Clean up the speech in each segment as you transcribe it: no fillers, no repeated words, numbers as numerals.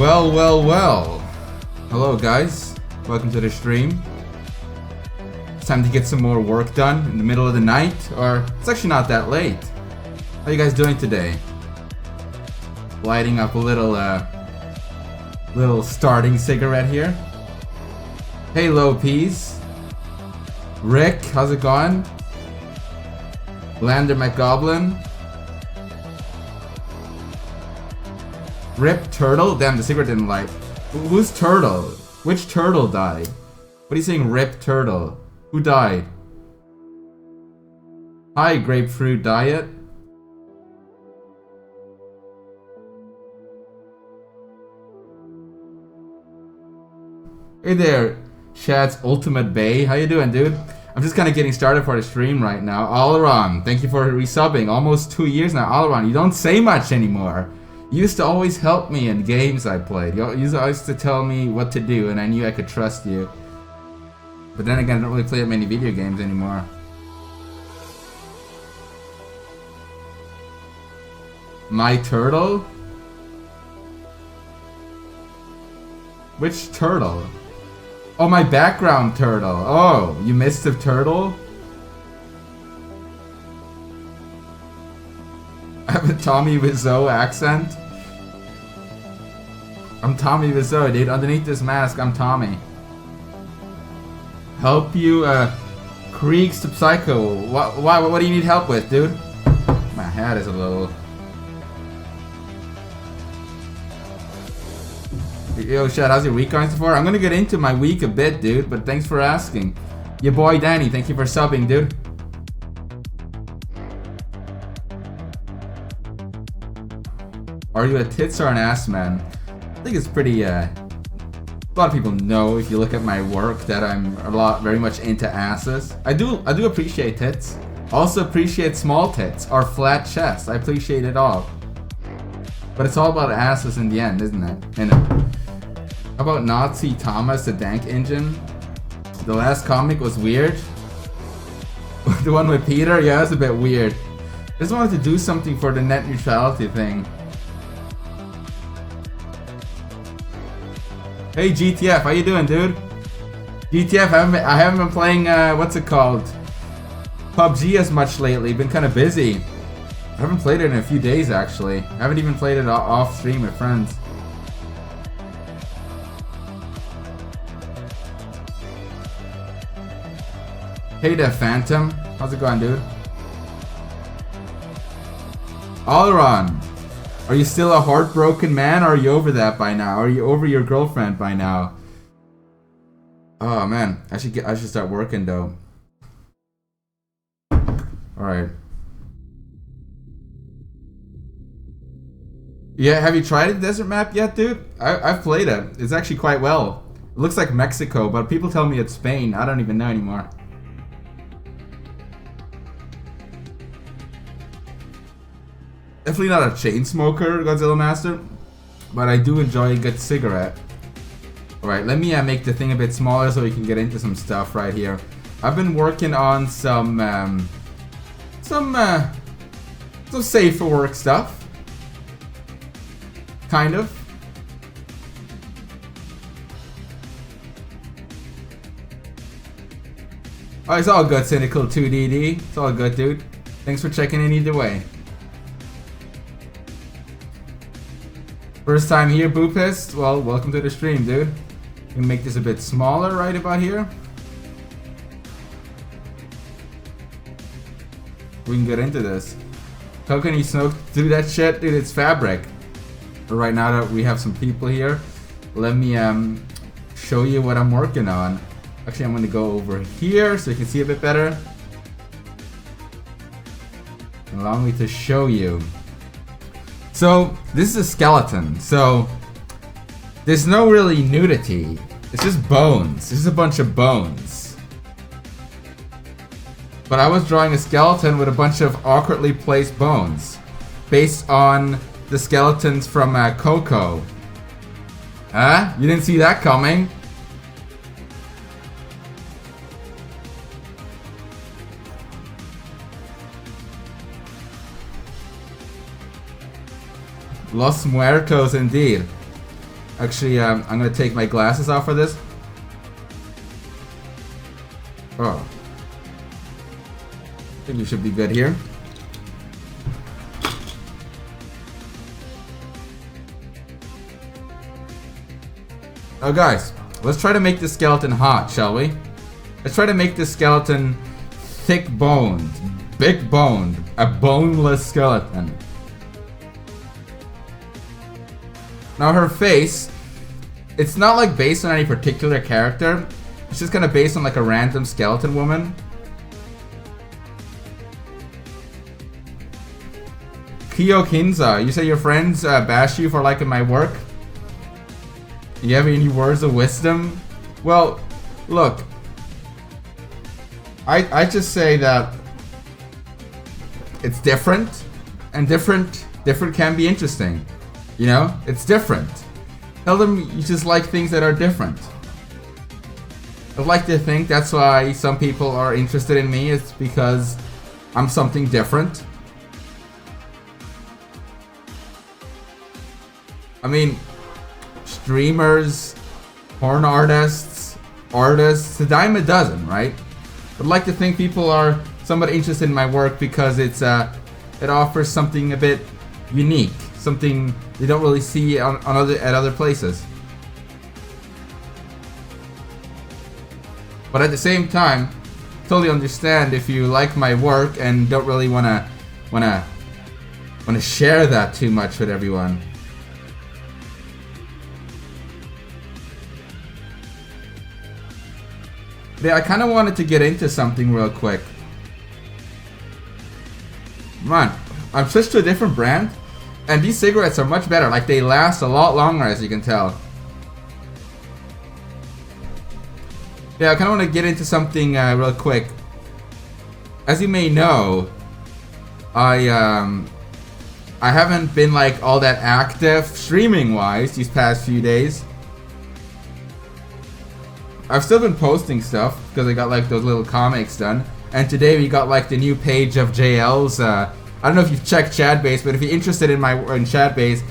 Well. Hello guys, welcome to the stream. It's time to get some more work done in the middle of the night, or it's actually not that late. How you guys doing today? Lighting up a little starting cigarette here. Hey Low Peas. Rick, how's it going? Lander McGoblin. Rip Turtle? Damn, the cigarette didn't light. Who's Turtle? Which turtle died? What are you saying, Rip Turtle? Who died? Hi, Grapefruit Diet. Hey there, Shad's Ultimate Bay. How you doing, dude? I'm just kind of getting started for the stream right now. Alaron, thank you for resubbing. Almost 2 years now. Alaron, you don't say much anymore. You used to always help me in games I played. You used to tell me what to do, and I knew I could trust you. But then again, I don't really play that many video games anymore. My turtle? Which turtle? Oh, my background turtle. Oh, you missed a turtle? I have a Tommy Wiseau accent. I'm Tommy Wiseau, dude. Underneath this mask, I'm Tommy. Help you, Kriegs to Psycho. What do you need help with, dude? My hat is a little... Yo, Shad, how's your week going so far? I'm gonna get into my week a bit, dude, but thanks for asking. Your boy Danny, thank you for subbing, dude. Are you a tits or an ass man? I think it's pretty, a lot of people know if you look at my work that I'm very much into asses. I do appreciate tits. Also appreciate small tits or flat chests. I appreciate it all. But it's all about asses in the end, isn't it? And how about Nazi Thomas the Dank Engine? The last comic was weird. The one with Peter? Yeah, it's a bit weird. I just wanted to do something for the net neutrality thing. Hey GTF, how you doing, dude? GTF, I haven't been playing, what's it called? PUBG as much lately, been kind of busy. I haven't played it in a few days, actually. I haven't even played it off stream with friends. Hey there, Phantom. How's it going, dude? Alaron, are you still a heartbroken man, or are you over that by now? Are you over your girlfriend by now? Oh man, I should start working though. All right. Yeah, have you tried the desert map yet, dude? I've played it. It's actually quite well. It looks like Mexico, but people tell me it's Spain. I don't even know anymore. Definitely not a chain smoker, Godzilla Master, but I do enjoy a good cigarette. Alright, let me make the thing a bit smaller so we can get into some stuff right here. I've been working on some safe for work stuff. Kind of. Oh, it's all good, Cynical 2DD. It's all good, dude. Thanks for checking in either way. First time here, Boopist? Well, welcome to the stream, dude. I'm gonna make this a bit smaller right about here. We can get into this. How can you smoke through that shit? Dude, it's fabric. But right now that we have some people here, let me show you what I'm working on. Actually, I'm gonna go over here so you can see a bit better. Allow me to show you. So, this is a skeleton, so there's no really nudity. It's just bones. It's just a bunch of bones. But I was drawing a skeleton with a bunch of awkwardly placed bones based on the skeletons from Coco. Huh? You didn't see that coming? Los Muertos indeed. Actually, I'm gonna take my glasses off for this. Oh. I think we should be good here. Oh guys, let's try to make this skeleton hot, shall we? Let's try to make this skeleton thick boned, big boned, a boneless skeleton. Now her face, it's not like based on any particular character. It's just kind of based on like a random skeleton woman. Kyo Kinza, you say your friends bash you for liking my work? You have any words of wisdom? Well, look. I just say that it's different, and different can be interesting. You know, it's different. Tell them you just like things that are different. I'd like to think that's why some people are interested in me. It's because I'm something different. I mean, streamers, porn artists, a dime a dozen, right? I'd like to think people are somewhat interested in my work because it offers something a bit unique, something they don't really see at other places. But at the same time, totally understand if you like my work and don't really wanna share that too much with everyone. Yeah, I kind of wanted to get into something real quick. Man, I've switched to a different brand, and these cigarettes are much better. Like, they last a lot longer, as you can tell. Yeah, I kind of want to get into something real quick. As you may know, I haven't been like all that active streaming-wise these past few days. I've still been posting stuff because I got like those little comics done. And today we got like the new page of JL's. I don't know if you've checked Shadbase, but if you're interested in Shadbase,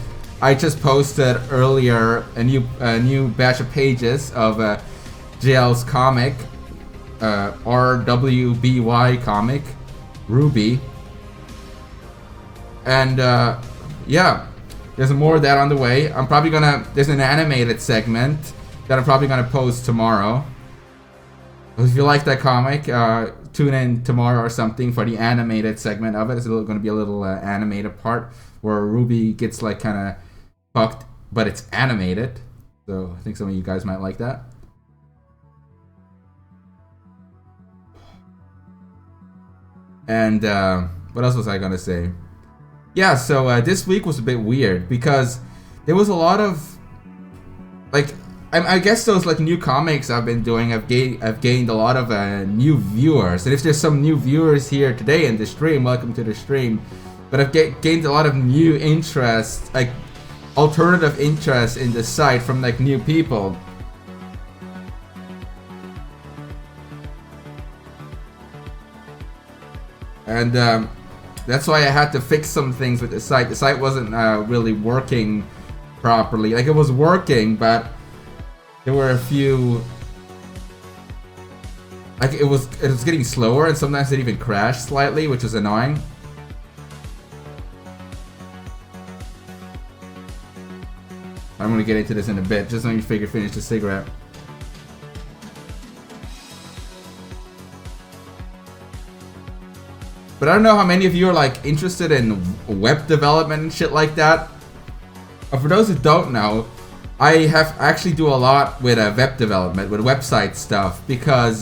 I just posted earlier a new batch of pages of JL's comic, RWBY comic, Ruby. And yeah, there's more of that on the way. There's an animated segment that I'm probably gonna post tomorrow. If you like that comic, tune in tomorrow or something for the animated segment of it. It's gonna be a little animated part where Ruby gets like kind of fucked, but it's animated. So I think some of you guys might like that. And what else was I gonna say? Yeah, so this week was a bit weird because there was a lot of like. I guess those like new comics I've been doing have gained a lot of new viewers, and if there's some new viewers here today in the stream, welcome to the stream. But I've gained a lot of new interest, like alternative interest in the site from like new people. And that's why I had to fix some things with the site. The site wasn't really working properly. Like, it was working, but there were a few, like it was getting slower, and sometimes it even crashed slightly, which was annoying. I'm gonna get into this in a bit. Just let me finish the cigarette. But I don't know how many of you are like interested in web development and shit like that. For those who don't know, I have actually do a lot with web development, with website stuff, because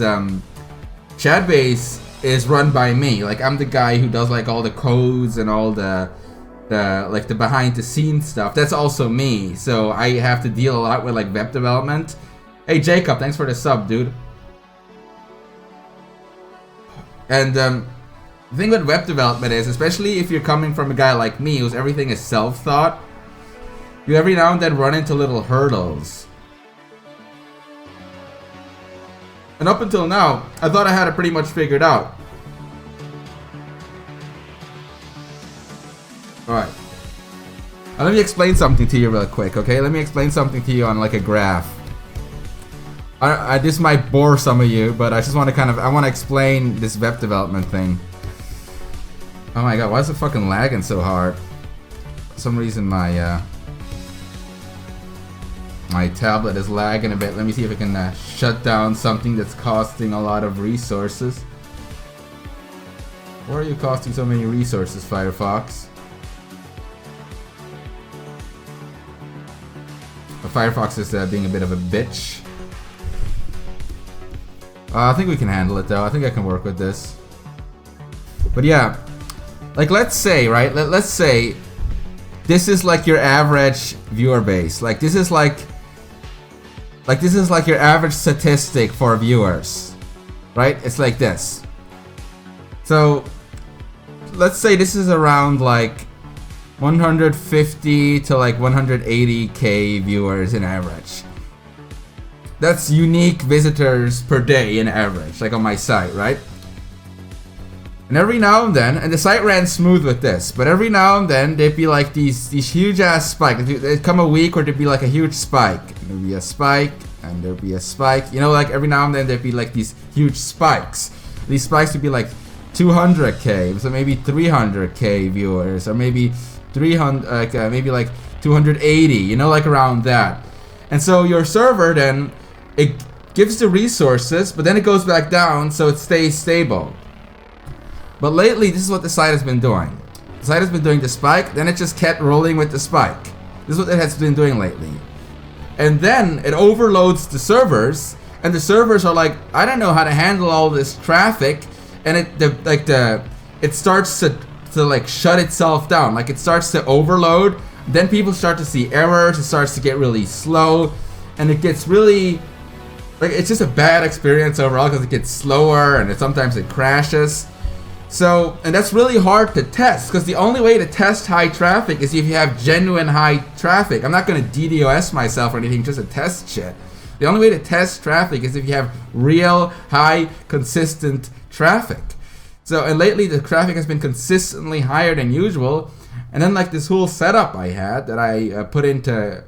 Shadbase is run by me. Like, I'm the guy who does like all the codes and all the behind the scenes stuff. That's also me. So I have to deal a lot with like web development. Hey Jacob, thanks for the sub, dude. And the thing with web development is, especially if you're coming from a guy like me whose everything is self-taught, you every now and then run into little hurdles. And up until now, I thought I had it pretty much figured out. Alright. Now let me explain something to you real quick, okay? Let me explain something to you on like a graph. This might bore some of you, but I just want to I want to explain this web development thing. Oh my god, why is it fucking lagging so hard? For some reason my my tablet is lagging a bit. Let me see if I can shut down something that's costing a lot of resources. Why are you costing so many resources, Firefox? But Firefox is being a bit of a bitch. I think we can handle it though. I think I can work with this. But yeah, like let's say, right? Let's say this is like your average viewer base. Like this is like your average statistic for viewers, right? It's like this. So let's say this is around like 150 to like 180k viewers in average. That's unique visitors per day in average, like on my site, right? And every now and then, and the site ran smooth with this, but every now and then there'd be like these huge ass spikes. There'd come a week where there'd be like a huge spike. There'd be a spike, and there'd be a spike. You know, like every now and then there'd be like these huge spikes. These spikes would be like 200k, so maybe 300k viewers, or maybe 300, maybe like 280. You know, like around that. And so your server then, it gives the resources, but then it goes back down, so it stays stable. But lately, this is what the site has been doing. The site has been doing the spike, then it just kept rolling with the spike. This is what it has been doing lately. And then it overloads the servers, and the servers are like, I don't know how to handle all this traffic, and it starts to like shut itself down. Like it starts to overload. Then people start to see errors. It starts to get really slow, and it gets really like it's just a bad experience overall because it gets slower and sometimes it crashes. So, and that's really hard to test because the only way to test high traffic is if you have genuine high traffic. I'm not going to DDoS myself or anything just to test shit. The only way to test traffic is if you have real high consistent traffic. So, and lately the traffic has been consistently higher than usual. And then like this whole setup I had that I put into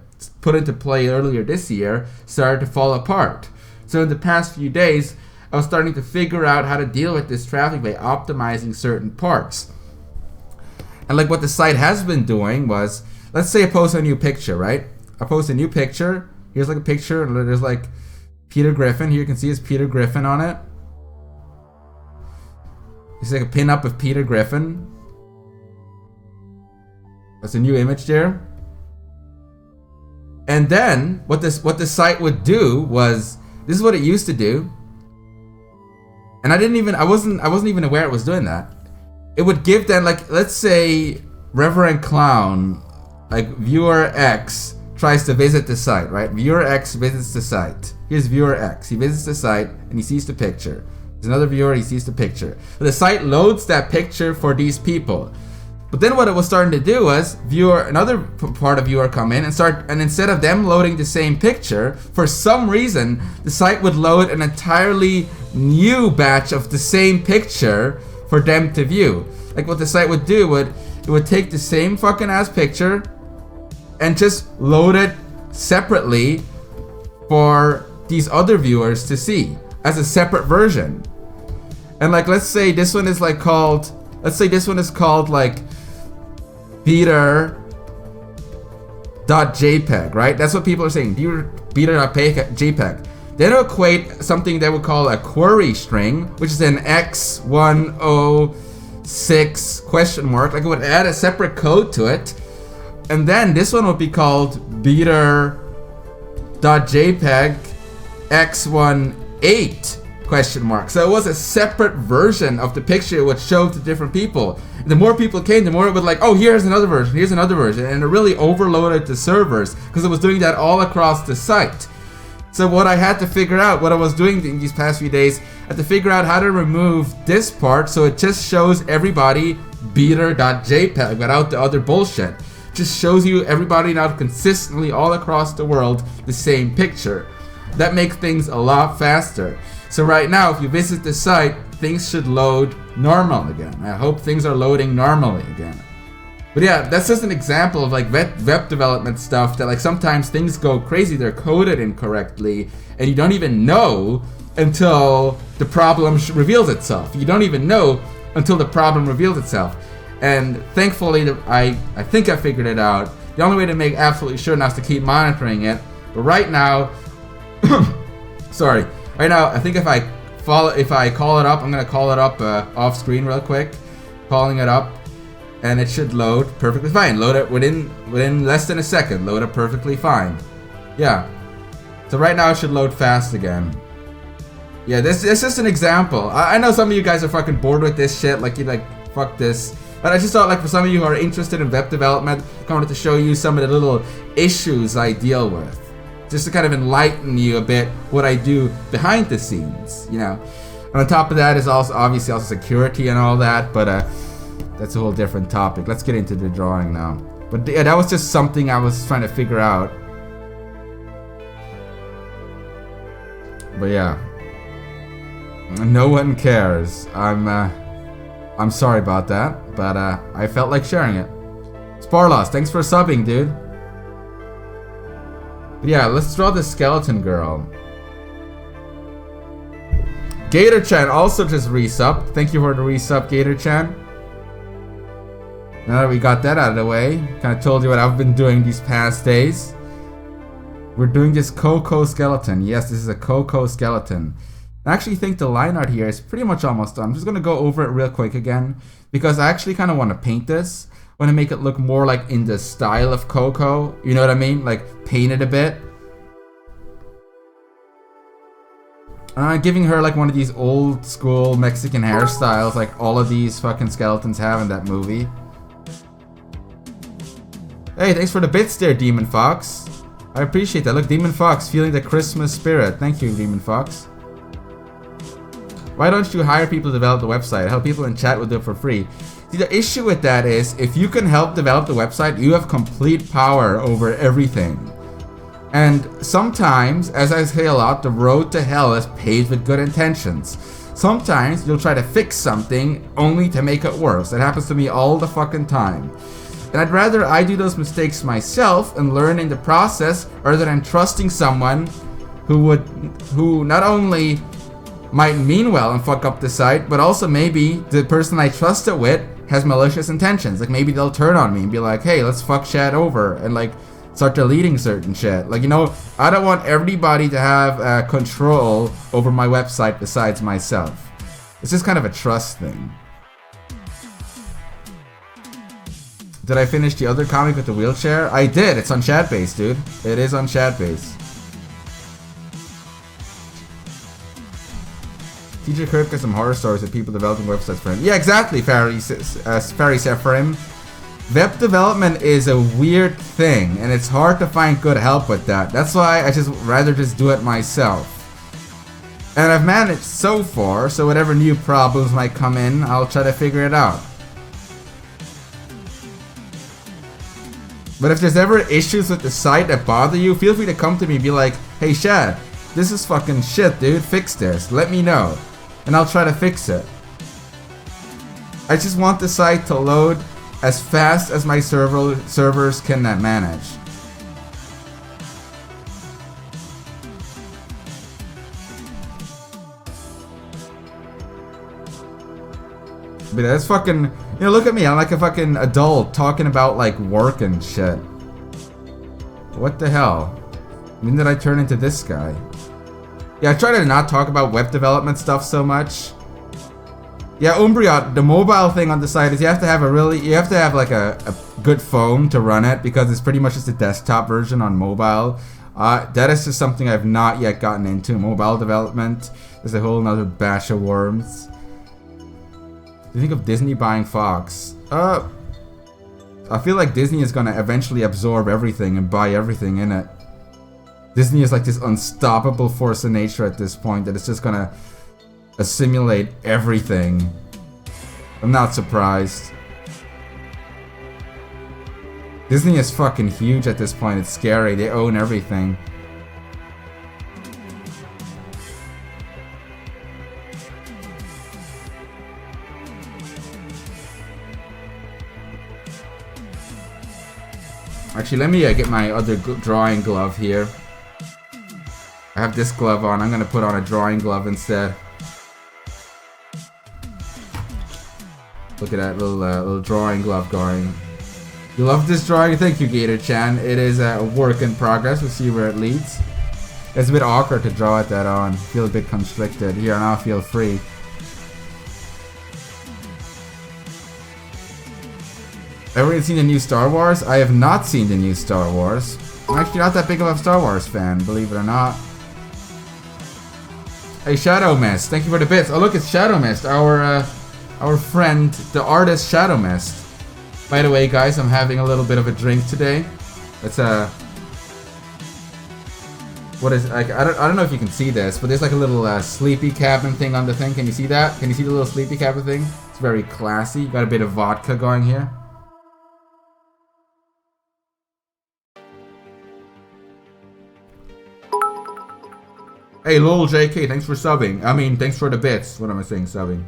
play earlier this year started to fall apart. So in the past few days, I was starting to figure out how to deal with this traffic by optimizing certain parts. And like what the site has been doing was, let's say I post a new picture, right? I post a new picture. Here's like a picture, and there's like Peter Griffin. Here you can see it's Peter Griffin on it. It's like a pin-up of Peter Griffin. That's a new image there. And then what the site would do was, this is what it used to do. And I wasn't even aware it was doing that. It would give them like, let's say Reverend Clown, like viewer X tries to visit the site, right? Viewer X visits the site. Here's viewer X. He visits the site and he sees the picture. There's another viewer, he sees the picture. But the site loads that picture for these people. But then what it was starting to do was another part of viewer come in and instead of them loading the same picture, for some reason, the site would load an entirely new batch of the same picture for them to view. Like what the site would do it would take the same fucking ass picture and just load it separately for these other viewers to see as a separate version. And like let's say this one is called like beater.jpg, right? That's what people are saying, beater.jpg. Then equate something they would call a query string, which is an x106 question mark. Like it would add a separate code to it. And then this one would be called beater.jpg x18 question mark. So it was a separate version of the picture it would show to different people. The more people came, the more it would like, oh, here's another version, and it really overloaded the servers because it was doing that all across the site. So what I had to figure out, what I was doing in these past few days, I had to figure out how to remove this part so it just shows everybody beater.jpg without the other bullshit. It just shows you everybody now consistently all across the world the same picture. That makes things a lot faster. So right now, if you visit the site, things should load normal again. I hope things are loading normally again. But yeah, that's just an example of like web development stuff that like sometimes things go crazy, they're coded incorrectly, and you don't even know until the problem reveals itself. You don't even know until the problem reveals itself. And thankfully, I think I figured it out. The only way to make absolutely sure now is to keep monitoring it. But right now, right now, I think if I call it up, I'm gonna call it up off screen real quick, calling it up, and it should load perfectly fine. Load it within less than a second. Load it perfectly fine. Yeah. So right now it should load fast again. Yeah, this is just an example. I know some of you guys are fucking bored with this shit. Like, you like, fuck this. But I just thought, like, for some of you who are interested in web development, I wanted to show you some of the little issues I deal with. Just to kind of enlighten you a bit what I do behind the scenes, you know. And on top of that is also, obviously, also security and all that, but that's a whole different topic. Let's get into the drawing now. But yeah, that was just something I was trying to figure out. But yeah. No one cares. I'm sorry about that, but I felt like sharing it. Sparlos, thanks for subbing, dude. But yeah, let's draw the skeleton girl. Gator-chan also just resubbed. Thank you for the resub, Gator-chan. Now that we got that out of the way, kind of told you what I've been doing these past days. We're doing this Coco skeleton. Yes, this is a Coco skeleton. I actually think the line art here is pretty much almost done. I'm just going to go over it real quick again, because I actually kind of want to paint this. I want to make it look more like in the style of Coco. You know what I mean? Like, paint it a bit. I'm giving her like one of these old school Mexican hairstyles like all of these fucking skeletons have in that movie. Hey, thanks for the bits there, Demon Fox. I appreciate that. Look, Demon Fox, feeling the Christmas spirit. Thank you, Demon Fox. Why don't you hire people to develop the website? Help people in chat will do it for free. See, the issue with that is, if you can help develop the website, you have complete power over everything. And sometimes, as I say a lot, the road to hell is paved with good intentions. Sometimes you'll try to fix something only to make it worse. That happens to me all the fucking time. And I'd rather I do those mistakes myself and learn in the process, rather than trusting someone who not only might mean well and fuck up the site, but also maybe the person I trust it with has malicious intentions. Like, maybe they'll turn on me and be like, hey, let's fuck Shad over, and like start deleting certain shit. Like, you know, I don't want everybody to have control over my website besides myself. It's just kind of a trust thing. Did I finish the other comic with the wheelchair? I did. It's on Shadbase, dude. It is on Shadbase. TJ Kirk has some horror stories of people developing websites for him. Yeah, exactly, Fari Sephirim. Web development is a weird thing, and it's hard to find good help with that. That's why I just rather just do it myself. And I've managed so far, so whatever new problems might come in, I'll try to figure it out. But if there's ever issues with the site that bother you, feel free to come to me and be like, hey Shad, this is fucking shit, dude, fix this, let me know. And I'll try to fix it. I just want the site to load as fast as my servers can manage. But that's fucking, you know, look at me, I'm like a fucking adult talking about like work and shit. What the hell? When did I turn into this guy? Yeah, I try to not talk about web development stuff so much. Yeah, Umbriot, the mobile thing on the site is you have to have like a good phone to run it, because it's pretty much just a desktop version on mobile. That is just something I've not yet gotten into. Mobile development is a whole nother batch of worms. Do you think of Disney buying Fox? I feel like Disney is gonna eventually absorb everything and buy everything in it. Disney is like this unstoppable force of nature at this point that it's just gonna assimilate everything. I'm not surprised. Disney is fucking huge at this point. It's scary. They own everything. Actually, let me get my other drawing glove here. I have this glove on. I'm gonna put on a drawing glove instead. Look at that little drawing glove going. You love this drawing? Thank you, Gator-chan. It is a work in progress. We'll see where it leads. It's a bit awkward to draw it that on. Feel a bit constricted. Here, now feel free. Everyone seen the new Star Wars? I have not seen the new Star Wars. I'm actually not that big of a Star Wars fan, believe it or not. Hey, Shadow Mist, thank you for the bits. Oh, look, it's Shadow Mist, our friend, the artist Shadow Mist. By the way, guys, I'm having a little bit of a drink today. It's what is like? I don't know if you can see this, but there's like a little sleepy cabin thing on the thing. Can you see that? Can you see the little sleepy cabin thing? It's very classy. Got a bit of vodka going here. Hey, lol, JK, thanks for subbing. I mean, thanks for the bits. What am I saying, subbing?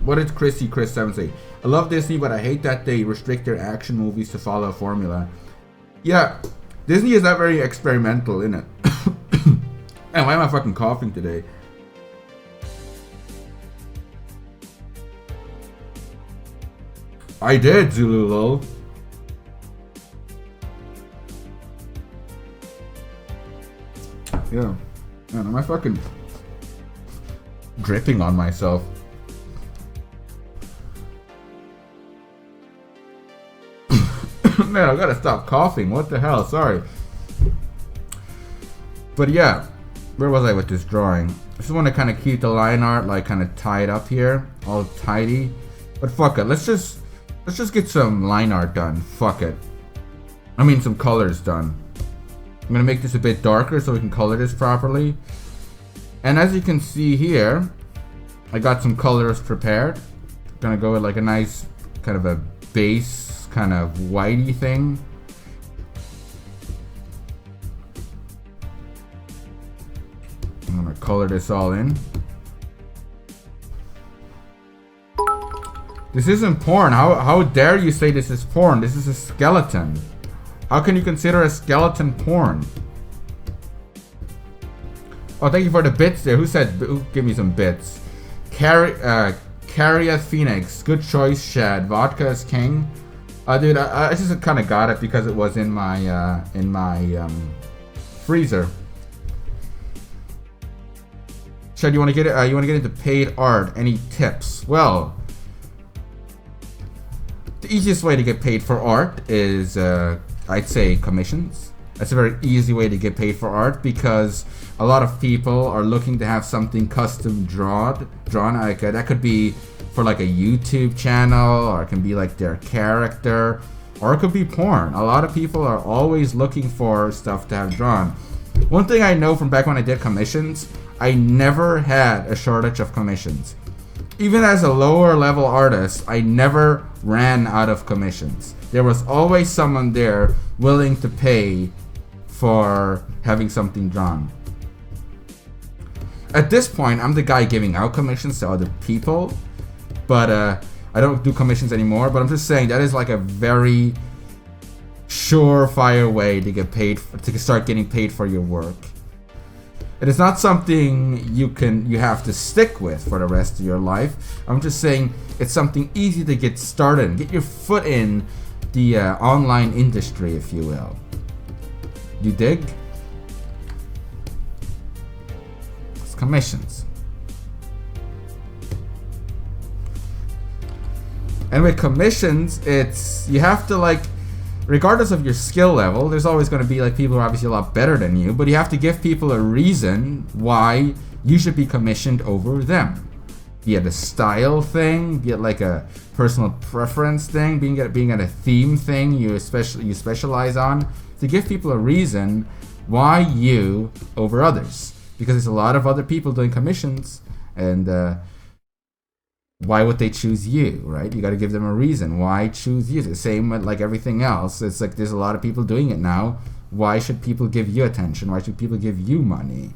What did Chris7 say? I love Disney, but I hate that they restrict their action movies to follow a formula. Yeah, Disney is not very experimental, innit? And why am I fucking coughing today? I did, Zulu lol. Yeah. Man, am I fucking dripping on myself? Man, I gotta stop coughing. What the hell? Sorry. But yeah, where was I with this drawing? I just want to kind of keep the line art like kind of tied up here, all tidy. But fuck it, let's just get some line art done. Fuck it. I mean, some colors done. I'm gonna make this a bit darker so we can color this properly. And as you can see here, I got some colors prepared. Gonna go with like a nice kind of a base kind of whitey thing. I'm gonna color this all in. This isn't porn. How dare you say this is porn? This is a skeleton. How can you consider a skeleton porn? Oh, thank you for the bits there. Who give me some bits? Carria Phoenix. Good choice, Shad. Vodka is king. Dude, I just kind of got it because it was in my freezer. Shad, you want to get it? You want to get into paid art? Any tips? Well, the easiest way to get paid for art is, I'd say, commissions. That's a very easy way to get paid for art because a lot of people are looking to have something custom drawn. Like that could be for like a YouTube channel, or it can be like their character, or it could be porn. A lot of people are always looking for stuff to have drawn. One thing I know from back when I did commissions, I never had a shortage of commissions. Even as a lower level artist, I never ran out of commissions. There was always someone there willing to pay for having something drawn. At this point, I'm the guy giving out commissions to other people, but I don't do commissions anymore. But I'm just saying that is like a very surefire way to get paid to start getting paid for your work. It is not something you have to stick with for the rest of your life. I'm just saying it's something easy to get started and get your foot in the online industry, if you will. You dig? It's commissions. And with commissions, it's you have to like, regardless of your skill level, there's always going to be like people who are obviously a lot better than you, but you have to give people a reason why you should be commissioned over them. Be it a style thing, be it like a personal preference thing, being at a theme thing you specialize on, to give people a reason why you over others. Because there's a lot of other people doing commissions, and why would they choose you, right? You got to give them a reason why choose you. The same with like everything else. It's like there's a lot of people doing it now. Why should people give you attention? Why should people give you money?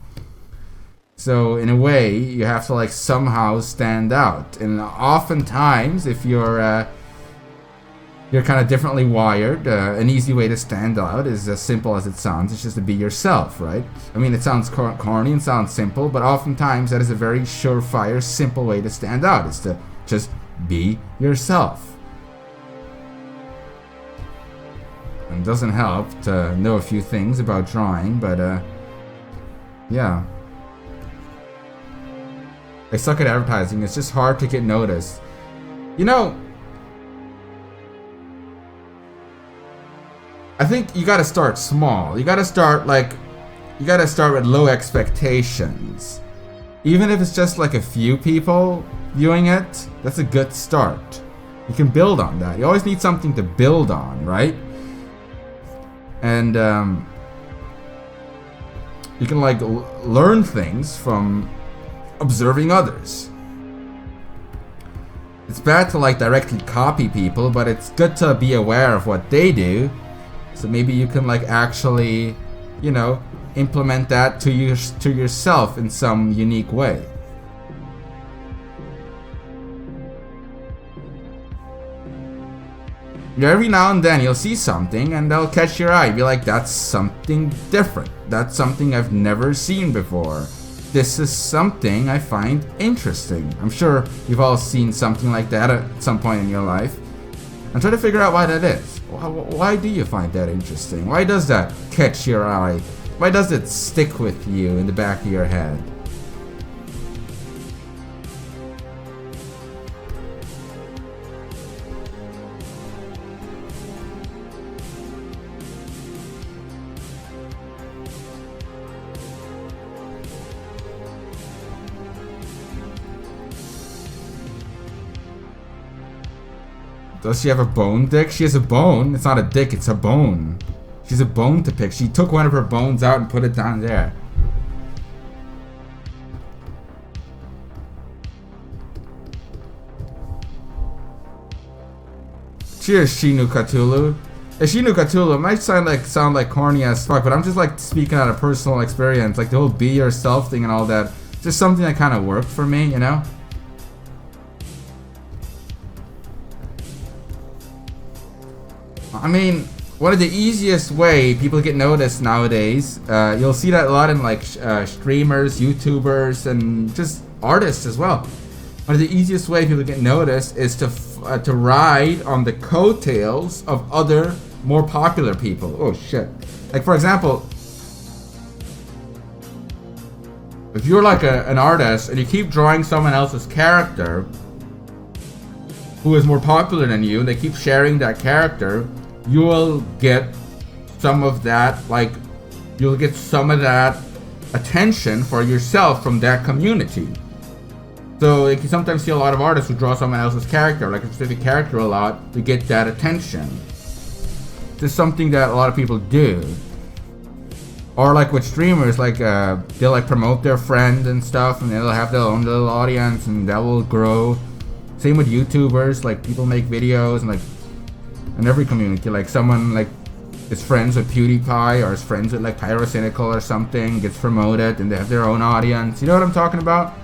So in a way, you have to like somehow stand out. And oftentimes, if you're you're kind of differently wired. An easy way to stand out is as simple as it sounds. It's just to be yourself, right? I mean, it sounds corny and sounds simple, but oftentimes that is a very surefire, simple way to stand out, is to just be yourself. And it doesn't help to know a few things about drawing, but yeah. I suck at advertising. It's just hard to get noticed. You know, I think you gotta start small. You gotta start with low expectations. Even if it's just like a few people viewing it, that's a good start. You can build on that. You always need something to build on, right? And you can like learn things from observing others. It's bad to like directly copy people, but it's good to be aware of what they do. So maybe you can like actually, you know, implement that to yourself in some unique way. Every now and then you'll see something and they'll catch your eye. Be like, that's something different. That's something I've never seen before. This is something I find interesting. I'm sure you've all seen something like that at some point in your life. And try to figure out why that is. Why do you find that interesting? Why does that catch your eye? Why does it stick with you in the back of your head? Does she have a bone dick? She has a bone. It's not a dick, it's a bone. She's a bone to pick. She took one of her bones out and put it down there. Cheers, Shinu Cthulhu. Shinu Cthulhu might sound like corny as fuck, but I'm just like speaking out of personal experience. Like the whole be yourself thing and all that. Just something that kind of worked for me, you know? I mean, one of the easiest way people get noticed nowadays, you'll see that a lot in like streamers, YouTubers, and just artists as well. One of the easiest way people get noticed is to ride on the coattails of other more popular people. Oh shit! Like for example, if you're like an artist and you keep drawing someone else's character who is more popular than you, and they keep sharing that character, you will get some of that, like, you'll get some of that attention for yourself from that community. So like, you sometimes see a lot of artists who draw someone else's character, like a specific character a lot, to get that attention. This is something that a lot of people do. Or like with streamers, like they'll like promote their friend and stuff, and they'll have their own little audience, and that will grow. Same with YouTubers, like people make videos, and like in every community, like someone like is friends with PewDiePie or is friends with like Pyrocynical or something, gets promoted, and they have their own audience. You know what I'm talking about?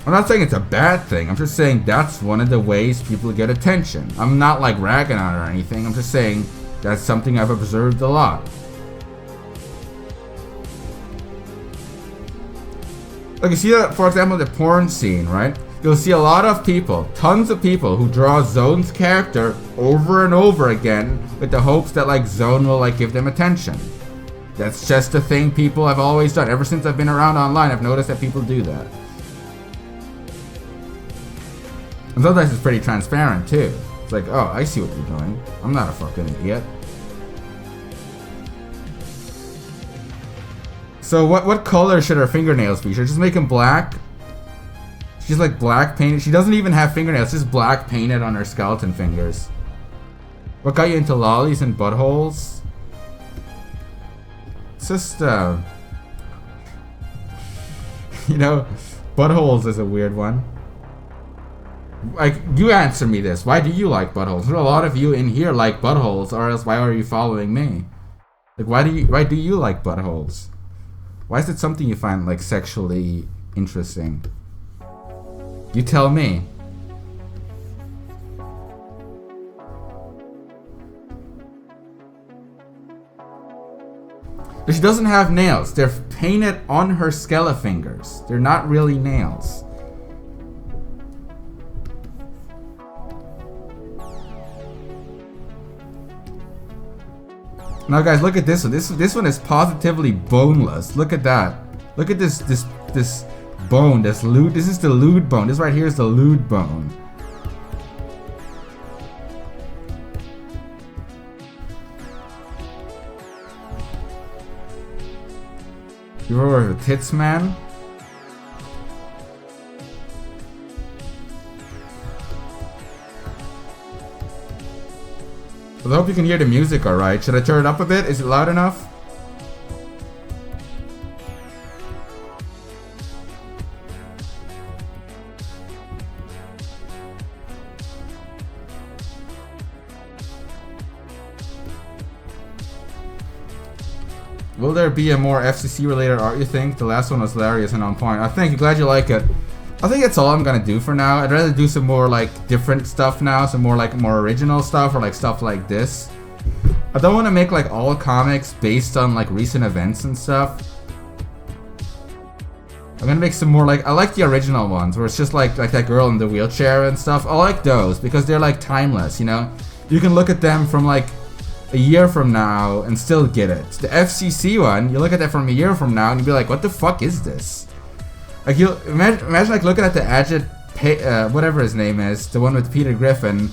I'm not saying it's a bad thing. I'm just saying that's one of the ways people get attention. I'm not like ragging on it or anything. I'm just saying that's something I've observed a lot. Like you see that, for example, the porn scene, right? You'll see a lot of people, tons of people who draw Zone's character over and over again with the hopes that like Zone will like give them attention. That's just a thing people have always done. Ever since I've been around online, I've noticed that people do that. And sometimes it's pretty transparent too. It's like, oh, I see what you're doing. I'm not a fucking idiot. So what color should her fingernails be? Should I just make them black? She's like black painted. She doesn't even have fingernails, just black painted on her skeleton fingers. What got you into lollies and buttholes? It's just, you know, buttholes is a weird one. Like, you answer me this. Why do you like buttholes? There are a lot of you in here like buttholes, or else why are you following me? Like, why do you like buttholes? Why is it something you find like sexually interesting? You tell me. But she doesn't have nails. They're painted on her Skelefingers. They're not really nails. Now guys, look at this one. This one is positively boneless. Look at that. Look at this bone. This is the lewd bone. This right here is the lewd bone. You remember the tits, man? Well, I hope you can hear the music alright. Should I turn it up a bit? Is it loud enough? Will there be a more FCC related art, you think? The last one was hilarious and on point. Thank you, glad you like it. I think that's all I'm gonna do for now. I'd rather do some more like different stuff now, some more original stuff, or like stuff like this. I don't want to make like all comics based on like recent events and stuff. I'm gonna make some more like, I like the original ones where it's just like that girl in the wheelchair and stuff. I like those because they're like timeless, you know? You can look at them from like a year from now and still get it. The FCC one, you look at that from a year from now and you'll be like, what the fuck is this? Like, you'll imagine like looking at the Agit, whatever his name is, the one with Peter Griffin,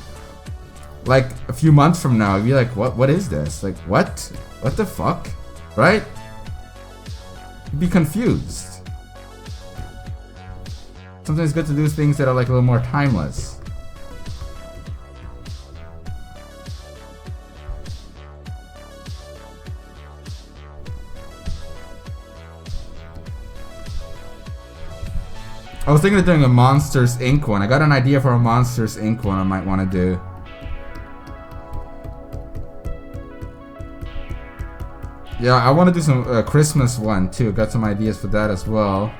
like a few months from now, you'll be like, what is this? Like, what the fuck? Right? You'd be confused. Sometimes it's good to do things that are like a little more timeless. I was thinking of doing a Monsters Inc. one. I got an idea for a Monsters Inc. one I might want to do. Yeah, I want to do some Christmas one too. Got some ideas for that as well.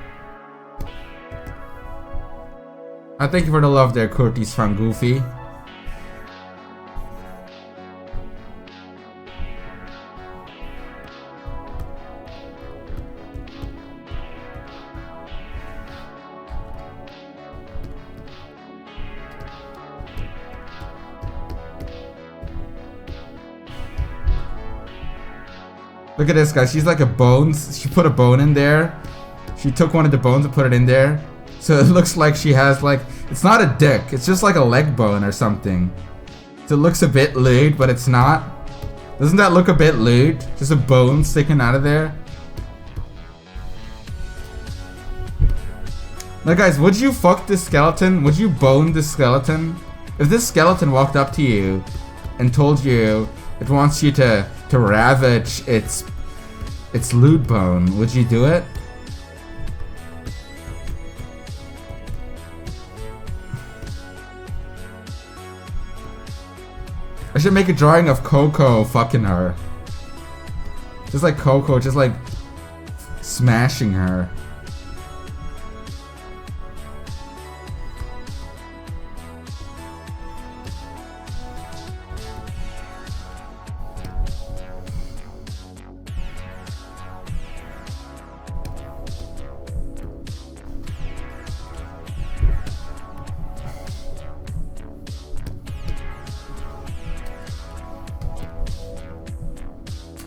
I thank you for the love there, Curtis from Goofy. Look at this, guys. She's like a bone. She put a bone in there. She took one of the bones and put it in there. So it looks like she has like, it's not a dick. It's just like a leg bone or something. So it looks a bit lewd, but it's not. Doesn't that look a bit lewd? Just a bone sticking out of there. Now guys, would you fuck this skeleton? Would you bone this skeleton? If this skeleton walked up to you and told you it wants you to ravage its lewd bone, would you do it? I should make a drawing of Coco fucking her. Just like Coco, just like smashing her.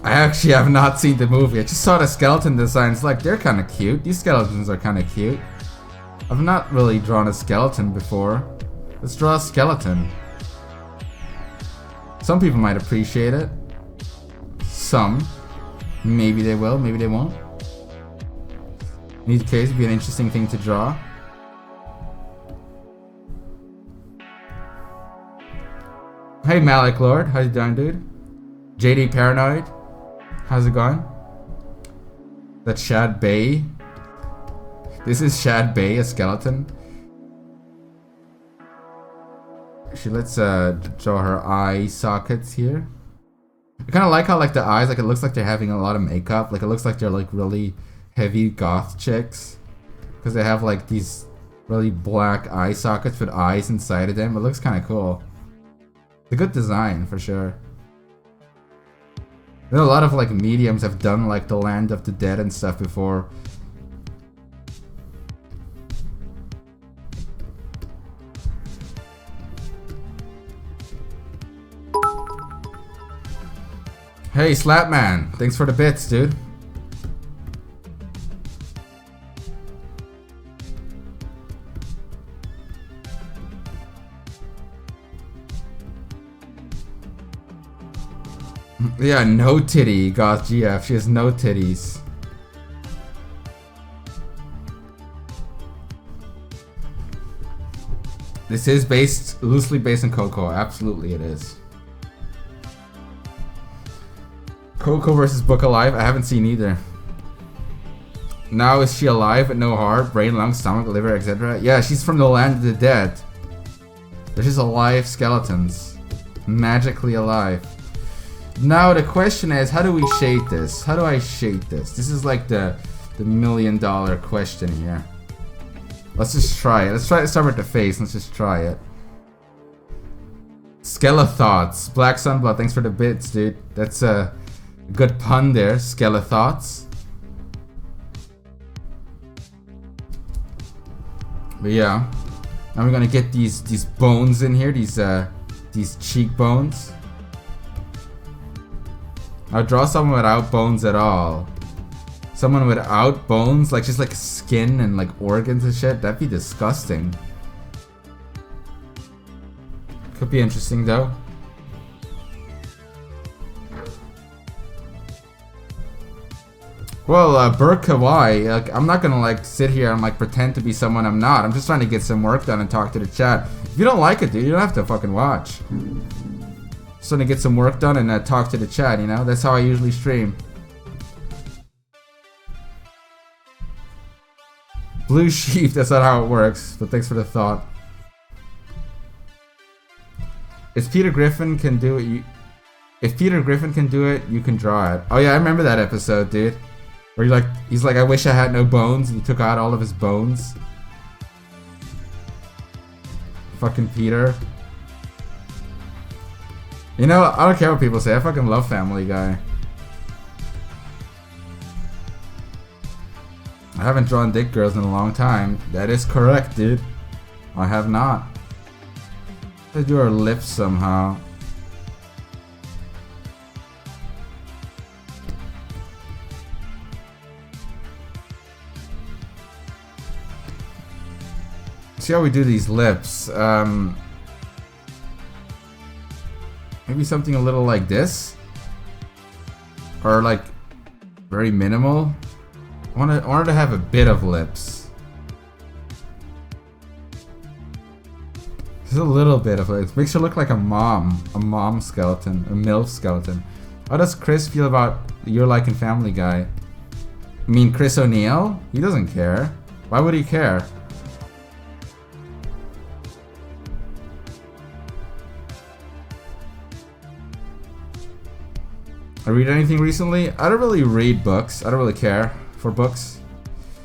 I actually have not seen the movie. I just saw the skeleton designs. Like, they're kind of cute. These skeletons are kind of cute. I've not really drawn a skeleton before. Let's draw a skeleton. Some people might appreciate it. Some. Maybe they will, maybe they won't. In each case, it'd be an interesting thing to draw. Hey Malik Lord, how you doing, dude? JD Paranoid, how's it going? That's Shad Bay. This is Shad Bay, a skeleton. Actually, let's draw her eye sockets here. I kind of like how like the eyes, like it looks like they're having a lot of makeup. Like it looks like they're like really heavy goth chicks, because they have like these really black eye sockets with eyes inside of them. It looks kind of cool. It's a good design for sure. I know a lot of like mediums have done like the Land of the Dead and stuff before. Hey, Slapman, thanks for the bits, dude. Yeah, no titty, Goth GF. She has no titties. This is loosely based on Coco. Absolutely, it is. Coco versus Book Alive. I haven't seen either. Now is she alive with no heart, brain, lungs, stomach, liver, etc.? Yeah, she's from the Land of the Dead. They're just alive skeletons, magically alive. Now the question is, how do we shade this? How do I shade this? This is like the $1 million question here. Let's just try it. Let's try to start with the face. Let's just try it. Skelethoughts. Black Sunblood, thanks for the bits, dude. That's a good pun there. Skelethoughts. But yeah, now we're gonna get these bones in here. These cheekbones. I'll draw someone without bones at all. Someone without bones, like just like skin and like organs and shit. That'd be disgusting. Could be interesting though. Well, Burke Kawaii, like, I'm not gonna like sit here and like pretend to be someone I'm not. I'm just trying to get some work done and talk to the chat. If you don't like it, dude, you don't have to fucking watch. Just trying to get some work done and talk to the chat, you know? That's how I usually stream. Blue sheep, that's not how it works, but thanks for the thought. If Peter Griffin can do it, if Peter Griffin can do it, you can draw it. Oh yeah, I remember that episode, dude. Where he's like, I wish I had no bones, and he took out all of his bones. Fucking Peter. You know, I don't care what people say, I fucking love Family Guy. I haven't drawn dick girls in a long time. That is correct, dude. I have not. Let's do her lips somehow. See how we do these lips. Maybe something a little like this, or like very minimal. I wanted to have a bit of lips. Just a little bit of lips. Makes her look like a mom skeleton, a MILF skeleton. How does Chris feel about You're Like in Family Guy? I mean, Chris O'Neill? He doesn't care. Why would he care? I read anything recently? I don't really read books. I don't really care for books.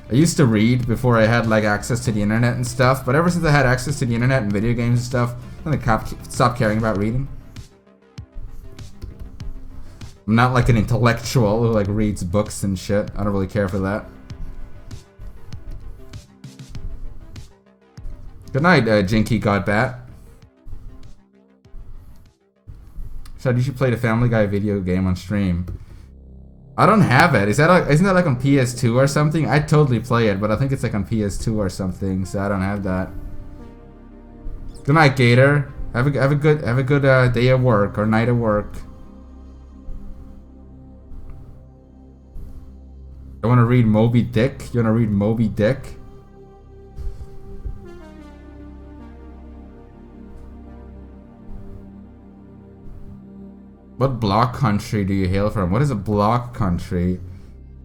I used to read before I had like access to the internet and stuff, but ever since I had access to the internet and video games and stuff, I'm gonna stop caring about reading. I'm not like an intellectual who like reads books and shit. I don't really care for that. Good night, Jinky Godbat. So you should play the Family Guy video game on stream. I don't have it. Isn't that like on PS2 or something? I'd totally play it, but I think it's like on PS2 or something, so I don't have that. Good night, Gator. Have a good day at work or night at work. I want to read Moby Dick. You want to read Moby Dick? What block country do you hail from? What is a block country?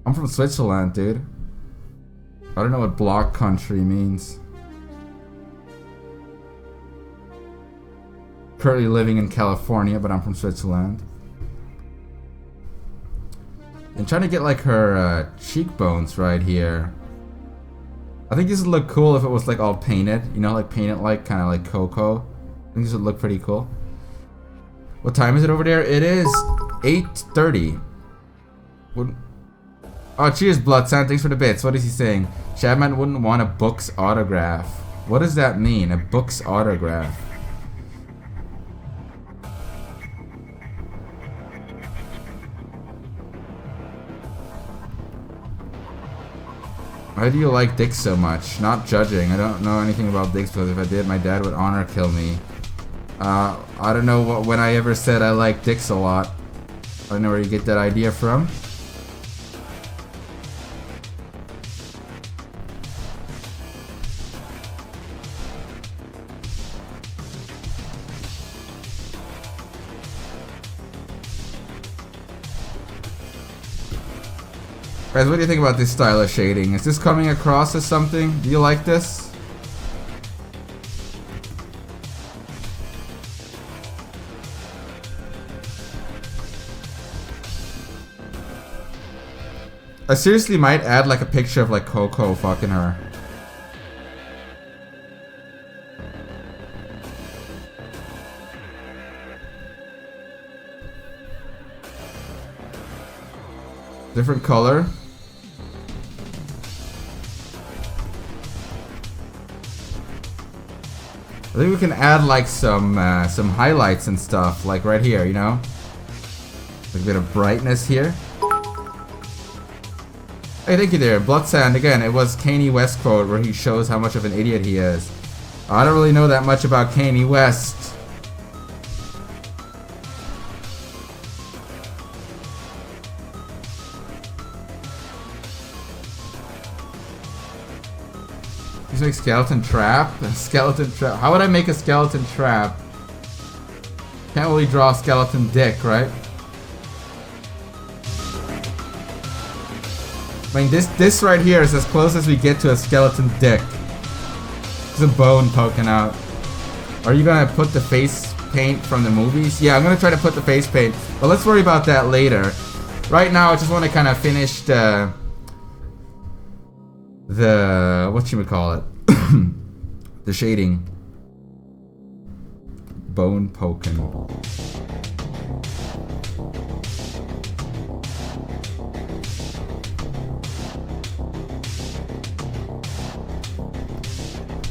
I'm from Switzerland, dude. I don't know what block country means. Currently living in California, but I'm from Switzerland. I'm trying to get like her cheekbones right here. I think this would look cool if it was like all painted, you know, like painted like kind of like Coco. I think this would look pretty cool. What time is it over there? It is 8:30. Oh, cheers, Bloodsound. Thanks for the bits. What is he saying? Shadman wouldn't want a book's autograph. What does that mean? A book's autograph? Why do you like dicks so much? Not judging. I don't know anything about dicks, because if I did, my dad would honor kill me. I don't know when I ever said I like dicks a lot. I don't know where you get that idea from. Guys, what do you think about this style of shading? Is this coming across as something? Do you like this? I seriously might add like a picture of like Coco fucking her. Different color. I think we can add like some highlights and stuff, like right here, you know? Like a bit of brightness here. Hey, thank you there. Bloodsand, again, it was Kanye West quote where he shows how much of an idiot he is. I don't really know that much about Kanye West. Just make skeleton trap? A skeleton trap? How would I make a skeleton trap? Can't really draw a skeleton dick, right? I mean, this right here is as close as we get to a skeleton dick. There's a bone poking out. Are you gonna put the face paint from the movies? Yeah, I'm gonna try to put the face paint, but let's worry about that later. Right now, I just want to kind of finish the whatchamacallit? The shading. Bone poking.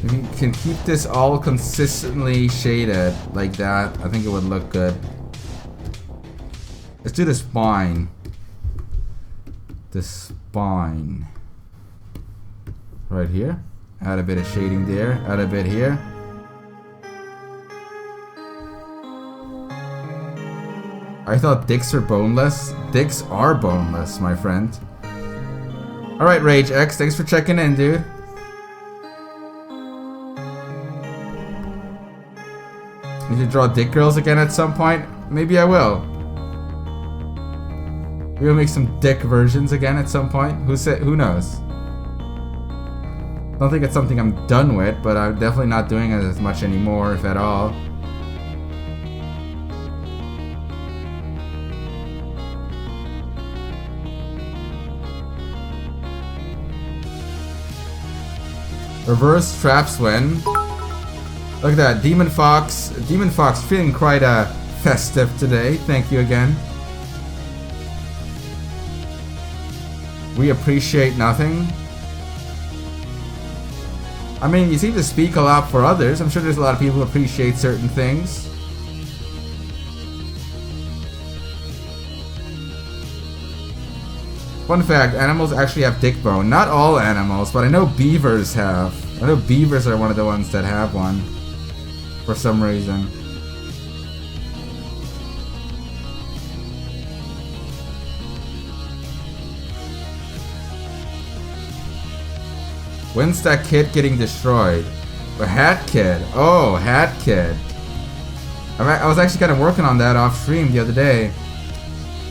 If you can keep this all consistently shaded like that, I think it would look good. Let's do the spine. The spine. Right here. Add a bit of shading there. Add a bit here. I thought dicks are boneless. Dicks are boneless, my friend. Alright, Rage X, thanks for checking in, dude. Need to draw dick girls again at some point? Maybe I will. We'll make some dick versions again at some point. Who knows? I don't think it's something I'm done with, but I'm definitely not doing it as much anymore, if at all. Reverse traps win. Look at that, Demon Fox. Demon Fox feeling quite festive today. Thank you again. We appreciate nothing. I mean, you seem to speak a lot for others. I'm sure there's a lot of people who appreciate certain things. Fun fact, animals actually have dick bone. Not all animals, but I know beavers have. I know beavers are one of the ones that have one. For some reason. When's that kid getting destroyed? The Hat Kid. Oh, Hat Kid. I was actually kind of working on that off stream the other day.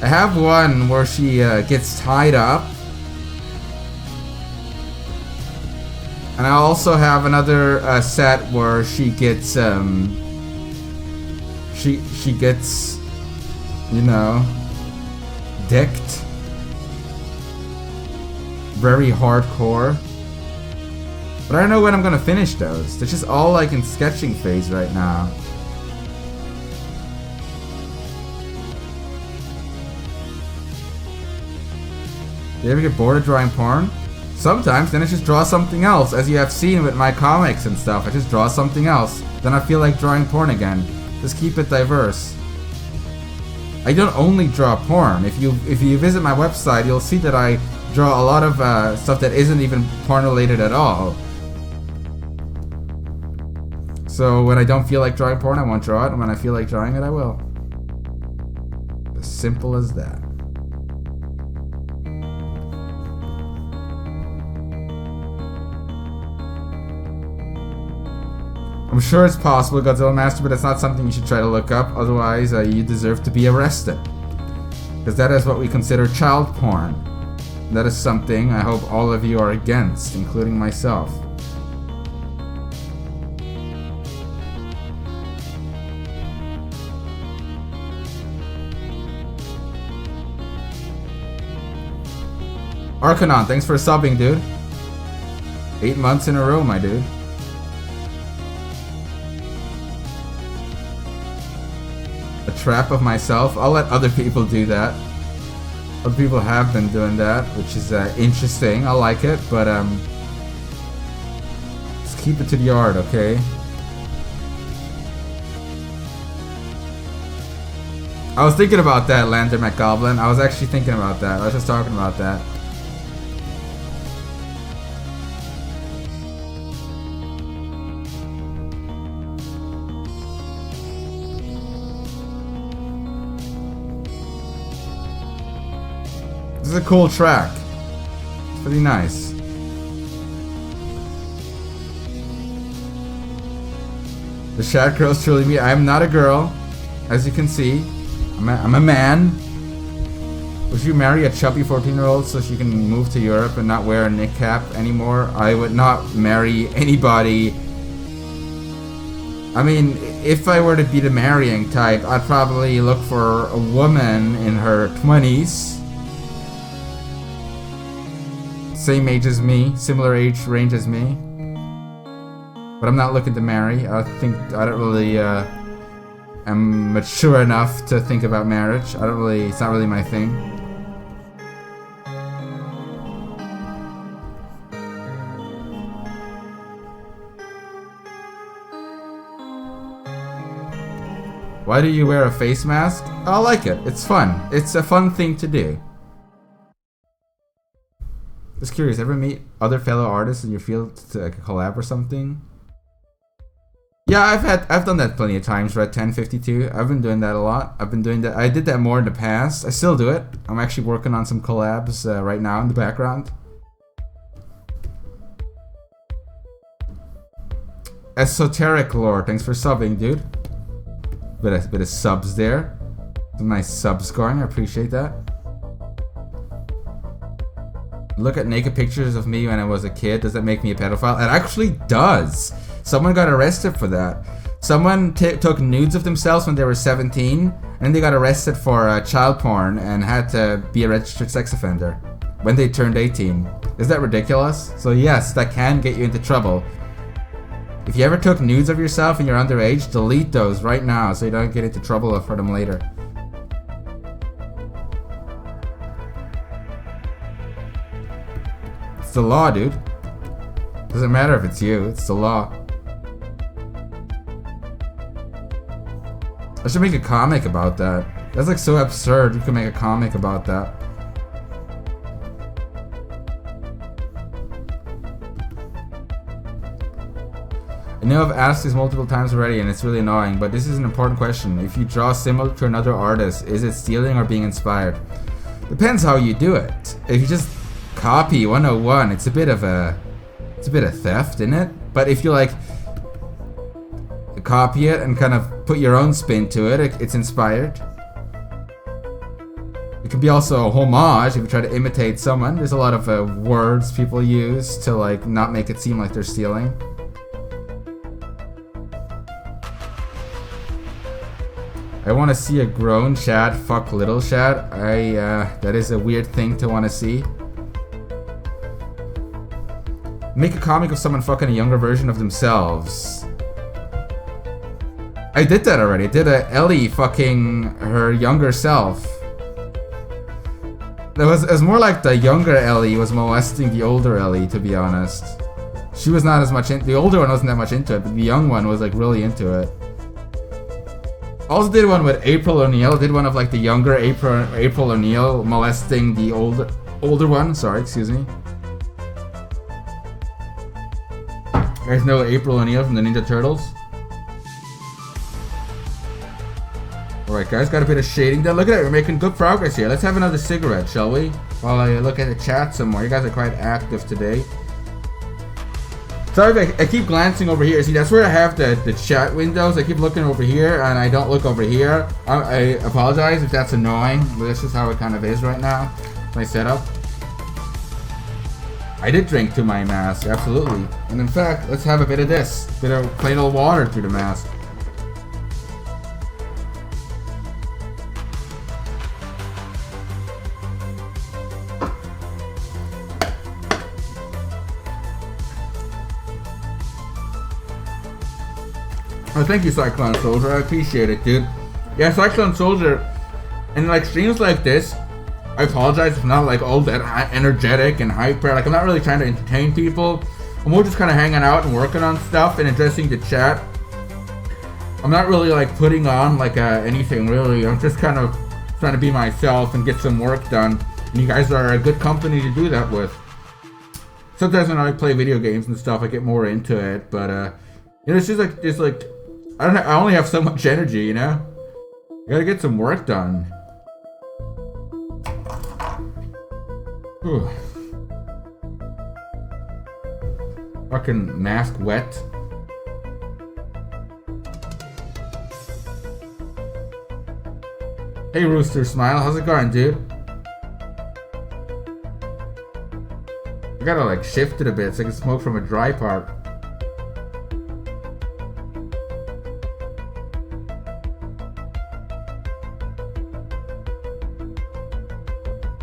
I have one where she gets tied up. And I also have another set where she gets, she gets, you know, dicked. Very hardcore. But I don't know when I'm gonna finish those. They're just all like in sketching phase right now. Do you ever get bored of drawing porn? Sometimes, then I just draw something else, as you have seen with my comics and stuff. I just draw something else. Then I feel like drawing porn again. Just keep it diverse. I don't only draw porn. If you visit my website, you'll see that I draw a lot of stuff that isn't even porn related at all. So when I don't feel like drawing porn, I won't draw it, and when I feel like drawing it, I will. As simple as that. I'm sure it's possible, Godzilla Master, but it's not something you should try to look up. Otherwise, you deserve to be arrested. Because that is what we consider child porn. That is something I hope all of you are against, including myself. Arcanon, thanks for subbing, dude. 8 months in a row, my dude. A trap of myself. I'll let other people do that. Other people have been doing that, which is interesting. I like it, but just keep it to the art, okay? I was thinking about that, Lander McGoblin. I was actually thinking about that. I was just talking about that. This is a cool track. It's pretty nice. The Shad girl's truly me. I am not a girl, as you can see. I'm a man. Would you marry a chubby 14-year-old so she can move to Europe and not wear a niqab anymore? I would not marry anybody. I mean, if I were to be the marrying type, I'd probably look for a woman in her 20s. Same age as me, similar age range as me. But I'm not looking to marry. I don't really am mature enough to think about marriage. It's not really my thing. Why do you wear a face mask? I like it. It's fun. It's a fun thing to do. Just curious, ever meet other fellow artists in your field to like collab or something? Yeah, I've done that plenty of times, Red 1052. I've been doing that a lot. I did that more in the past. I still do it. I'm actually working on some collabs right now in the background. Esoteric Lore, thanks for subbing, dude. Bit of subs there. Some nice sub scoring, I appreciate that. Look at naked pictures of me when I was a kid. Does that make me a pedophile? It actually does. Someone got arrested for that. Someone took nudes of themselves when they were 17, and they got arrested for child porn and had to be a registered sex offender when they turned 18. Is that ridiculous? So yes, that can get you into trouble. If you ever took nudes of yourself and you're underage, delete those right now so you don't get into trouble for them later. It's the law, dude. Doesn't matter if it's you, it's the law. I should make a comic about that. That's like so absurd, you could make a comic about that. I know I've asked this multiple times already and it's really annoying, but this is an important question. If you draw similar to another artist, is it stealing or being inspired? Depends how you do it. If you just copy 101, it's a bit of theft, isn't it? But if you like copy it and kind of put your own spin to it, it's inspired. It can be also a homage if you try to imitate someone. There's a lot of words people use to like not make it seem like they're stealing. I want to see a grown Shad fuck little Shad. That is a weird thing to want to see. Make a comic of someone fucking a younger version of themselves. I did that already. I did a Ellie fucking her younger self. It was more like the younger Ellie was molesting the older Ellie, to be honest. She was not as much the older one wasn't that much into it, but the young one was like really into it. Also did one with April O'Neil. Did one of like the younger April O'Neil molesting the older one. Sorry, excuse me. You guys know April O'Neil from the Ninja Turtles? Alright guys, got a bit of shading done. Look at it, we're making good progress here. Let's have another cigarette, shall we? While I look at the chat some more. You guys are quite active today. Sorry if I keep glancing over here. See, that's where I have the chat windows. I keep looking over here and I don't look over here. I apologize if that's annoying, but this is how it kind of is right now. My setup. I did drink to my mask, absolutely. And in fact, let's have a bit of this. A bit of plain old water through the mask. Oh, thank you, Cyclone Soldier. I appreciate it, dude. Yeah, Cyclone Soldier. And like streams like this, I apologize if I'm not like all that energetic and hyper. Like I'm not really trying to entertain people. I'm more just kind of hanging out and working on stuff and addressing the chat. I'm not really like putting on like anything really. I'm just kind of trying to be myself and get some work done. And you guys are a good company to do that with. Sometimes when I play video games and stuff, I get more into it. But you know, it's just like I only have so much energy, you know. I gotta get some work done. Whew. Fucking mask wet. Hey Rooster Smile, how's it going, dude? I gotta like shift it a bit so I can smoke from a dry part.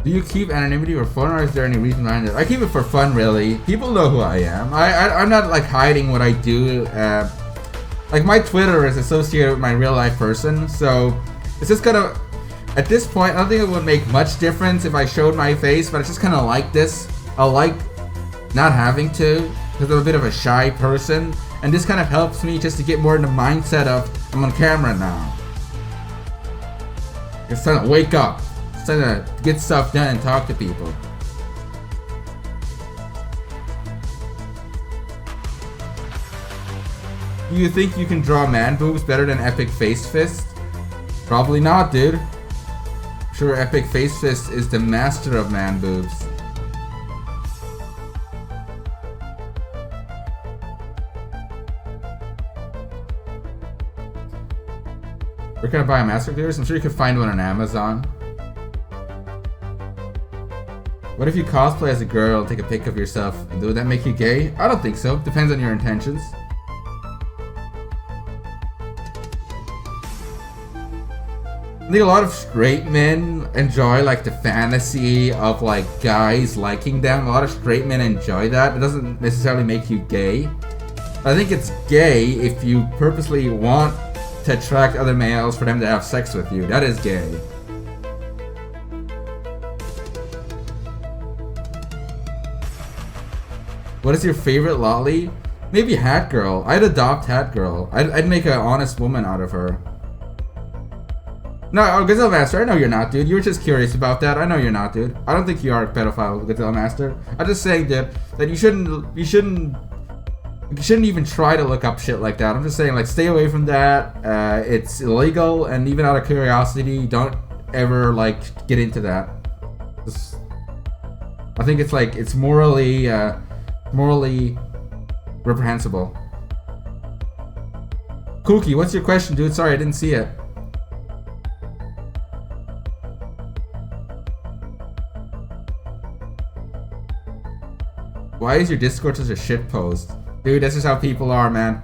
Do you keep anonymity for fun, or is there any reason behind it? I keep it for fun, really. People know who I am. I'm not like hiding what I do. Like my Twitter is associated with my real life person, so it's just kind of. At this point, I don't think it would make much difference if I showed my face, but I just kind of like this. I like not having to, because I'm a bit of a shy person, and this kind of helps me just to get more in the mindset of I'm on camera now. It's time to wake up. To get stuff done and talk to people. Do you think you can draw man boobs better than Epic Face Fist? Probably not, dude. I'm sure Epic Face Fist is the master of man boobs. We're gonna buy a master clears? I'm sure you could find one on Amazon. What if you cosplay as a girl and take a pic of yourself? Would that make you gay? I don't think so. Depends on your intentions. I think a lot of straight men enjoy like the fantasy of like guys liking them. A lot of straight men enjoy that. It doesn't necessarily make you gay. I think it's gay if you purposely want to attract other males for them to have sex with you. That is gay. What is your favorite lolly? Maybe Hat Girl. I'd adopt Hat Girl. I'd make an honest woman out of her. No, Gazelle Master, I know you're not, dude. You were just curious about that. I know you're not, dude. I don't think you are a pedophile, Gazelle Master. I'm just saying, dude, that you shouldn't even try to look up shit like that. I'm just saying, like, stay away from that. It's illegal, and even out of curiosity, don't ever, like, get into that. I think it's, like, it's morally reprehensible. Kooky, what's your question, dude? Sorry, I didn't see it. Why is your Discord such a shit post? Dude, that's just how people are, man.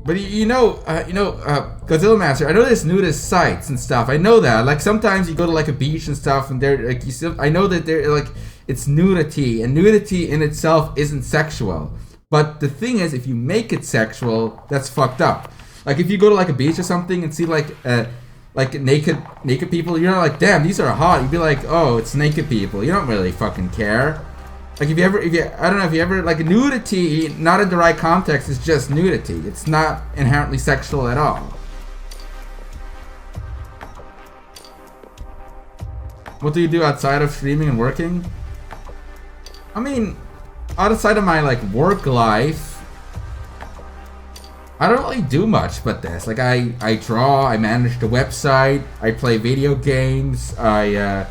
But Godzilla Master. I know there's nudist sites and stuff. I know that. Like sometimes you go to like a beach and stuff, and they're like I know that they're like it's nudity, and nudity in itself isn't sexual. But the thing is, if you make it sexual, that's fucked up. Like if you go to like a beach or something and see like naked people, you're not like, damn, these are hot. You'd be like, oh, it's naked people. You don't really fucking care. Like if you ever like nudity, not in the right context, is just nudity. It's not inherently sexual at all. What do you do outside of streaming and working? I mean, outside of my like work life, I don't really do much but this. Like I draw, I manage the website, I play video games, I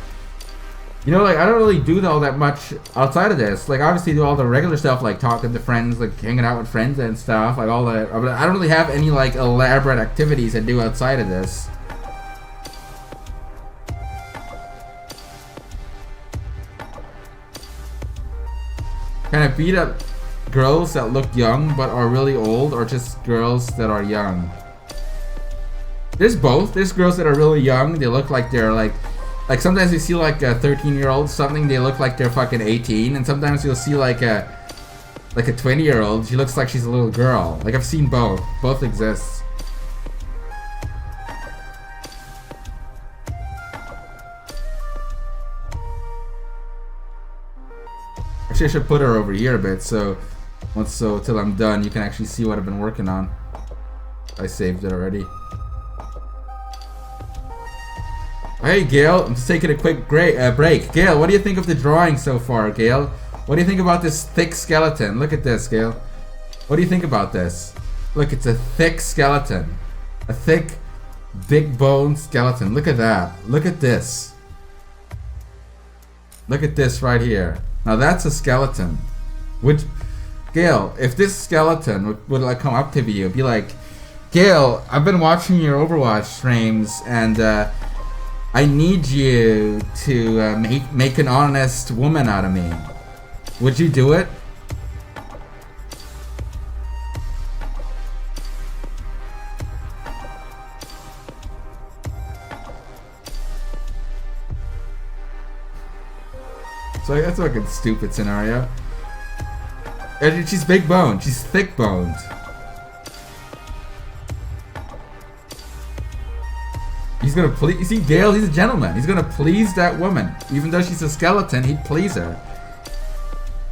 don't really do all that much outside of this. Like obviously do all the regular stuff like talking to friends, like hanging out with friends and stuff, like all that. But I don't really have any like elaborate activities I do outside of this. Can I beat up girls that look young but are really old, or just girls that are young? There's both. There's girls that are really young. They look like they're like sometimes you see like a 13-year-old something, they look like they're fucking 18, and sometimes you'll see like a 20-year-old, she looks like she's a little girl. Like I've seen both. Both exist. Actually, I should put her over here a bit, so till I'm done, you can actually see what I've been working on. I saved it already. Hey Gail, I'm just taking a quick break. Gail, what do you think of the drawing so far, Gail? What do you think about this thick skeleton? Look at this, Gail. What do you think about this? Look, it's a thick skeleton. A thick, big bone skeleton. Look at that. Look at this. Look at this right here. Now that's a skeleton. Gail, if this skeleton would like come up to you, be like, Gail, I've been watching your Overwatch streams, and I need you to make an honest woman out of me. Would you do it? So that's like a stupid scenario. And she's big boned. She's thick boned. He's gonna please. You see, Gale, he's a gentleman. He's gonna please that woman. Even though she's a skeleton, he'd please her.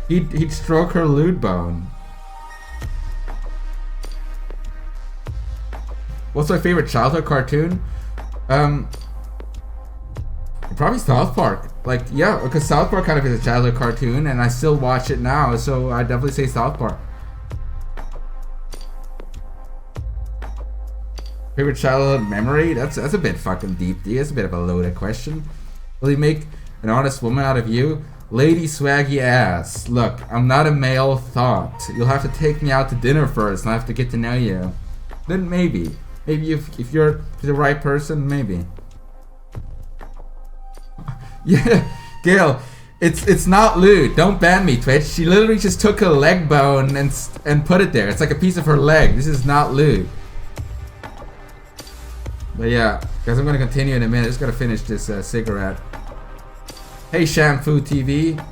He'd stroke her lewd bone. What's my favorite childhood cartoon? Probably South Park. Like, yeah, because South Park kind of is a childhood cartoon, and I still watch it now, so I'd definitely say South Park. Favorite childhood memory? That's a bit fucking deep. That's a bit of a loaded question. Will he make an honest woman out of you? Lady swaggy ass. Look, I'm not a male thought. You'll have to take me out to dinner first, and I have to get to know you. Then maybe. Maybe if you're the right person, maybe. Yeah, Gail, it's not lewd. Don't ban me, Twitch. She literally just took a leg bone and put it there. It's like a piece of her leg. This is not lewd. But yeah, guys, I'm gonna continue in a minute. Just gotta finish this cigarette. Hey, Shampoo TV. Do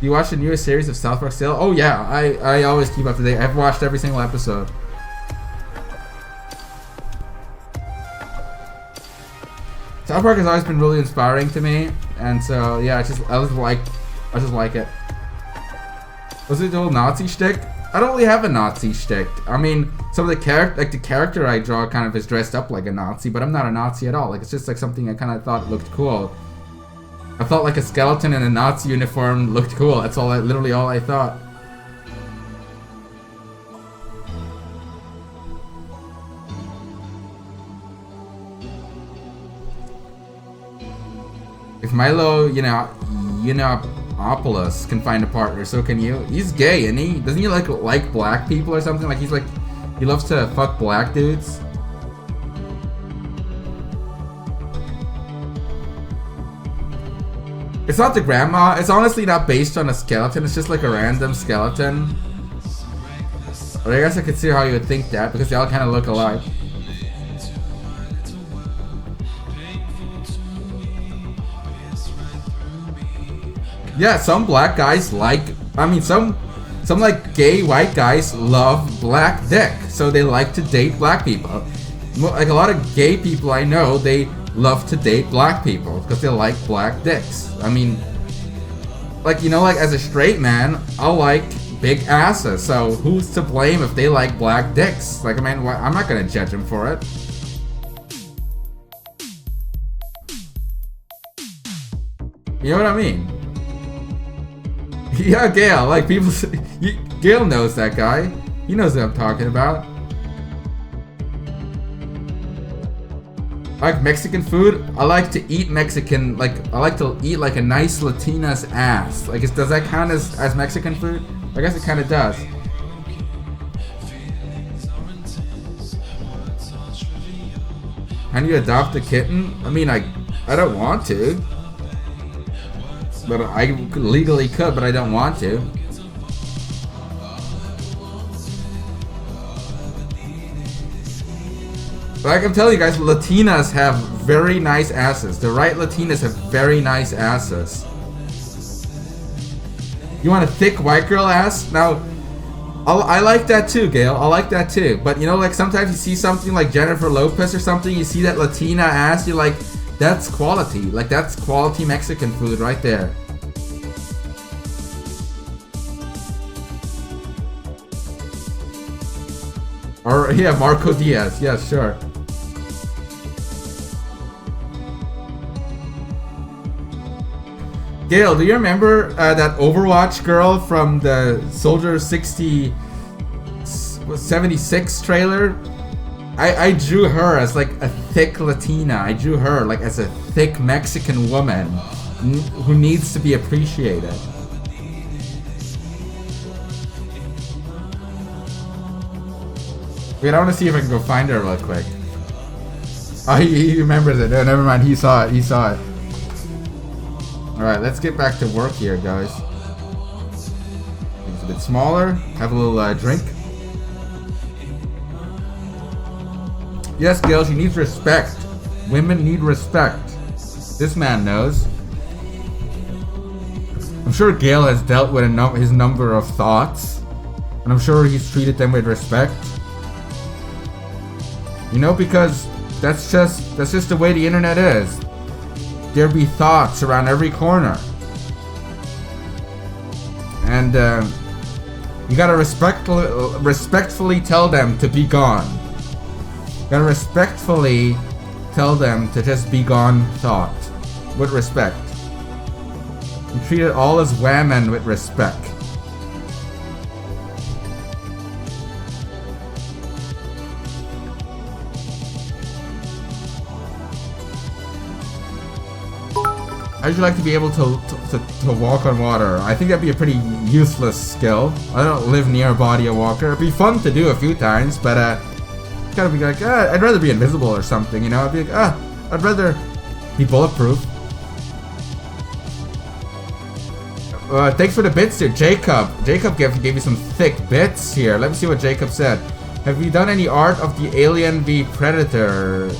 you watch the newest series of South Park still? Oh yeah, I always keep up to date. I've watched every single episode. South Park has always been really inspiring to me, and so yeah, I just like it. Was it the whole Nazi shtick? I don't really have a Nazi shtick. I mean, some of the character I draw kind of is dressed up like a Nazi, but I'm not a Nazi at all. Like, it's just like something I kind of thought looked cool. I felt like a skeleton in a Nazi uniform looked cool. That's literally all I thought. If Milo, Yiannopoulos can find a partner, so can you. He's gay, isn't he? Doesn't he like black people or something? Like he loves to fuck black dudes. It's not the grandma. It's honestly not based on a skeleton. It's just like a random skeleton. But I guess I could see how you would think that, because they all kind of look alike. Yeah, some black guys like, I mean, some like gay white guys love black dick, so they like to date black people. Like a lot of gay people I know, they love to date black people because they like black dicks. I mean, like, you know, like as a straight man, I like big asses, so who's to blame if they like black dicks? Like, I mean, I'm not gonna judge them for it. You know what I mean? Yeah, Gail, like people, Gail knows that guy. He knows what I'm talking about. I like Mexican food. I like to eat Mexican, like, I like to eat like a nice Latina's ass. Like, does that count as Mexican food? I guess it kind of does. Can you adopt a kitten? I mean, I don't want to. But I legally could, but I don't want to. Like I'm telling you guys, Latinas have very nice asses. The right Latinas have very nice asses. You want a thick white girl ass? Now, I like that too, Gail. I like that too. But you know, like sometimes you see something like Jennifer Lopez or something, you see that Latina ass, you're like, that's quality. Like, that's quality Mexican food right there. Or, yeah, Marco Diaz. Yeah, sure. Gail, do you remember that Overwatch girl from the Soldier 76 trailer? I drew her as like a thick Latina. I drew her like as a thick Mexican woman who needs to be appreciated. Wait, I want to see if I can go find her real quick. Oh, he remembers it. Oh, never mind. He saw it. He saw it. Alright, let's get back to work here, guys. It's a bit smaller. Have a little drink. Yes, Gail, she needs respect. Women need respect. This man knows. I'm sure Gail has dealt with his number of thoughts. And I'm sure he's treated them with respect. You know, because that's just the way the internet is. There be thoughts around every corner. And you gotta respectfully tell them to be gone. You gotta respectfully tell them to just be gone thought. With respect. You treat it all as women with respect. How'd you like to be able to walk on water? I think that'd be a pretty useless skill. I don't live near a body of water. It'd be fun to do a few times, but gotta be like, I'd rather be invisible or something, you know? I'd be like, I'd rather be bulletproof. Thanks for the bits there, Jacob. Jacob gave you some thick bits here. Let me see what Jacob said. Have you done any art of the Alien v Predator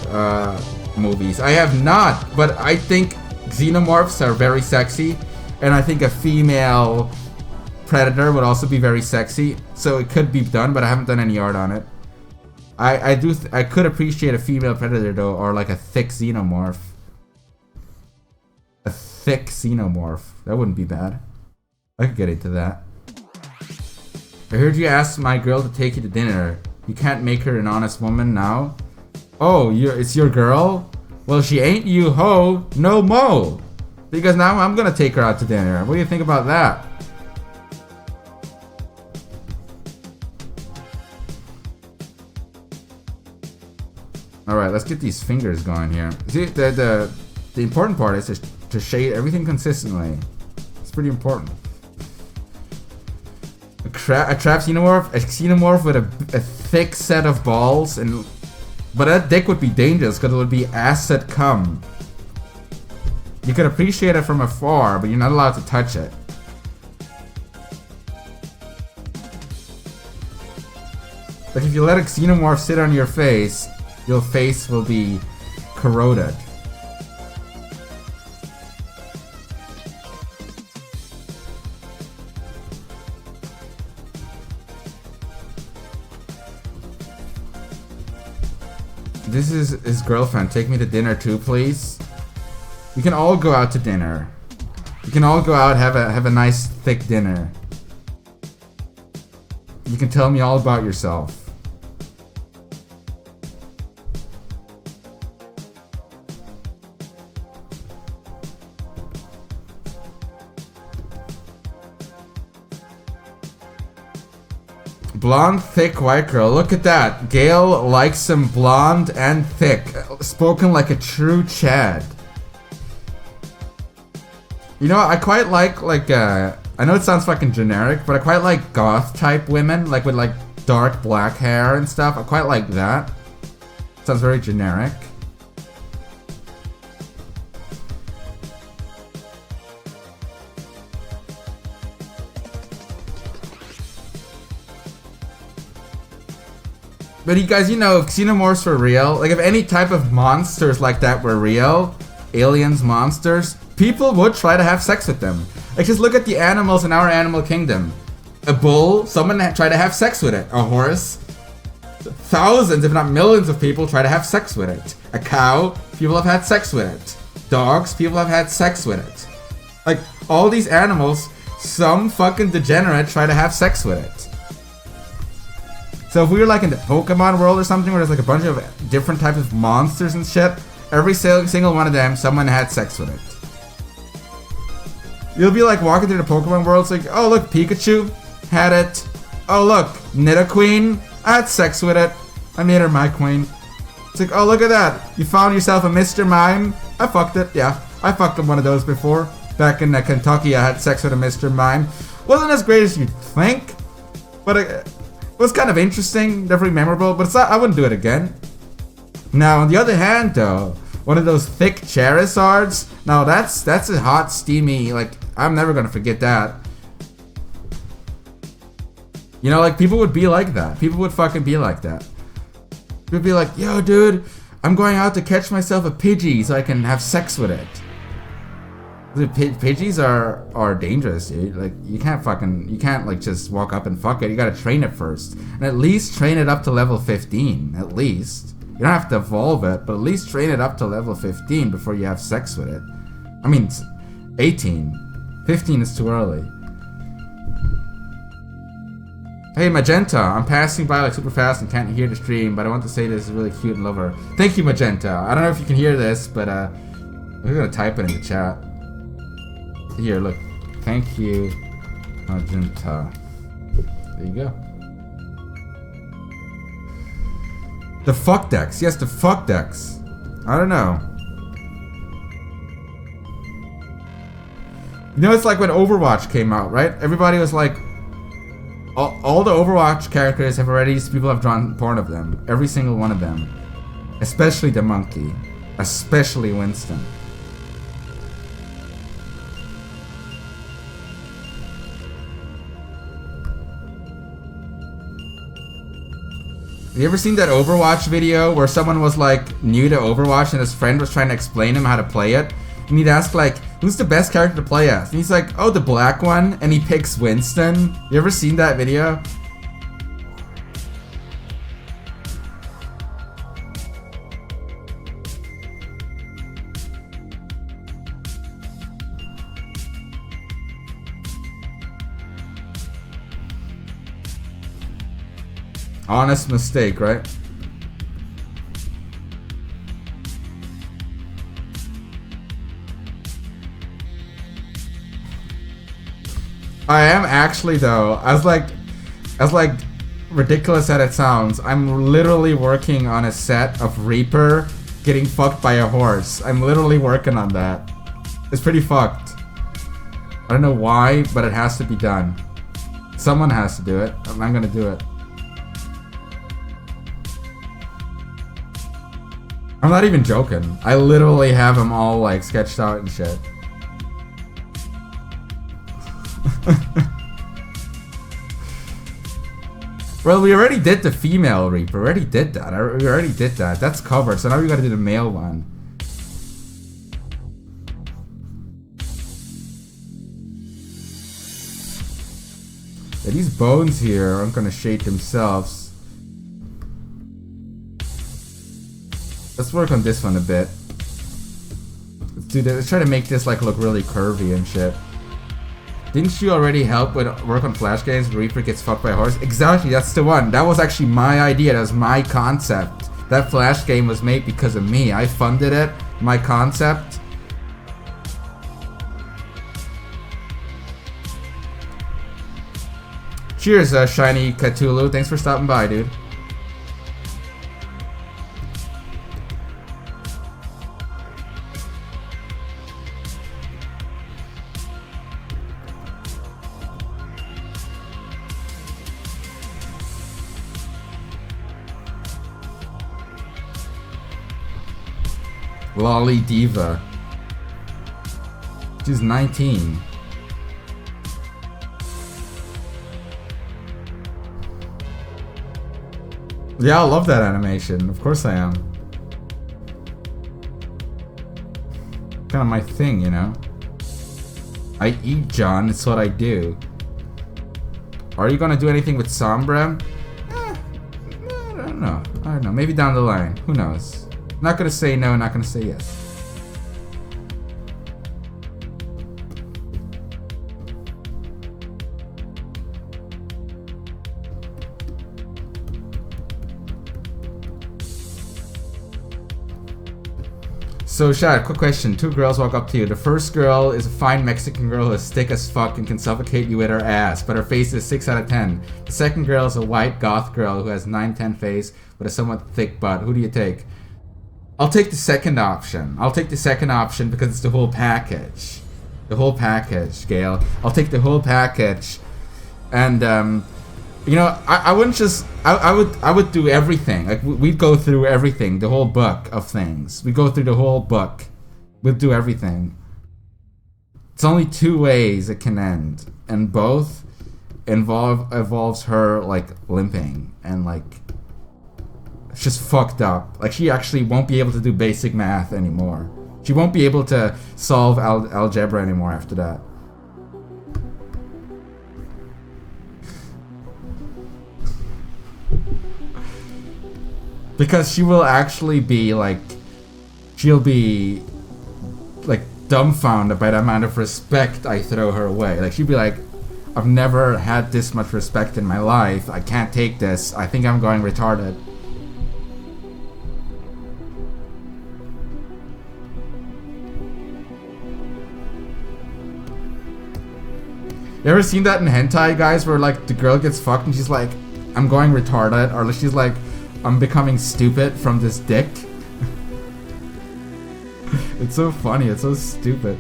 movies? I have not, but I think xenomorphs are very sexy, and I think a female predator would also be very sexy, so it could be done, but I haven't done any art on it. I could appreciate a female predator though, or like a thick xenomorph. A thick xenomorph. That wouldn't be bad. I could get into that. I heard you ask my girl to take you to dinner. You can't make her an honest woman now? Oh, it's your girl? Well, she ain't you ho, no mo. Because now I'm gonna take her out to dinner. What do you think about that? Alright, let's get these fingers going here. See, the important part is to shade everything consistently. It's pretty important. A trap xenomorph with a thick set of balls and... But that dick would be dangerous because it would be acid cum. You could appreciate it from afar, but you're not allowed to touch it. Like if you let a xenomorph sit on your face will be corroded. This is his girlfriend. Take me to dinner too, please. We can all go out to dinner. We can all go out, have a nice thick dinner. You can tell me all about yourself. Blonde, thick white girl. Look at that. Gail likes him blonde and thick. Spoken like a true Chad. You know, I quite like I know it sounds fucking generic, but I quite like goth type women, like with like dark black hair and stuff. I quite like that. Sounds very generic. But you guys, you know, xenomorphs were real. Like if any type of monsters like that were real, aliens, monsters, people would try to have sex with them. Like just look at the animals in our animal kingdom. A bull, someone tried to have sex with it. A horse, thousands if not millions of people try to have sex with it. A cow, people have had sex with it. Dogs, people have had sex with it. Like all these animals, some fucking degenerate try to have sex with it. So if we were like in the Pokemon world or something where there's like a bunch of different types of monsters and shit, every single one of them, someone had sex with it. You'll be like walking through the Pokemon world, it's like, oh look, Pikachu had it. Oh look, Nidoqueen, I had sex with it. I made her my queen. It's like, oh look at that, you found yourself a Mr. Mime. I fucked it, yeah. I fucked one of those before. Back in Kentucky, I had sex with a Mr. Mime. Wasn't as great as you'd think, but it was kind of interesting, definitely memorable, but it's not, I wouldn't do it again. Now, on the other hand, though, one of those thick Charizards, now that's a hot, steamy, like, I'm never gonna forget that. You know, like, people would be like that. People would fucking be like that. People would be like, yo, dude, I'm going out to catch myself a Pidgey so I can have sex with it. The Pidgeys are dangerous, dude. Like, you can't like just walk up and fuck it. You gotta train it first. And at least train it up to level 15, at least. You don't have to evolve it, but at least train it up to level 15 before you have sex with it. I mean, 18. 15 is too early. Hey, Magenta, I'm passing by like super fast and can't hear the stream, but I want to say this is really cute and love her. Thank you, Magenta. I don't know if you can hear this, but we're gonna type it in the chat. Here, look. Thank you, Magenta. There you go. The fuck decks. Yes, the fuck decks. I don't know. You know, it's like when Overwatch came out, right? Everybody was like, all the Overwatch characters have already, people have drawn porn of them. Every single one of them. Especially the monkey. Especially Winston. Have you ever seen that Overwatch video where someone was like new to Overwatch and his friend was trying to explain him how to play it? And he'd ask like, who's the best character to play as? And he's like, oh, the black one. And he picks Winston. You ever seen that video? Honest mistake, right? I am actually though, as like ridiculous as it sounds, I'm literally working on a set of Reaper getting fucked by a horse. I'm literally working on that. It's pretty fucked. I don't know why, but it has to be done. Someone has to do it. I'm gonna do it. I'm not even joking. I literally have them all like sketched out and shit. Well, we already did the female Reaper. We already did that. We already did that. That's covered. So now we gotta do the male one. Yeah, these bones here aren't gonna shade themselves. Let's work on this one a bit. Let's do that. Let's try to make this like look really curvy and shit. Didn't you already help with work on Flash games? Reaper gets fucked by a horse? Exactly, that's the one. That was actually my idea. That was my concept. That Flash game was made because of me. I funded it. My concept. Cheers, Shiny Cthulhu. Thanks for stopping by, dude. Lolly Diva. She's 19. Yeah, I love that animation. Of course I am. Kind of my thing, you know? I eat, John. It's what I do. Are you gonna do anything with Sombra? I don't know. I don't know. Maybe down the line. Who knows? Not gonna say no, not gonna say yes. So, Shad, quick question. Two girls walk up to you. The first girl is a fine Mexican girl who is thick as fuck and can suffocate you with her ass, but her face is 6 out of 10. The second girl is a white goth girl who has 9-10 face with a somewhat thick butt. Who do you take? I'll take the second option. I'll take the second option because it's the whole package. The whole package, Gail. I'll take the whole package. And, you know, I wouldn't just... I would do everything. Like, we'd go through everything. The whole book of things. We go through the whole book. We'd do everything. It's only two ways it can end. And both involves her, like, limping. And, like... It's just fucked up. Like, she actually won't be able to do basic math anymore. She won't be able to solve algebra anymore after that. Because she will actually be, like... She'll be, like, dumbfounded by the amount of respect I throw her away. Like, she'll be like, I've never had this much respect in my life. I can't take this. I think I'm going retarded. You ever seen that in hentai, guys, where, like, the girl gets fucked and she's like, I'm going retarded, or she's like, I'm becoming stupid from this dick? It's so funny, it's so stupid.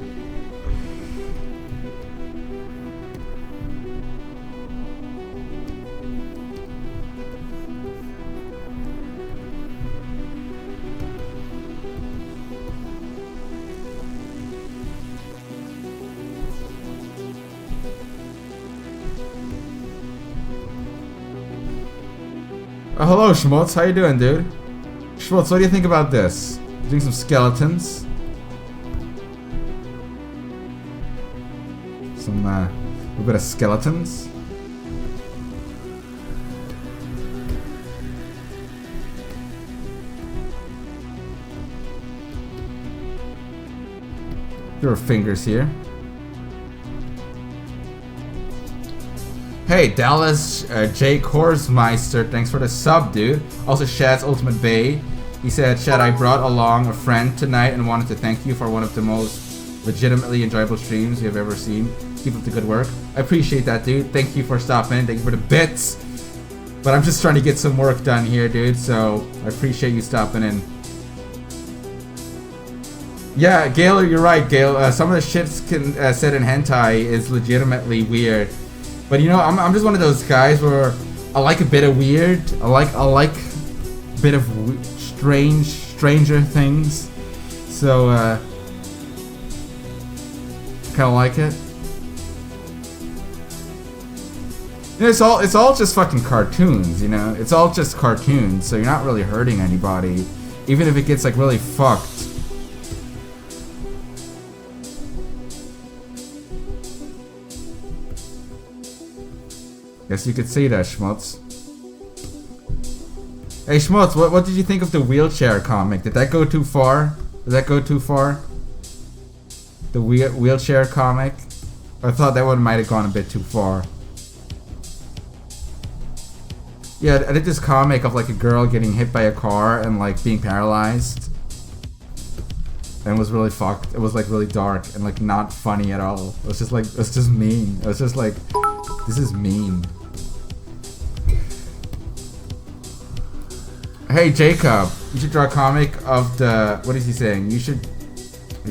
Hello, Schmutz. How you doing, dude? Schmutz, what do you think about this? Doing some skeletons. A bit of skeletons. Your fingers here. Hey, Dallas Jake Horsmeister, thanks for the sub, dude. Also, Shad's Ultimate Bay. He said, Shad, I brought along a friend tonight and wanted to thank you for one of the most legitimately enjoyable streams you have ever seen. Keep up the good work. I appreciate that, dude. Thank you for stopping in. Thank you for the bits. But I'm just trying to get some work done here, dude, so I appreciate you stopping in. Yeah, Gail, you're right, Gail. Some of the shit said in hentai is legitimately weird. But you know, I'm just one of those guys where I like a bit of weird. I like a bit of stranger things. So kind of like it. It's all just fucking cartoons, you know? It's all just cartoons, so you're not really hurting anybody. Even if it gets like really fucked. Guess you could say that, Schmutz. Hey Schmutz, what did you think of the wheelchair comic? Did that go too far? Did that go too far? The wheelchair comic? I thought that one might have gone a bit too far. Yeah, I did this comic of like a girl getting hit by a car and like being paralyzed. And it was really fucked. It was like really dark and like not funny at all. It was just like, it was just mean. It was just like, this is mean. Hey Jacob, you should draw a comic of the, what is he saying? He's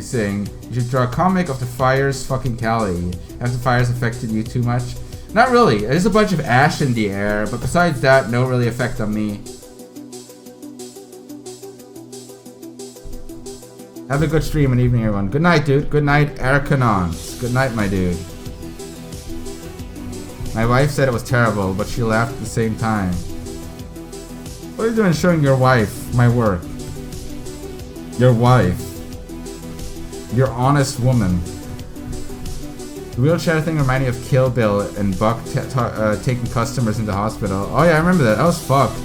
saying, you should draw a comic of the fires fucking Cali. Have the fires affected you too much? Not really, there's a bunch of ash in the air, but besides that, no really effect on me. Have a good stream and evening everyone. Good night dude, good night Arcanons. Good night my dude. My wife said it was terrible, but she laughed at the same time. What are you doing showing your wife my work? Your wife. Your honest woman. The wheelchair thing reminded me of Kill Bill and Buck taking customers into hospital. Oh yeah, I remember that. That was fucked.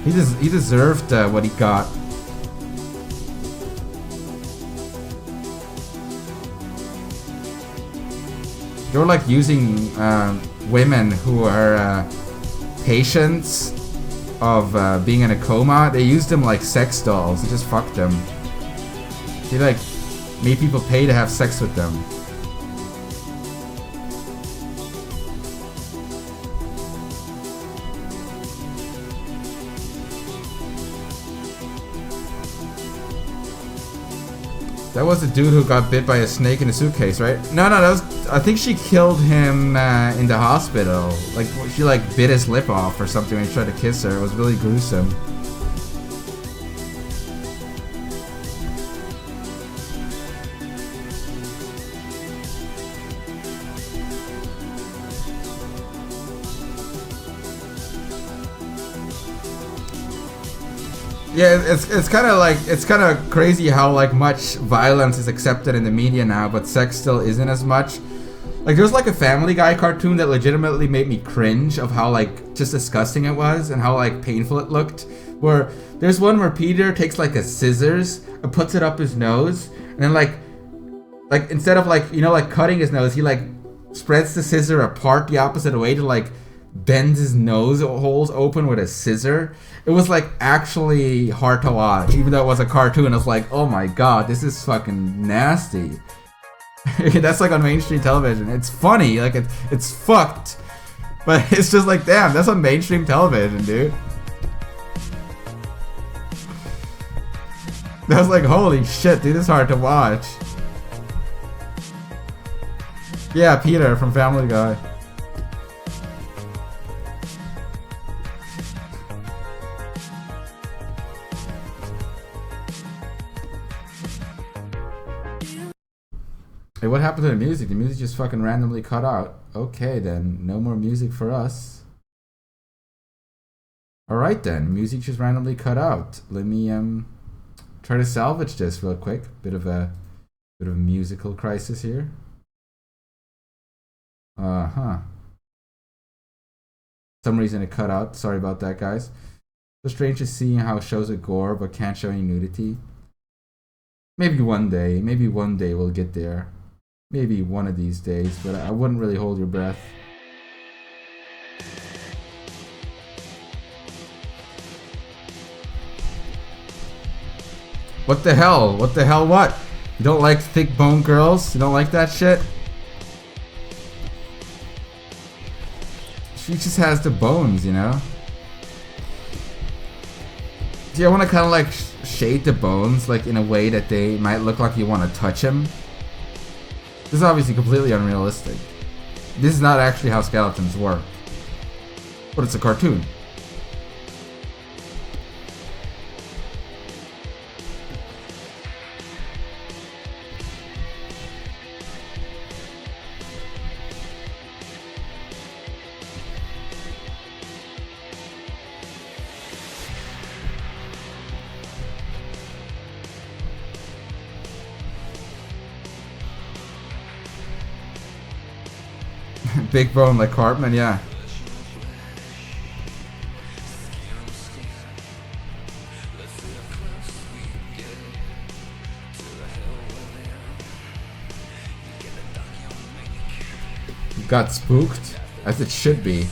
He deserved what he got. They were like using women who are patients of being in a coma. They used them like sex dolls. They just fucked them. They like made people pay to have sex with them. That was the dude who got bit by a snake in a suitcase, right? No, that was. I think she killed him in the hospital. Like she like bit his lip off or something when he tried to kiss her. It was really gruesome. Yeah, it's kind of like, it's kind of crazy how like much violence is accepted in the media now, but sex still isn't as much. Like there's like a Family Guy cartoon that legitimately made me cringe of how like just disgusting it was and how like painful it looked. Where there's one where Peter takes like a scissors and puts it up his nose, and then like instead of like, you know, like cutting his nose, he like spreads the scissor apart the opposite way to like bends his nose holes open with a scissor. It was like actually hard to watch, even though it was a cartoon. I was like, oh my god, this is fucking nasty. That's like on mainstream television. It's funny, like it's fucked, but it's just like, damn, that's on mainstream television, dude. I was like, holy shit, dude, this is hard to watch. Yeah, Peter from Family Guy. Hey, what happened to the music? The music just fucking randomly cut out. Okay then, no more music for us. Alright then, music just randomly cut out. Let me try to salvage this real quick. Bit of a musical crisis here. Some reason it cut out. Sorry about that, guys. So strange to see how it shows a gore but can't show any nudity. Maybe one day we'll get there. Maybe one of these days, but I wouldn't really hold your breath. What the hell? What the hell what? You don't like thick bone girls? You don't like that shit? She just has the bones, you know? See, I want to kind of like shade the bones like in a way that they might look like you want to touch them. This is obviously completely unrealistic. This is not actually how skeletons work. But it's a cartoon. Big bone like Cartman, yeah. Got spooked, as it should be.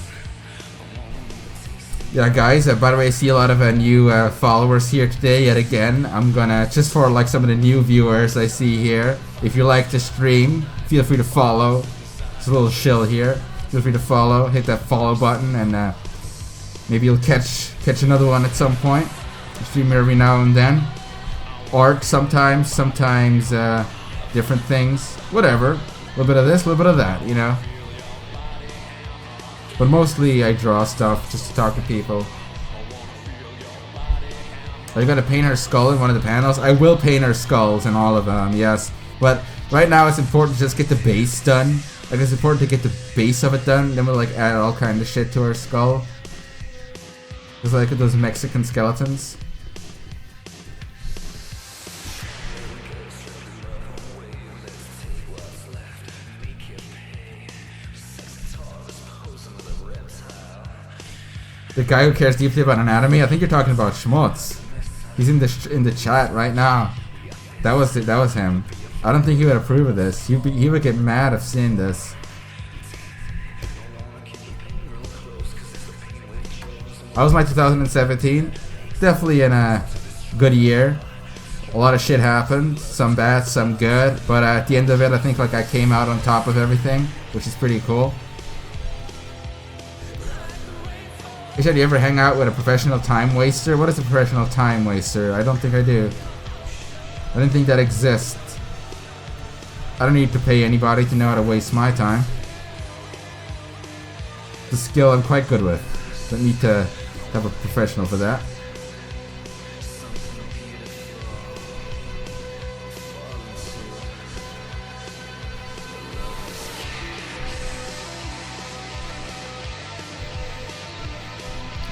Yeah, guys, by the way, I see a lot of new followers here today yet again. I'm gonna, just for like some of the new viewers I see here, if you like the stream, feel free to follow. It's a little shill here. Feel free to follow, hit that follow button, and maybe you'll catch another one at some point. I stream every now and then. Art sometimes different things, whatever. A little bit of this, a little bit of that, you know. But mostly I draw stuff just to talk to people. Are you gonna paint her skull in one of the panels? I will paint her skulls in all of them, yes. But right now it's important to just get the base done. Like, it's important to get the base of it done, then we'll like add all kind of shit to her skull. Just like those Mexican skeletons. The guy who cares deeply about anatomy? I think you're talking about Schmutz. He's in the chat right now. That was him. I don't think he would approve of this. He would get mad of seeing this. How was my 2017? Definitely in a good year. A lot of shit happened. Some bad, some good. But at the end of it, I think like I came out on top of everything, which is pretty cool. Hey, do you ever hang out with a professional time waster? What is a professional time waster? I don't think I do. I don't think that exists. I don't need to pay anybody to know how to waste my time. It's a skill I'm quite good with. Don't need to have a professional for that.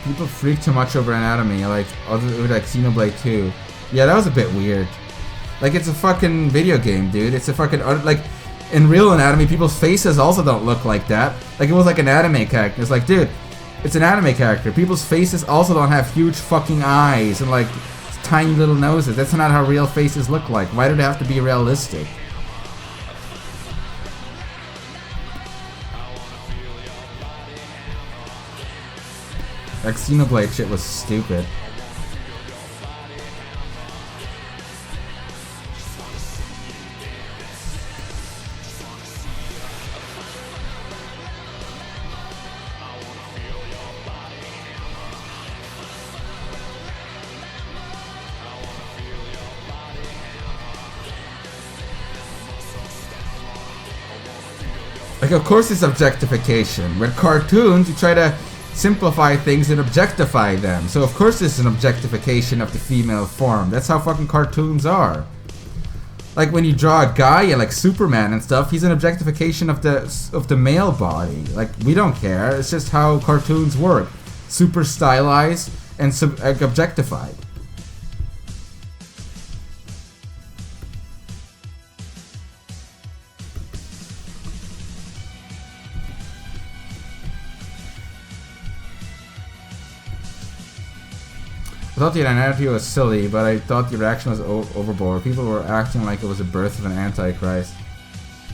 People freak too much over anatomy, like Xenoblade 2. Yeah, that was a bit weird. Like, it's a fucking video game, dude. It's a fucking, like, in real anatomy, people's faces also don't look like that. Like, it was like an anime character. It's like, dude, it's an anime character. People's faces also don't have huge fucking eyes and, like, tiny little noses. That's not how real faces look like. Why do they have to be realistic? That Xenoblade shit was stupid. Like, of course it's objectification. With cartoons, you try to simplify things and objectify them. So of course it's an objectification of the female form. That's how fucking cartoons are. Like when you draw a guy, yeah, like Superman and stuff, he's an objectification of the male body. Like, we don't care. It's just how cartoons work. Super stylized and objectified. I thought the anatomy was silly, but I thought the reaction was overboard. People were acting like it was a birth of an antichrist.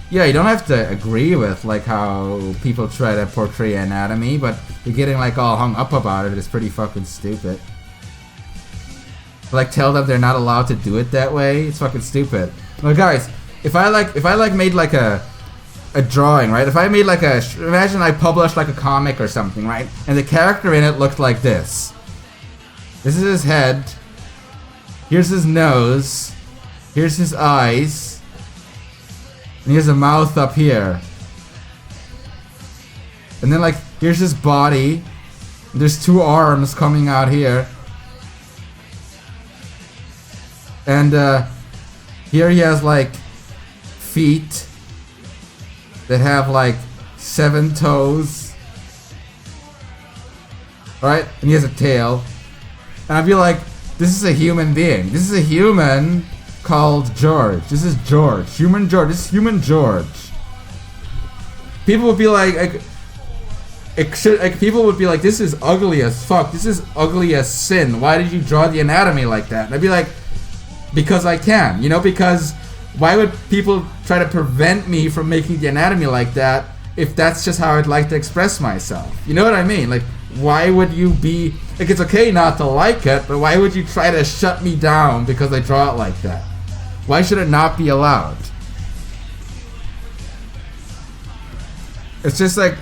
Yeah, you don't have to agree with like how people try to portray anatomy, but you're getting like all hung up about it is pretty fucking stupid. Like, tell them they're not allowed to do it that way. It's fucking stupid. Well, guys, if I made like a drawing, right? If I made like imagine I published like a comic or something, right? And the character in it looked like this. This is his head. Here's his nose. Here's his eyes. And he has a mouth up here. And then like, here's his body. And there's two arms coming out here. And here he has like feet that have like 7 toes. Alright? And he has a tail. And I'd be like, this is a human being. This is a human called George. This is George. Human George. This is human George. people would be like people would be like, this is ugly as fuck. This is ugly as sin. Why did you draw the anatomy like that? And I'd be like, because I can. You know, because why would people try to prevent me from making the anatomy like that if that's just how I'd like to express myself? You know what I mean? Like, why would you be... Like, it's okay not to like it, but why would you try to shut me down because I draw it like that? Why should it not be allowed? It's just like,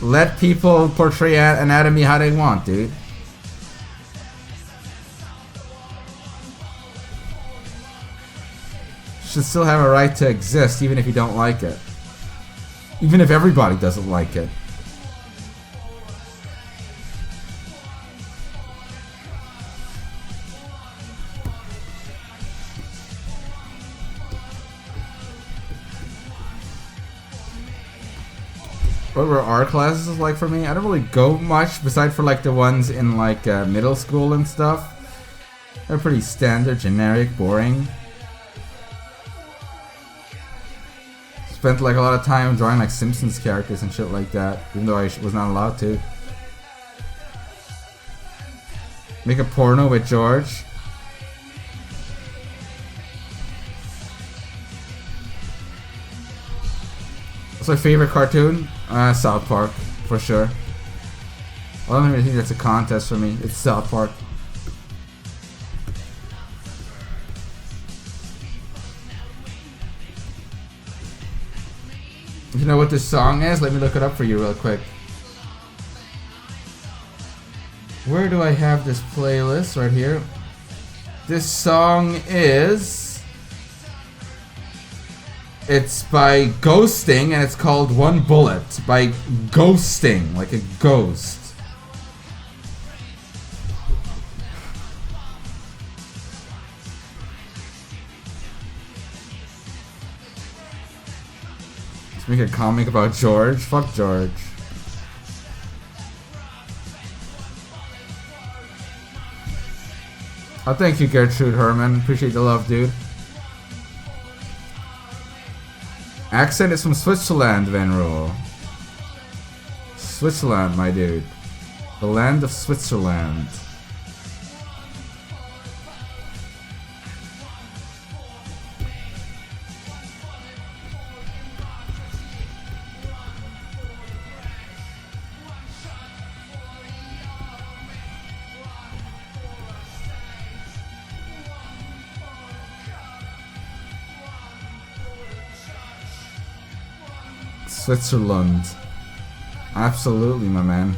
let people portray anatomy how they want, dude. Should still have a right to exist even if you don't like it. Even if everybody doesn't like it. What were art classes like for me? I don't really go much, besides for like the ones in like middle school and stuff. They're pretty standard, generic, boring. Spent like a lot of time drawing like Simpsons characters and shit like that, even though I was not allowed to. Make a porno with George. What's my favorite cartoon? South Park, for sure. I don't even think that's a contest for me. It's South Park. If you know what this song is, let me look it up for you real quick. Where do I have this playlist? Right here. This song is... It's by Ghosting, and it's called One Bullet. By Ghosting, like a ghost. Let's make a comic about George. Fuck George. Oh, thank you, Gertrude Herman. Appreciate the love, dude. Accent is from Switzerland, Venro. Switzerland, my dude. The land of Switzerland. Switzerland. Absolutely, my man.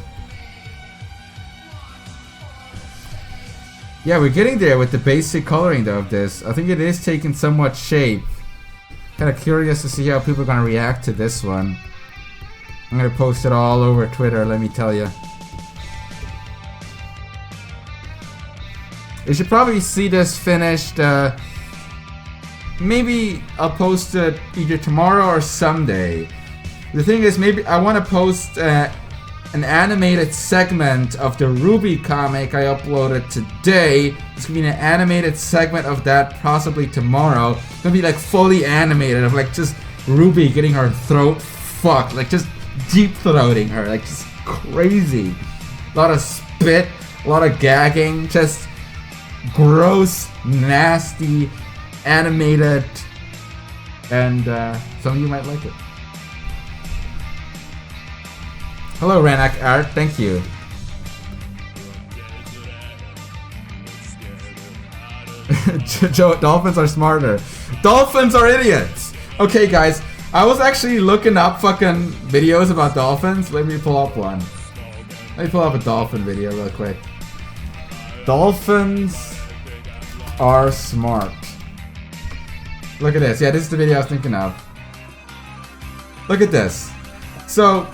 Yeah, we're getting there with the basic coloring though of this. I think it is taking somewhat shape. Kind of curious to see how people are going to react to this one. I'm going to post it all over Twitter, let me tell you. You should probably see this finished. Maybe I'll post it either tomorrow or someday. The thing is, maybe I want to post an animated segment of the Ruby comic I uploaded today. It's gonna be an animated segment of that possibly tomorrow. It's gonna be like fully animated of like just Ruby getting her throat fucked, like just deep throating her, like just crazy. A lot of spit, a lot of gagging, just gross, nasty, animated, and some of you might like it. Hello, Ranak Art. Thank you. Joe, dolphins are smarter. Dolphins are idiots. Okay, guys. I was actually looking up fucking videos about dolphins. Let me pull up one. Let me pull up a dolphin video real quick. Dolphins are smart. Look at this. Yeah, this is the video I was thinking of. Look at this. So...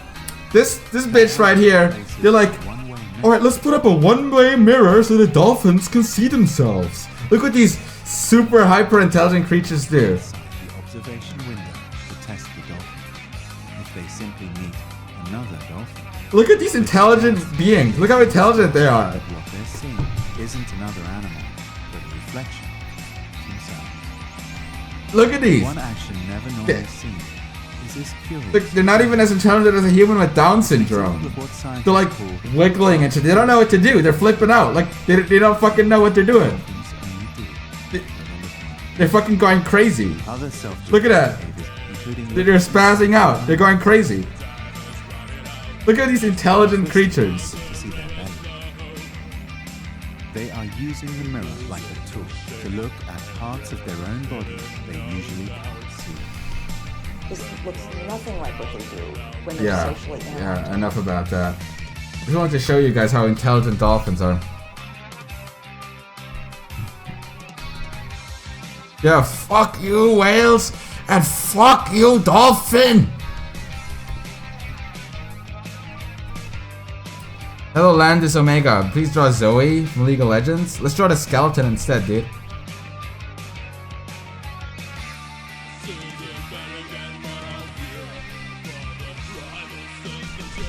This bitch right here, they're like, alright, let's put up a one-way mirror so the dolphins can see themselves. Look what these super hyper-intelligent creatures do. The observation window to test the dolphin. If they simply meet another dolphin. Look at these intelligent beings. Look how intelligent they are. What they're seeing isn't another animal, but a reflection of themselves. Look at these. One action never normally seen is this curious. Like, they're not even as intelligent as a human with Down syndrome. They're like wiggling and shit. They don't know what to do. They're flipping out. Like they don't fucking know what they're doing. They're fucking going crazy. Look at that. They're spazzing out. They're going crazy. Look at these intelligent creatures. They are using the mirror like a tool to look at parts of their own body they usually can't see. This looks nothing like what they do when they're socially animal. Yeah, enough about that. I just wanted to show you guys how intelligent dolphins are. Yeah, fuck you, whales, and fuck you, dolphin! Hello, Landis Omega. Please draw Zoe from League of Legends. Let's draw the skeleton instead, dude.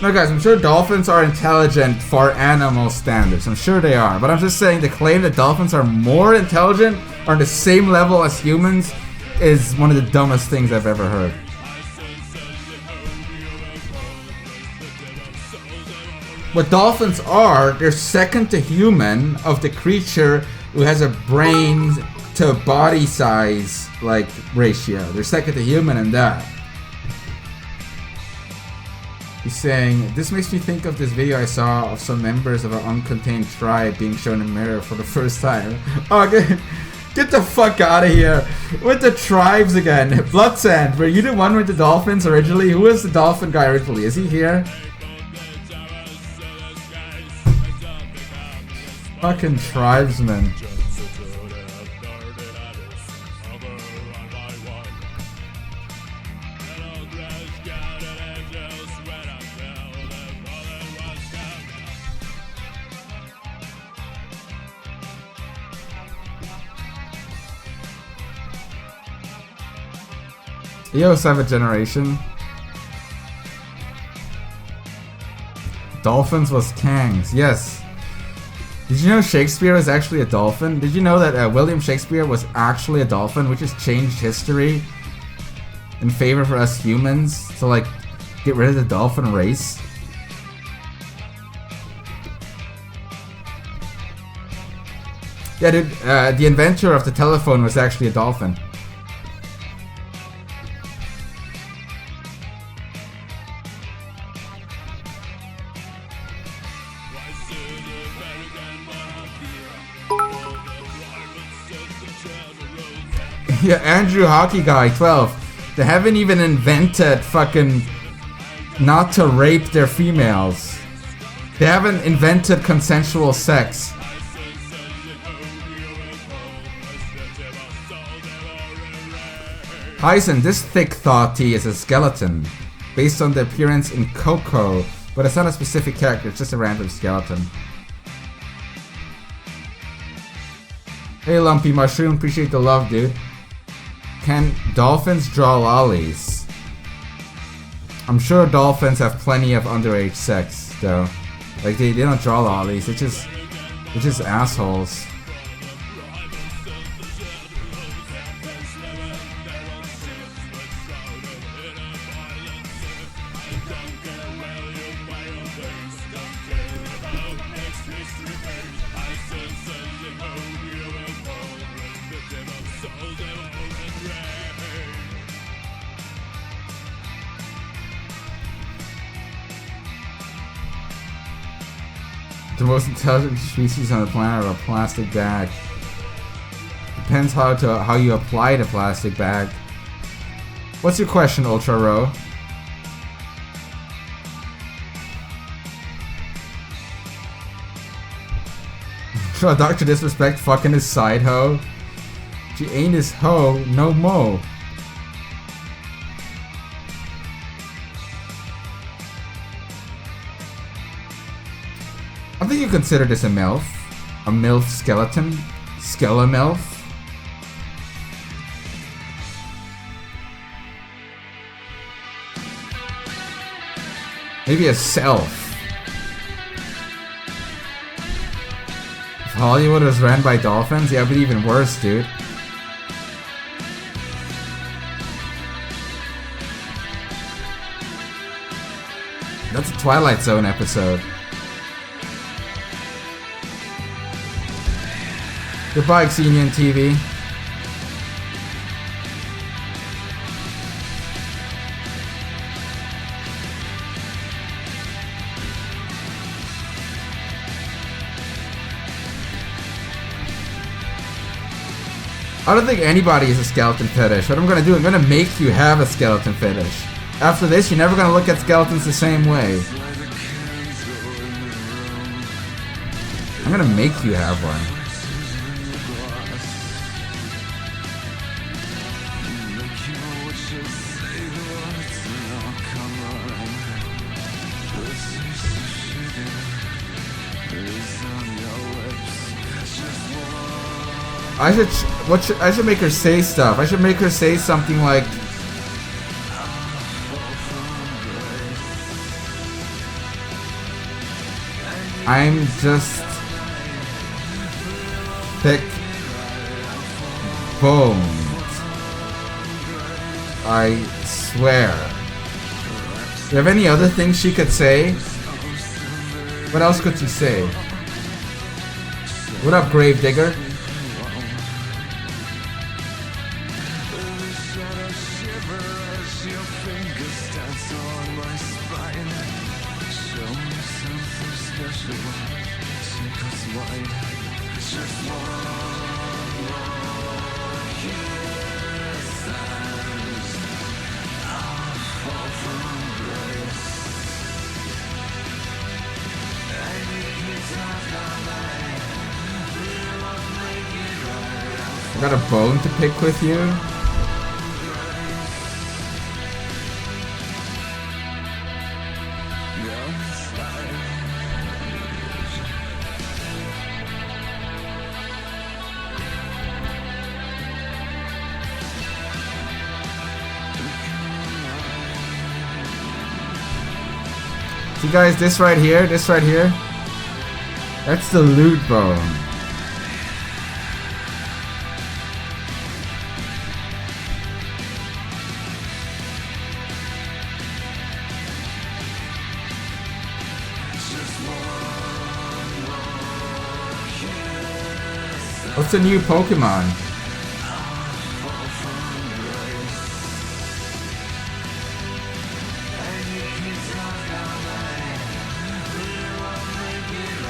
No, guys, I'm sure dolphins are intelligent for animal standards. I'm sure they are. But I'm just saying the claim that dolphins are more intelligent or on the same level as humans is one of the dumbest things I've ever heard. What dolphins are, they're second to human of the creature who has a brain to body size like ratio. They're second to human in that. He's saying, this makes me think of this video I saw of some members of an uncontained tribe being shown in a mirror for the first time. Oh, get the fuck out of here with the tribes again. Bloodsand, were you the one with the dolphins originally? Who was the dolphin guy originally? Is he here? Fucking tribesmen. Yo, Savage Generation. Dolphins was Kangs, yes. Did you know Shakespeare was actually a dolphin? Did you know that William Shakespeare was actually a dolphin, which has changed history in favor for us humans to like get rid of the dolphin race? Yeah, dude, the inventor of the telephone was actually a dolphin. Yeah, Andrew Hockey Guy 12. They haven't even invented fucking not to rape their females. They haven't invented consensual sex. Hyson, this thick thoughty is a skeleton based on the appearance in Coco, but it's not a specific character, it's just a random skeleton. Hey Lumpy Mushroom, appreciate the love, dude. Can dolphins draw lollies? I'm sure dolphins have plenty of underage sex, though. Like they don't draw lollies. They're just assholes. The most intelligent species on the planet are a plastic bag. Depends how you apply the plastic bag. What's your question, Ultra Row? Dr. Disrespect fucking his side hoe. She ain't his hoe no mo. I think you consider this a MILF. A MILF skeleton. Skelemilf. Maybe a self. If Hollywood was ran by dolphins, yeah, it'd be even worse, dude. That's a Twilight Zone episode. Goodbye, Xenian TV. I don't think anybody is a skeleton fetish. What I'm gonna do, I'm gonna make you have a skeleton fetish. After this, you're never gonna look at skeletons the same way. I'm gonna make you have one. I should make her say stuff. I should make her say something like, I'm just thick boned. I swear. Do you have any other things she could say? What else could she say? What up, Gravedigger? I got a bone to pick with you? See guys, this right here, that's the loot bone. What's the new Pokemon?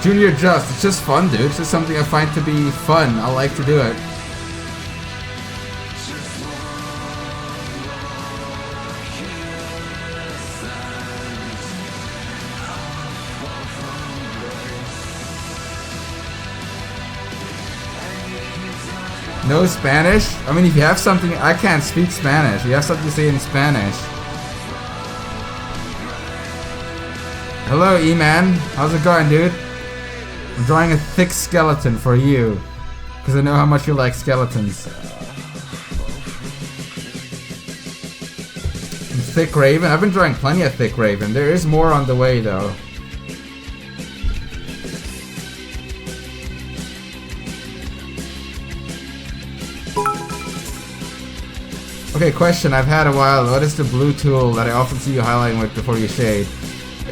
Junior Just, it's just fun, dude. It's just something I find to be fun. I like to do it. No Spanish? I mean, if you have something, I can't speak Spanish. You have something to say in Spanish. Hello, E-Man. How's it going, dude? I'm drawing a thick skeleton for you, because I know how much you like skeletons. Thick Raven? I've been drawing plenty of Thick Raven. There is more on the way, though. Okay, question I've had a while. What is the blue tool that I often see you highlighting with before you shade?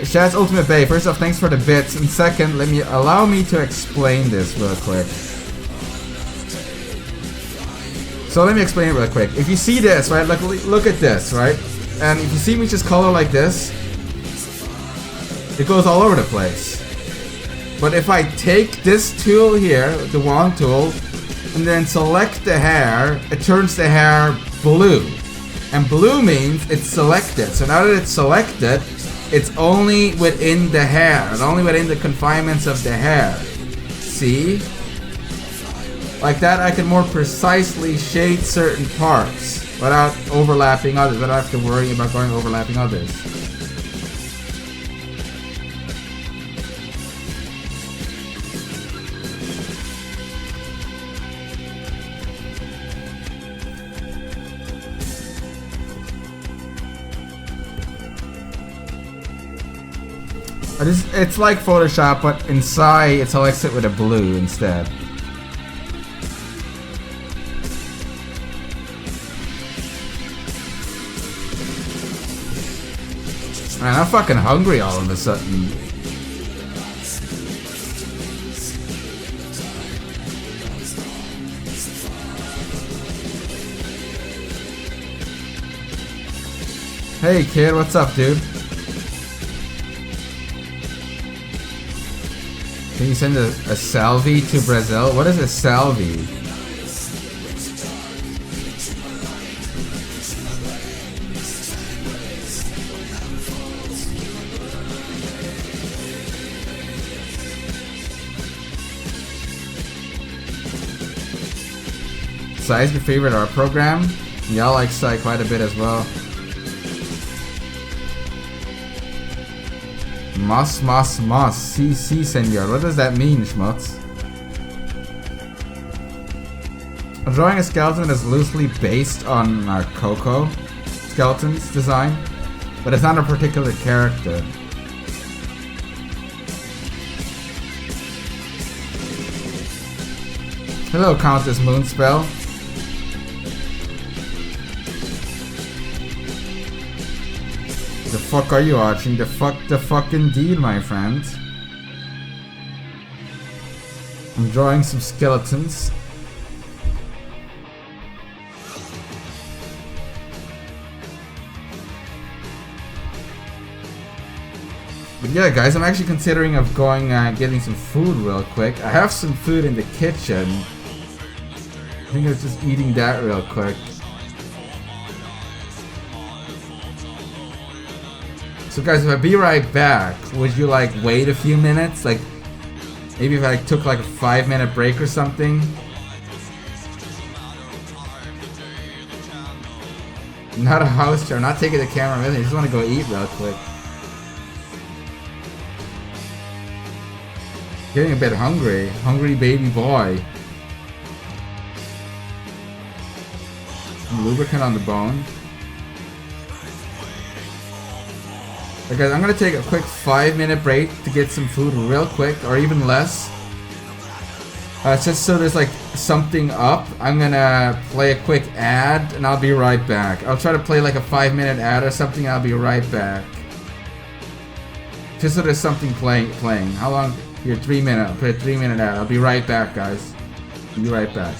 Shad's Ultimate Bay. First off, thanks for the bits. And second, allow me to explain this real quick. So let me explain it real quick. If you see this, right? Like, look at this, right? And if you see me just color like this, it goes all over the place. But if I take this tool here, the wand tool, and then select the hair, it turns the hair blue. And blue means it's selected. So now that it's selected, it's only within the hair, and only within the confinements of the hair. See? Like that, I can more precisely shade certain parts without overlapping others. I don't have to worry about going overlapping others. It's like Photoshop, but inside it selects it with a blue instead. Man, I'm fucking hungry all of a sudden. Hey kid, what's up, dude? Can you send a salvi to Brazil? What is a salvi? Sai's your favorite art program? Y'all like Sai quite a bit as well. Mas, si, senor. What does that mean, Schmutz? I'm drawing a skeleton that's loosely based on Coco skeleton's design, but it's not a particular character. Hello, Countess Moonspell. The fuck are you watching? The fuck indeed, my friend. I'm drawing some skeletons. But yeah, guys, I'm actually considering of going getting some food real quick. I have some food in the kitchen. I think I was just eating that real quick. So guys, if I be right back, would you like wait a few minutes? Like, maybe if I took like a 5-minute break or something? Not a house chair, I'm not taking the camera with me, I just want to go eat real quick. Getting a bit hungry. Hungry baby boy. Some lubricant on the bone. Okay, guys, I'm gonna take a quick 5-minute break to get some food real quick, or even less. Just so there's like something up, I'm gonna play a quick ad and I'll be right back. I'll try to play like a 5-minute ad or something, I'll be right back. Just so there's something playing. How long? Here, 3 minutes. I'll play a 3-minute ad. I'll be right back, guys. I'll be right back.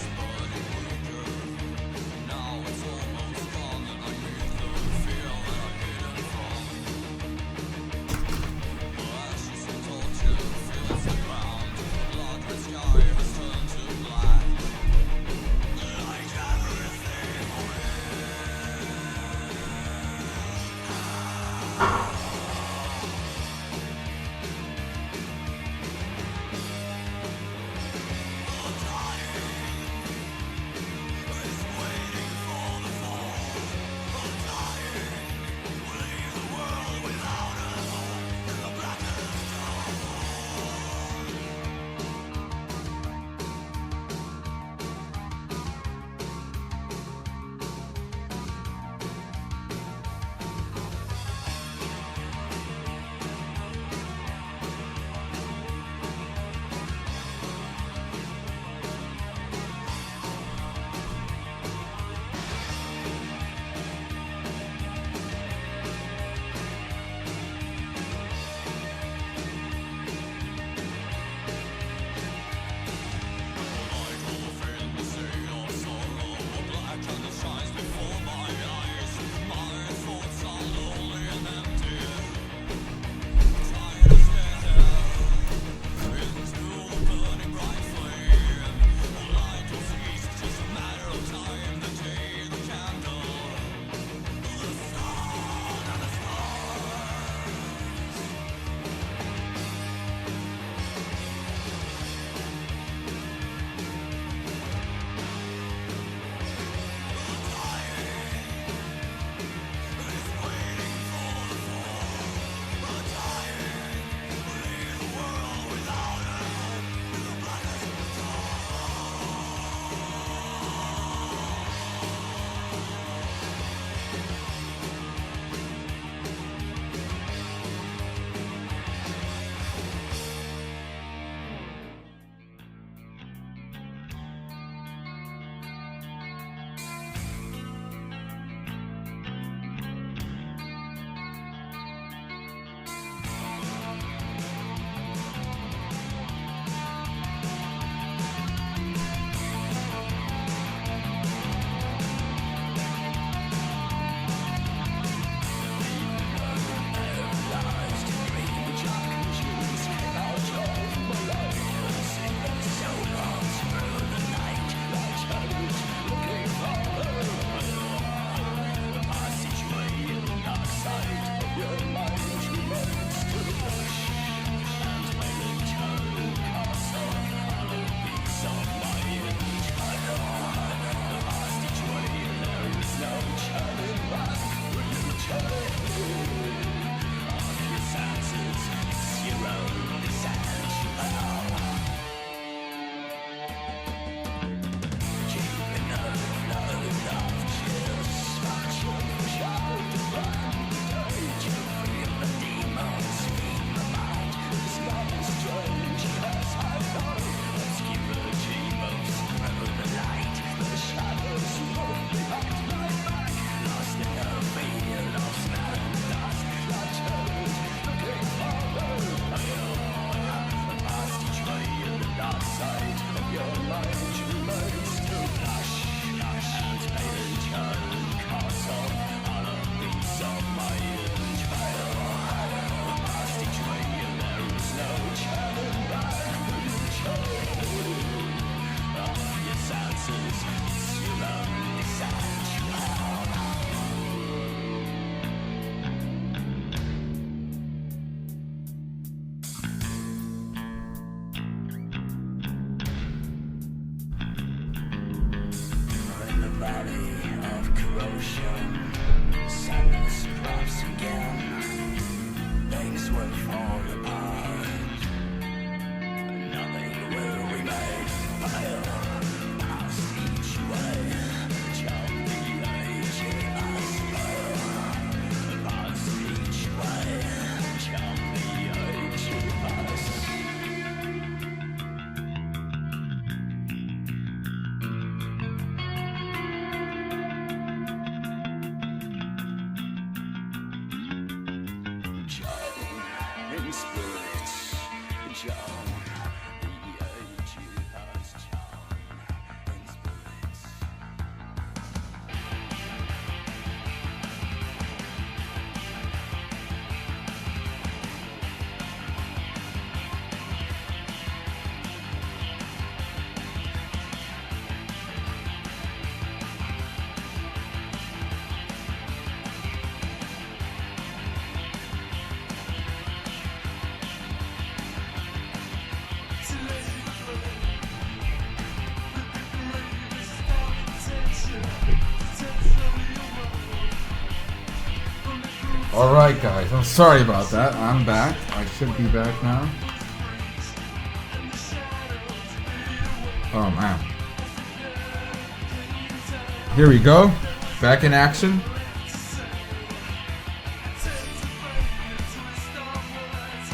Alright guys, I'm sorry about that. I'm back. I should be back now. Oh man. Here we go. Back in action.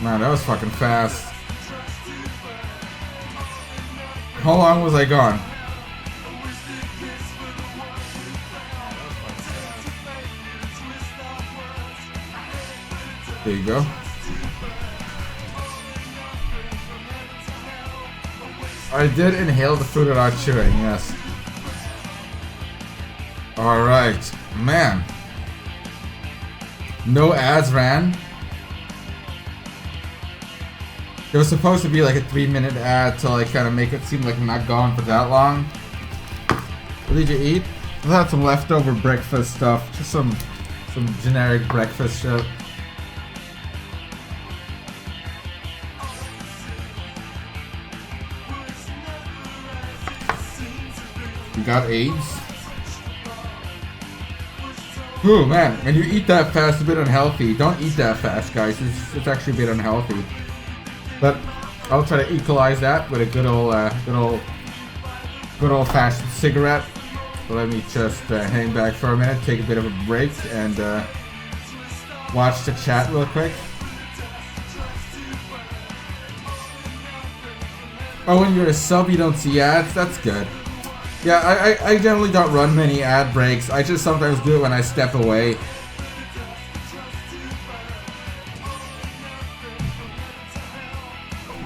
Man, that was fucking fast. How long was I gone? There you go. I did inhale the food without chewing, yes. Alright, man. No ads ran. There was supposed to be like a 3-minute ad to like kind of make it seem like I'm not gone for that long. What did you eat? I had some leftover breakfast stuff. Just some generic breakfast shit. You got AIDS? Ooh, man, when you eat that fast, it's a bit unhealthy. Don't eat that fast, guys. It's actually a bit unhealthy. But I'll try to equalize that with a good old-fashioned cigarette. So let me just hang back for a minute, take a bit of a break, and watch the chat real quick. Oh, when you're a sub, you don't see ads? That's good. Yeah, I generally don't run many ad breaks. I just sometimes do it when I step away.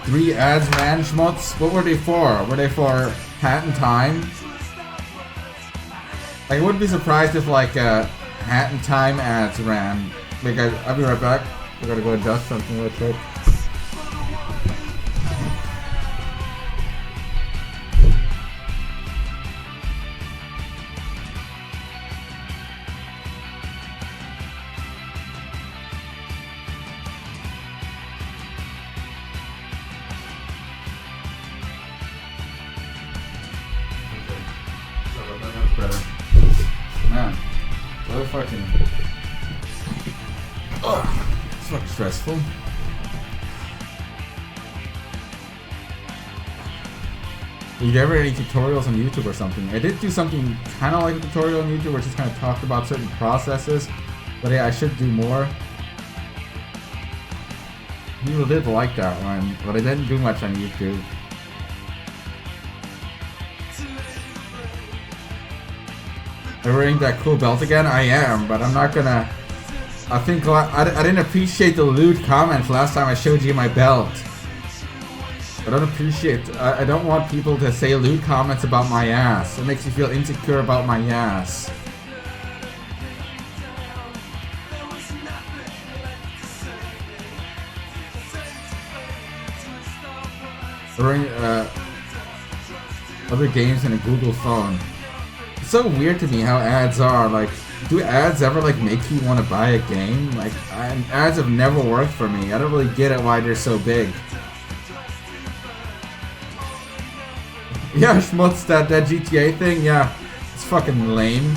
Three ads ran, schmutz? What were they for? Were they for Hat in Time? Like, I wouldn't be surprised if like Hat in Time ads ran. Like, I'll be right back. I gotta go adjust something real quick. Man, what fucking... Ugh, it's fucking stressful. Did you ever any tutorials on YouTube or something? I did do something kind of like a tutorial on YouTube where just kind of talked about certain processes. But yeah, I should do more. People did like that one, but I didn't do much on YouTube. Are you wearing that cool belt again? I am, but I'm not gonna... I think I didn't appreciate the lewd comments last time I showed you my belt. I don't appreciate... I don't want people to say lewd comments about my ass. It makes me feel insecure about my ass. Wearing other games in a Google phone. It's so weird to me how ads are. Like, do ads ever like make you want to buy a game? Like, ads have never worked for me. I don't really get it why they're so big. Yeah, schmutz, that GTA thing, yeah. It's fucking lame.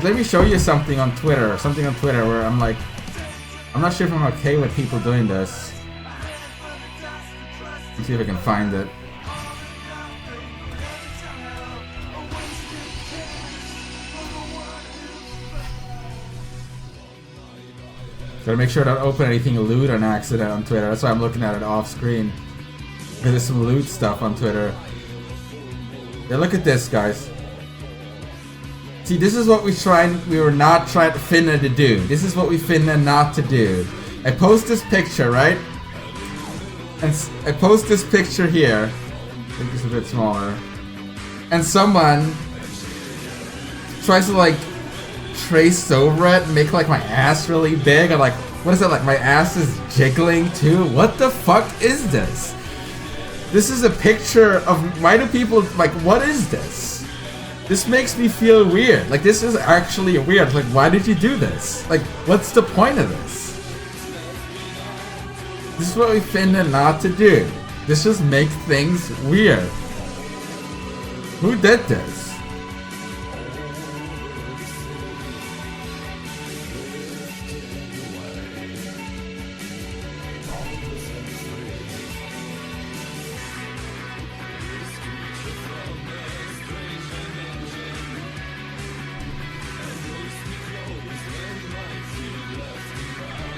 Let me show you something on Twitter. Something on Twitter where I'm like, I'm not sure if I'm okay with people doing this. Let's see if I can find it. Gotta make sure I don't open anything lewd on accident on Twitter. That's why I'm looking at it off screen. Because there's some lewd stuff on Twitter. Yeah, look at this, guys. See, this is what we were not trying to finna to do. This is what we finna not to do. I post this picture, right? And I post this picture here. I think it's a bit smaller. And someone tries to like trace over it and make like my ass really big. I'm like, what is that? Like my ass is jiggling too? What the fuck is this? This is a picture of, why do people, like, what is this? This makes me feel weird. Like, this is actually weird. Like, why did you do this? Like, what's the point of this? This is what we finna not to do. This just makes things weird. Who did this?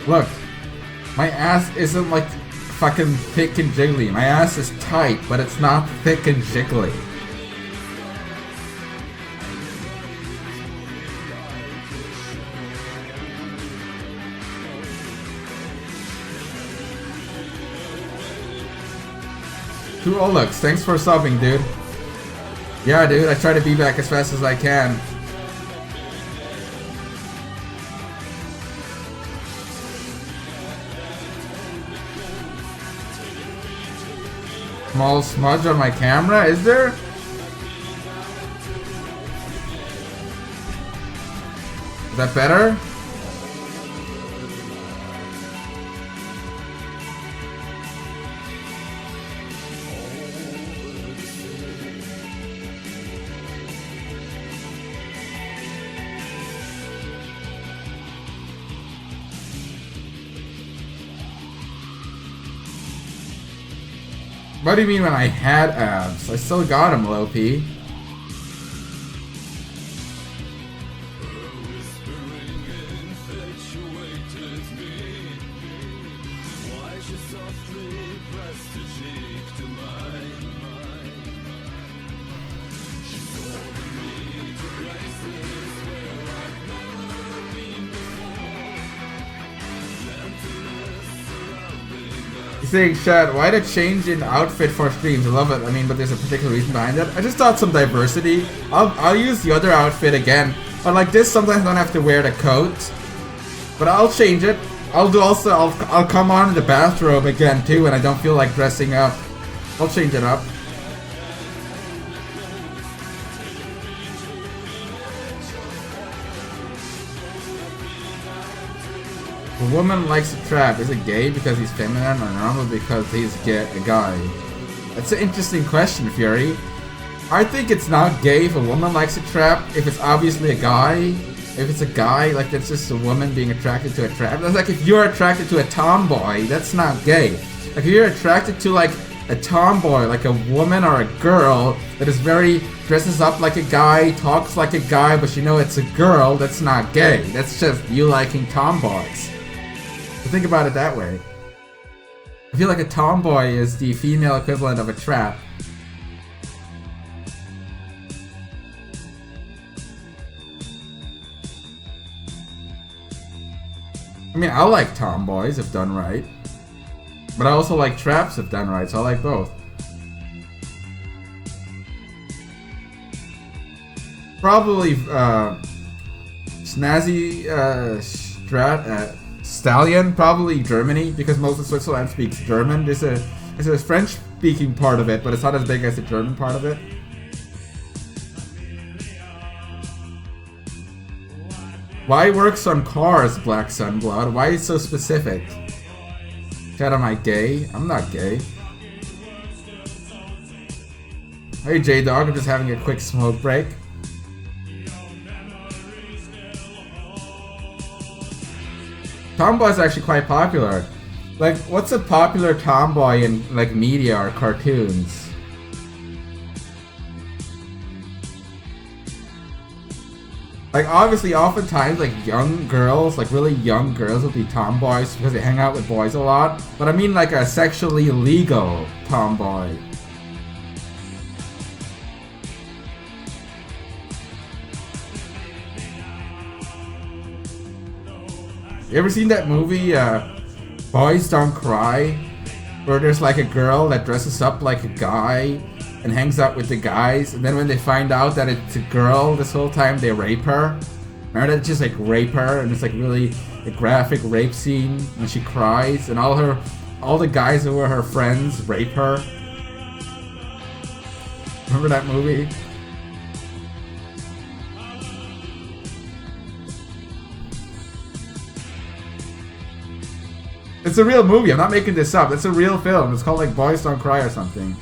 Look, my ass isn't like fucking thick and jiggly. My ass is tight, but it's not thick and jiggly. True Olux, thanks for subbing, dude. Yeah, dude, I try to be back as fast as I can. Small smudge on my camera, is there? Is that better? What do you mean when I had abs? I still got them, Low-P. Saying, Shad, why the change in outfit for streams? I love it. I mean, but there's a particular reason behind it. I just thought some diversity. I'll use the other outfit again, but like this, sometimes I don't have to wear the coat. But I'll change it. I'll come on in the bathrobe again too, when I don't feel like dressing up. I'll change it up. A woman likes a trap. Is it gay because he's feminine or normal because he's a guy? That's an interesting question, Fury. I think it's not gay if a woman likes a trap, if it's obviously a guy. If it's a guy, like that's just a woman being attracted to a trap. That's like if you're attracted to a tomboy, that's not gay. Like if you're attracted to like a tomboy, like a woman or a girl that is very, dresses up like a guy, talks like a guy, but you know it's a girl, that's not gay. That's just you liking tomboys. Think about it that way. I feel like a tomboy is the female equivalent of a trap. I mean, I like tomboys if done right. But I also like traps if done right, so I like both. Probably snazzy Stallion, probably Germany, because most of Switzerland speaks German. There's a French-speaking part of it, but it's not as big as the German part of it. Why works on cars, Black Sunblood? Why is it so specific? Chad, am I gay? I'm not gay. Hey J-Dog, I'm just having a quick smoke break. Tomboy is actually quite popular. Like, what's a popular tomboy in like media or cartoons? Like, obviously, oftentimes, like, young girls, like, really young girls will be tomboys because they hang out with boys a lot. But I mean, like, a sexually legal tomboy. You ever seen that movie, Boys Don't Cry? Where there's, like, a girl that dresses up like a guy and hangs out with the guys, and then when they find out that it's a girl this whole time, they rape her. Remember that? Just like rape her, and it's like really a graphic rape scene, and she cries, and all the guys who were her friends rape her. Remember that movie? It's a real movie. I'm not making this up. It's a real film. It's called like Boys Don't Cry or something.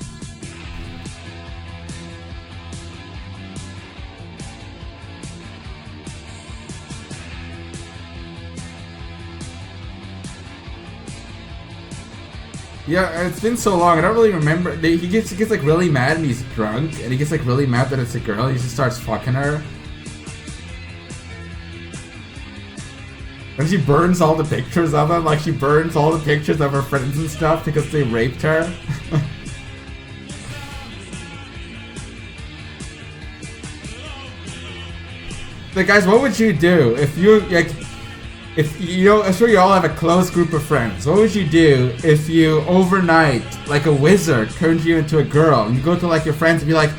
Yeah, it's been so long. I don't really remember. He gets like really mad and he's drunk, and he gets like really mad that it's a girl. He just starts fucking her. And she burns all the pictures of him. Like, she burns all the pictures of her friends and stuff because they raped her. Like, guys, what would you do if you, like, if you know, I'm sure you all have a close group of friends. What would you do if you overnight, like a wizard, turned you into a girl, and you go to like your friends and be like,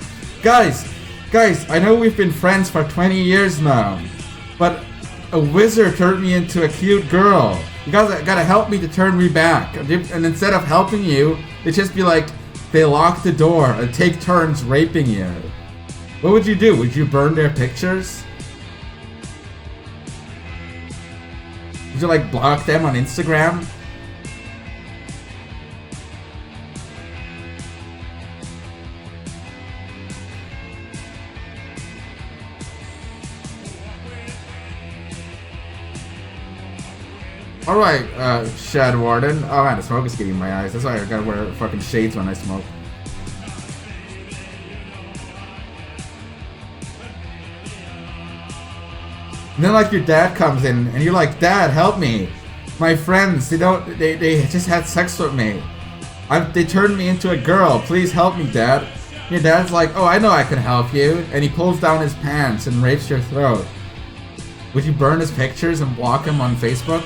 guys, I know we've been friends for 20 years now, but a wizard turned me into a cute girl. You guys gotta help me to turn me back. And instead of helping you, they just be like, they lock the door and take turns raping you. What would you do? Would you burn their pictures? Would you like block them on Instagram? Alright, Shad Warden. Oh man, the smoke is getting in my eyes. That's why I gotta wear fucking shades when I smoke. And then like your dad comes in and you're like, Dad, help me. My friends, they just had sex with me. They turned me into a girl. Please help me, Dad. Your dad's like, oh, I know I can help you. And he pulls down his pants and rapes your throat. Would you burn his pictures and block him on Facebook?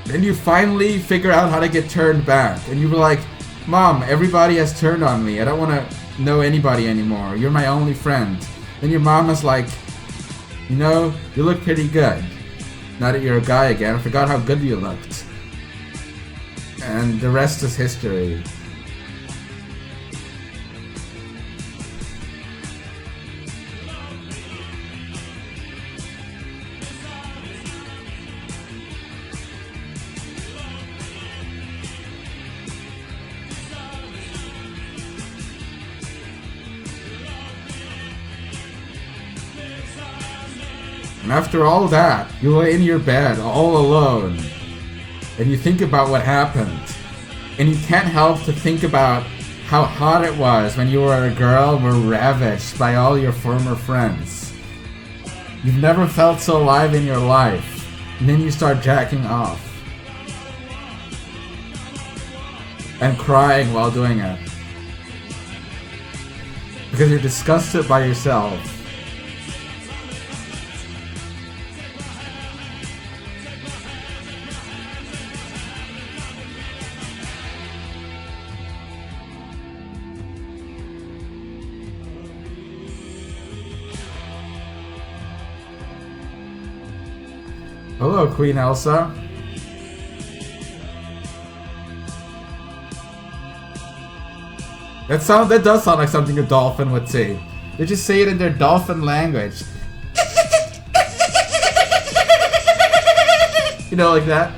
Then you finally figure out how to get turned back. And you were like, Mom, everybody has turned on me. I don't want to know anybody anymore. You're my only friend. Then your mom was like, you know, you look pretty good. Now that you're a guy again, I forgot how good you looked. And the rest is history. And after all that, you lay in your bed all alone, and you think about what happened, and you can't help to think about how hot it was when you were a girl and were ravaged by all your former friends. You've never felt so alive in your life, and then you start jacking off. And crying while doing it. Because you're disgusted by yourself. Hello, Queen Elsa. That does sound like something a dolphin would say. They just say it in their dolphin language. You know, like that.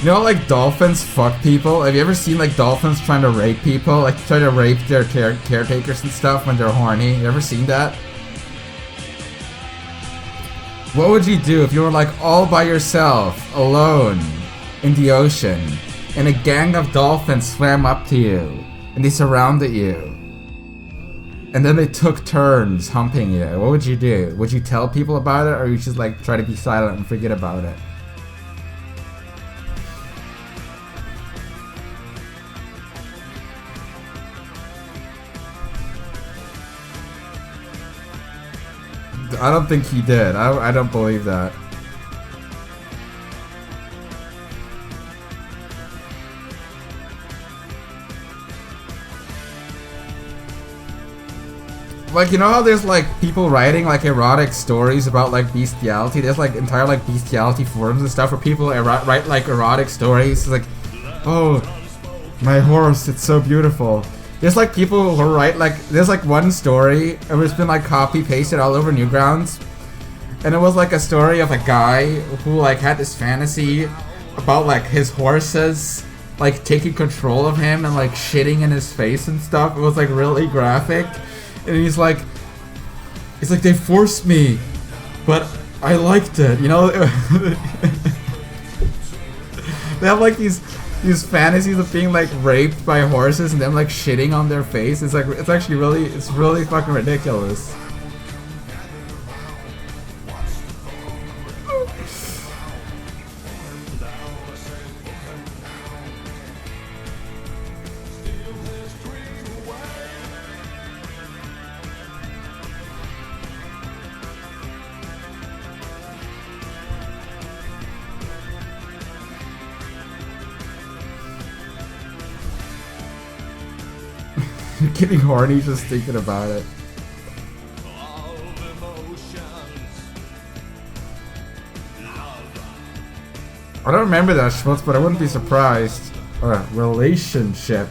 You know, like dolphins fuck people. Have you ever seen like dolphins trying to rape people? Like try to rape their caretakers and stuff when they're horny. You ever seen that? What would you do if you were like all by yourself, alone, in the ocean, and a gang of dolphins swam up to you, and they surrounded you, and then they took turns humping you? What would you do? Would you tell people about it, or you just like try to be silent and forget about it? I don't think he did. I don't believe that. Like, you know how there's like people writing like erotic stories about like bestiality? There's like entire like bestiality forums and stuff where people write like erotic stories. It's like, oh, my horse, it's so beautiful. There's like people who write like, there's like one story, and it's been like copy pasted all over Newgrounds, and it was like a story of a guy who like had this fantasy about like his horses like taking control of him and like shitting in his face and stuff. It was like really graphic, and he's like they forced me, but I liked it, you know. They have like these fantasies of being like raped by horses and them like shitting on their face. It's like, it's actually really, it's really fucking ridiculous. Getting horny just thinking about it. I don't remember that schmutz, but I wouldn't be surprised. Relationship.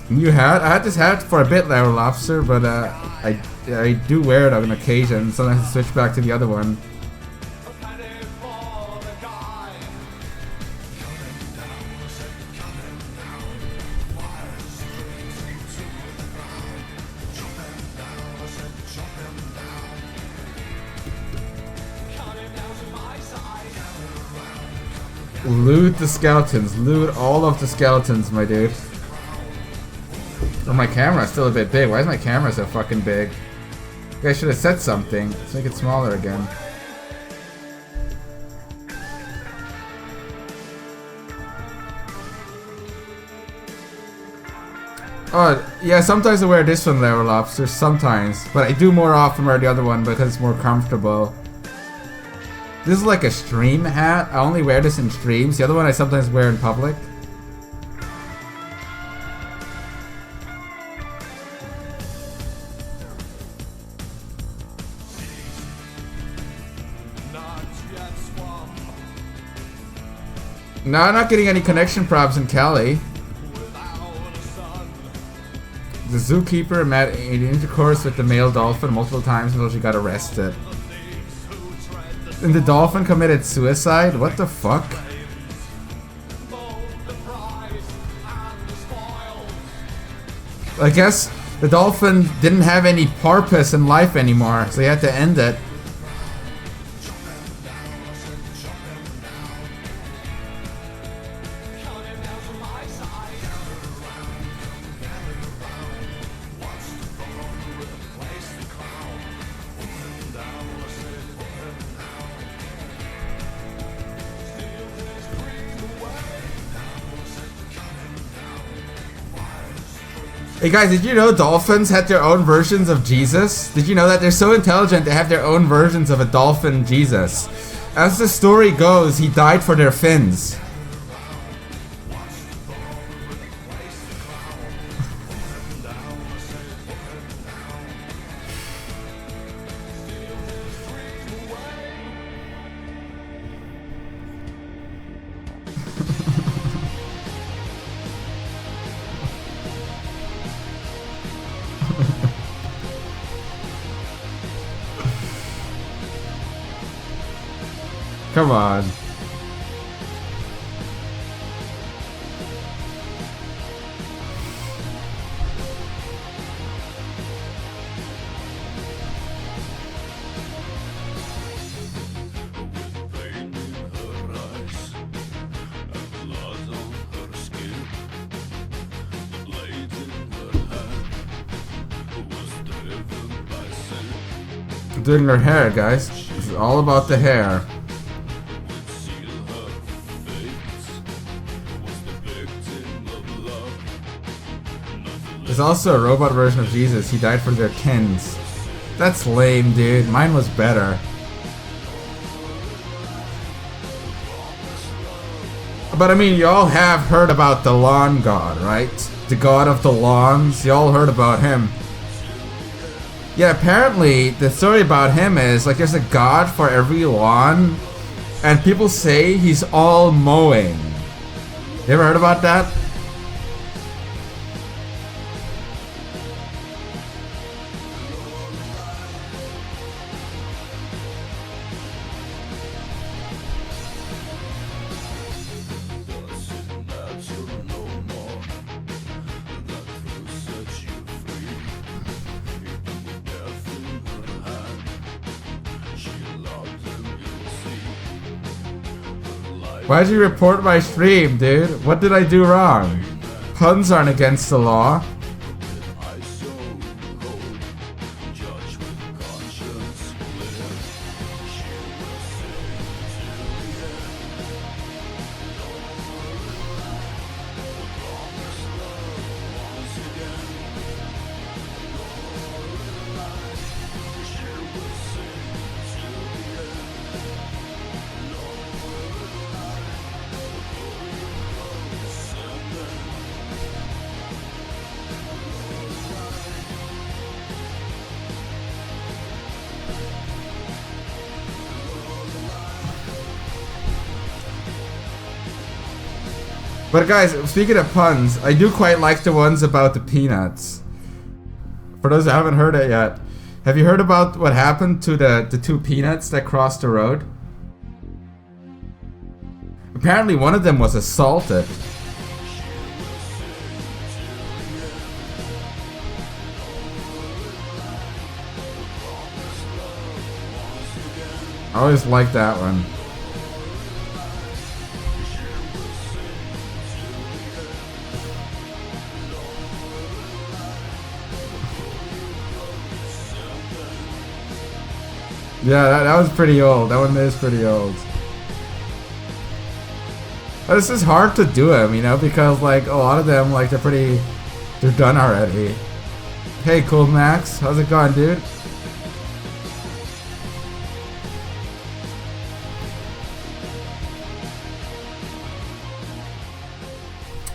You had? I had this hat for a bit, Larry Lobster, but I do wear it on occasion. Sometimes I switch back to the other one. Loot the skeletons. Loot all of the skeletons, my dude. Oh, my camera's still a bit big. Why is my camera so fucking big? You guys should have said something. Let's make it smaller again. Oh, yeah, sometimes I wear this one, Larry Lobster. Sometimes. But I do more often wear the other one because it's more comfortable. This is like a stream hat. I only wear this in streams. The other one I sometimes wear in public. No, I'm not getting any connection problems in Cali. The zookeeper met in intercourse with the male dolphin multiple times until she got arrested. And the dolphin committed suicide? What the fuck? I guess the dolphin didn't have any purpose in life anymore, so he had to end it. Hey guys, did you know dolphins had their own versions of Jesus? Did you know that they're so intelligent they have their own versions of a dolphin Jesus? As the story goes, he died for their fins. Come on. Doing her hair, guys. This is all about the hair. There's also a robot version of Jesus. He died for their tins. That's lame, dude. Mine was better. But I mean, you all have heard about the lawn god, right? The god of the lawns. You all heard about him. Yeah, apparently the story about him is like there's a god for every lawn, and people say he's all mowing. You ever heard about that? Why'd you report my stream, dude? What did I do wrong? Puns aren't against the law. But guys, speaking of puns, I do quite like the ones about the peanuts. For those that haven't heard it yet, have you heard about what happened to the two peanuts that crossed the road? Apparently one of them was assaulted. I always liked that one. Yeah, that was pretty old. That one is pretty old. But this is hard to do them, you know, because like a lot of them, like they're done already. Hey, Cool Max, how's it going, dude?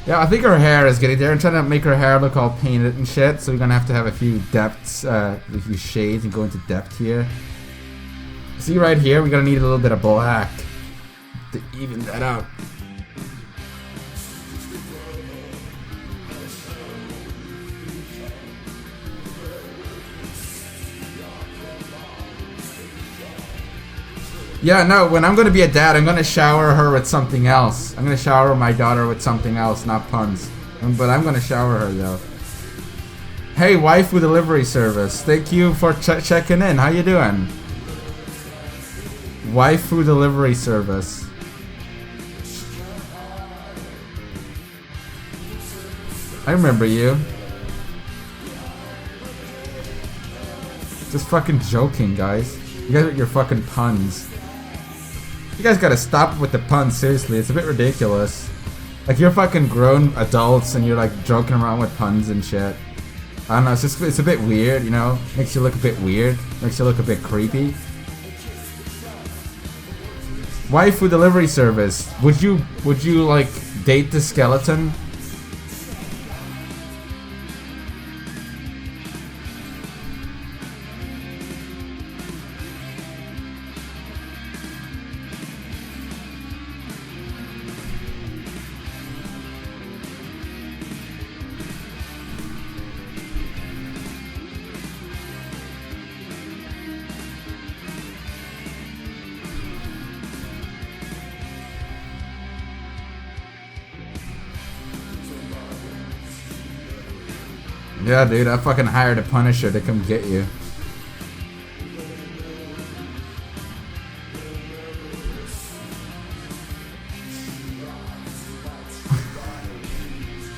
Yeah, I think her hair is getting there. I'm trying to make her hair look all painted and shit, so we're gonna have to have a few depths, a few shades and go into depth here. See right here, we're gonna need a little bit of black to even that out. Yeah, no, when I'm gonna be a dad, I'm gonna shower her with something else. I'm gonna shower my daughter with something else, not puns. But I'm gonna shower her though. Hey, waifu delivery service. Thank you for checking in. How you doing? Waifu delivery service. I remember you. Just fucking joking, guys. You guys with your fucking puns. You guys gotta stop with the puns, seriously. It's a bit ridiculous. Like, you're fucking grown adults and you're like joking around with puns and shit. I don't know, it's a bit weird, you know? Makes you look a bit weird. Makes you look a bit creepy. Waifu delivery service. Would you like date the skeleton? Yeah, dude, I fucking hired a Punisher to come get you.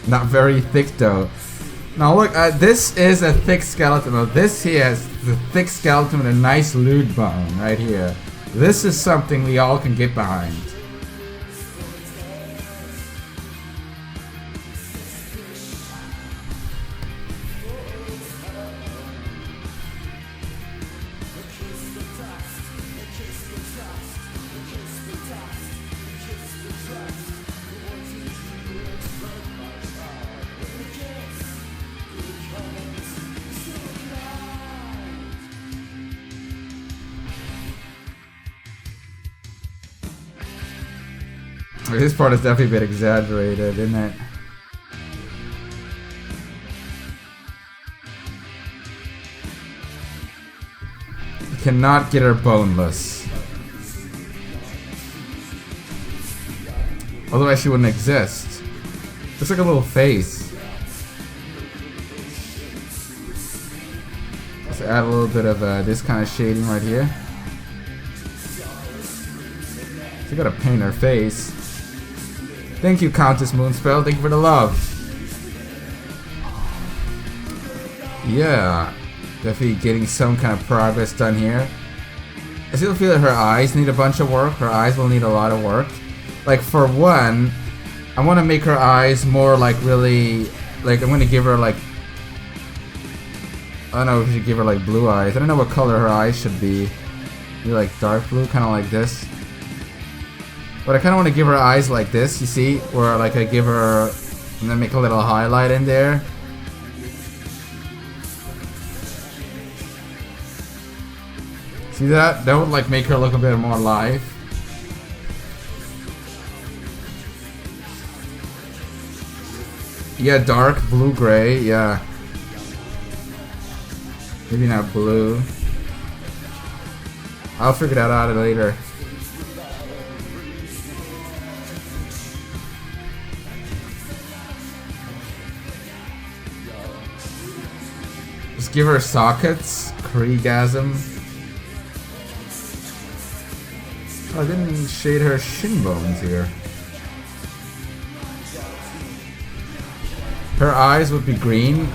Not very thick though. Now look, this is a thick skeleton. Now this here is the thick skeleton with a nice lewd bone right here. This is something we all can get behind. This part is definitely a bit exaggerated, isn't it? You cannot get her boneless. Otherwise she wouldn't exist. Looks like a little face. Let's add a little bit of this kind of shading right here. So you gotta paint her face. Thank you, Countess Moonspell. Thank you for the love. Yeah, definitely getting some kind of progress done here. I still feel that her eyes need a bunch of work. Her eyes will need a lot of work. Like, for one, I want to make her eyes more like really... Like, I'm going to give her like... I don't know if we should give her like blue eyes. I don't know what color her eyes should be. Maybe like dark blue, kind of like this. But I kind of want to give her eyes like this, you see? Where like I give her... And then make a little highlight in there. See that? That would like make her look a bit more alive. Yeah, dark blue-gray, yeah. Maybe not blue. I'll figure that out later. Just give her sockets. Kriegasm. Oh, I didn't shade her shin bones here. Her eyes would be green.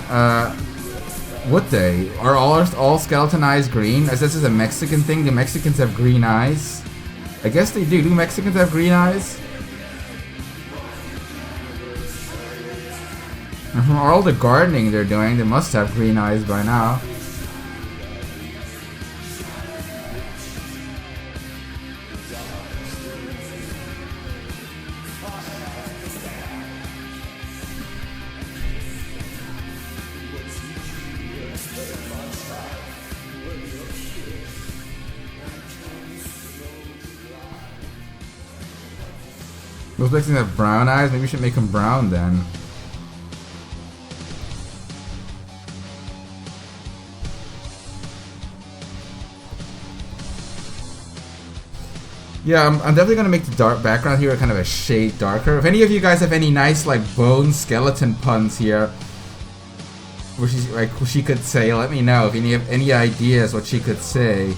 Would they? Are all skeleton eyes green? As this is a Mexican thing, do Mexicans have green eyes? I guess they do. Do Mexicans have green eyes? All the gardening they're doing, they must have green eyes by now. Those Mexicans have brown eyes? Maybe we should make them brown then. Yeah, I'm definitely gonna make the dark background here kind of a shade darker. If any of you guys have any nice like bone skeleton puns here, which is like she could say, let me know. If any have any ideas what she could say.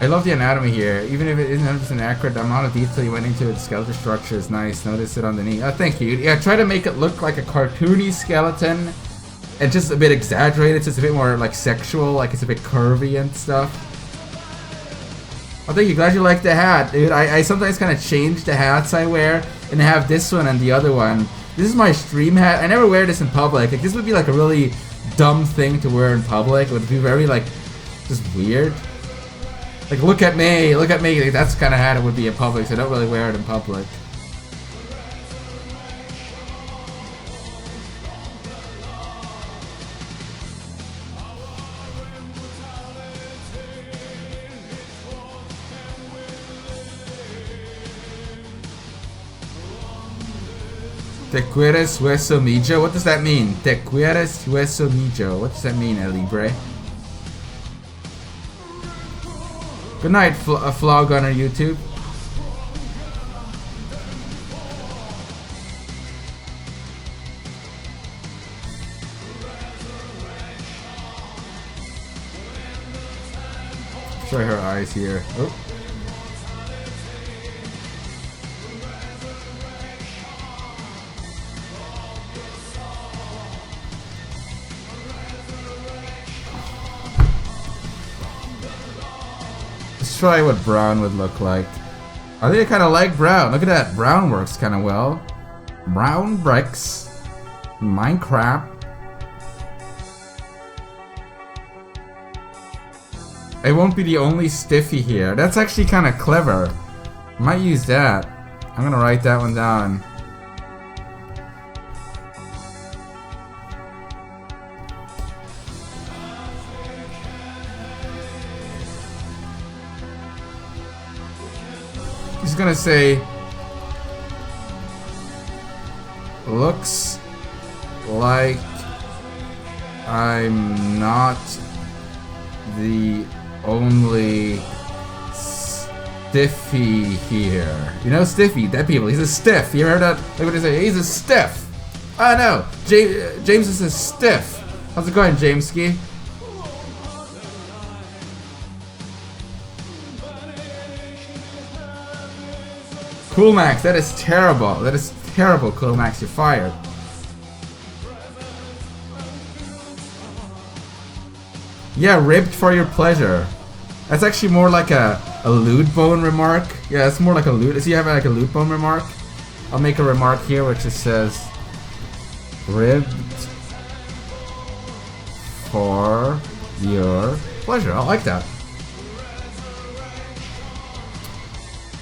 I love the anatomy here. Even if it isn't 100% accurate, the amount of detail you went into the skeleton structure is nice. Notice it on the knee. Oh, thank you. Yeah, try to make it look like a cartoony skeleton. And just a bit exaggerated, so it's a bit more like sexual, like it's a bit curvy and stuff. Oh, thank you. Glad you like the hat, dude. I sometimes kind of change the hats I wear, and I have this one and the other one. This is my stream hat. I never wear this in public. Like, this would be like a really dumb thing to wear in public. It would be very like just weird. Like, look at me, look at me. Like, that's the kind of hat it would be in public, so I don't really wear it in public. Te quieres hueso millo? What does that mean? Te quieres hueso millo? What does that mean, El Libre? Good night, Flog on our YouTube. Try her eyes here. Oh. Let's try what brown would look like. I think I kind of like brown. Look at that. Brown works kind of well. Brown bricks. Minecraft. I won't be the only stiffy here. That's actually kind of clever. Might use that. I'm gonna write that one down. He's gonna say, looks like I'm not the only stiffy here. You know stiffy, dead people, he's a stiff. You ever heard that? Like what they say, he's a stiff. I know, James is a stiff. How's it going, Jameski? Cool Max, that is terrible. That is terrible, Cool Max, you're fired. Yeah, ribbed for your pleasure. That's actually more like a lewd bone remark. Yeah, it's more like a lewd. So you have like a lewd bone remark? I'll make a remark here which just says ribbed for your pleasure. I like that.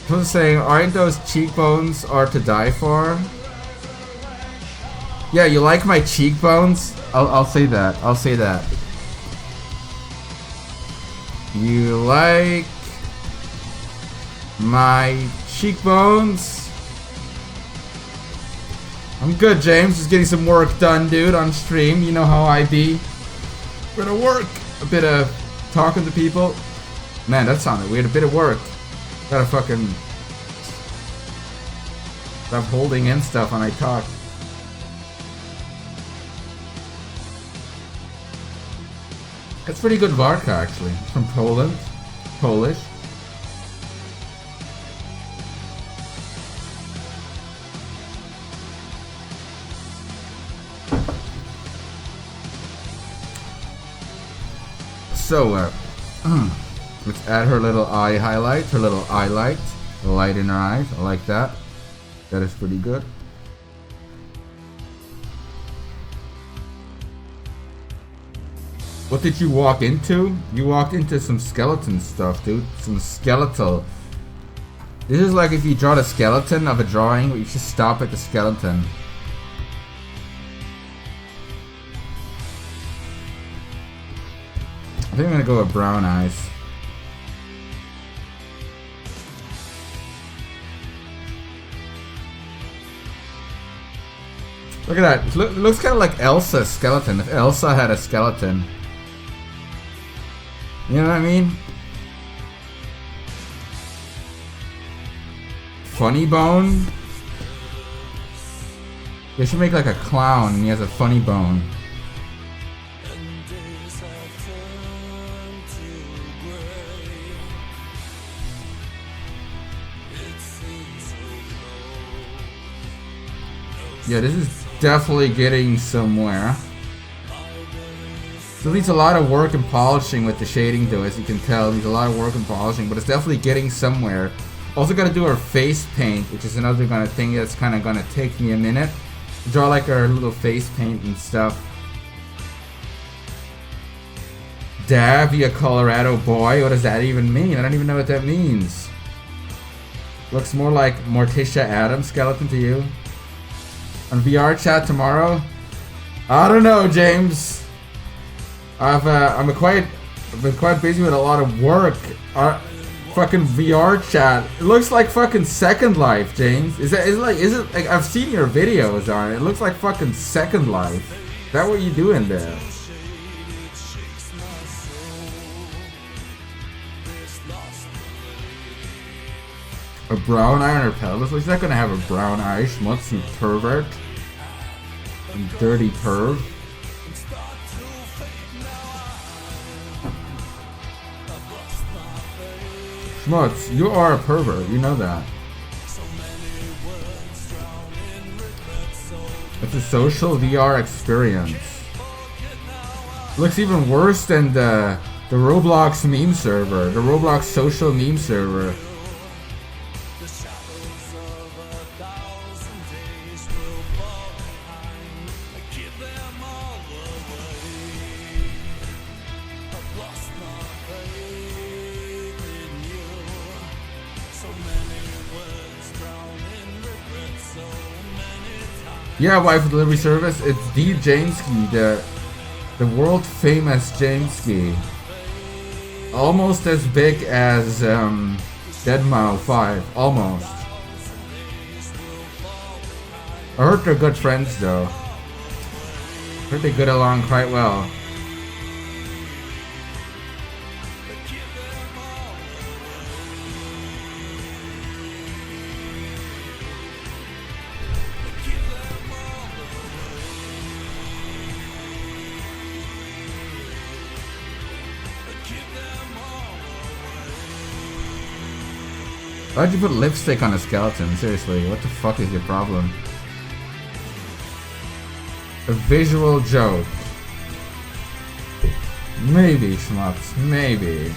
I was saying, aren't those cheekbones are to die for? Yeah, you like my cheekbones? I'll say that. I'll say that. You like my cheekbones? I'm good, James. Just getting some work done, dude, on stream. You know how I be. Bit of work. A bit of talking to people. Man, that sounded weird. A bit of work. Gotta fucking stop holding in stuff when I talk. It's pretty good vodka, actually. From Poland. Polish. So, let's add her little eye highlight, her little eye light. The light in her eyes. I like that. That is pretty good. What did you walk into? You walked into some skeleton stuff, dude. Some skeletal. This is like if you draw the skeleton of a drawing, you should stop at the skeleton. I think I'm gonna go with brown eyes. Look at that. It looks kind of like Elsa's skeleton. If Elsa had a skeleton. You know what I mean? Funny bone? They should make like a clown and he has a funny bone. Yeah, this is definitely getting somewhere. So it needs a lot of work and polishing with the shading though, as you can tell. It needs a lot of work and polishing, but it's definitely getting somewhere. Also gotta do our face paint, which is another kind of thing that's kind of gonna take me a minute. Draw like our little face paint and stuff. Davia, Colorado boy, what does that even mean? I don't even know what that means. Looks more like Morticia Adams skeleton to you. On VR chat tomorrow? I don't know, James. I've been quite busy with a lot of work. Fucking VR chat. It looks like fucking Second Life, James. Is it like I've seen your videos on it. It looks like fucking Second Life. Is that what you doing there? A brown eye on her pelvis? She's not gonna have a brown eye, schmutz, you pervert. You dirty perv. Schmutz, you are a pervert, you know that. It's a social VR experience. Looks even worse than the Roblox meme server, the Roblox social meme server. Yeah, wife delivery service. It's the Jameski, the world famous Jameski. Almost as big as Deadmau 5. Almost. I heard they're good friends though. I heard they get along quite well. Why'd you put lipstick on a skeleton? Seriously, what the fuck is your problem? A visual joke. Maybe, schmucks, maybe.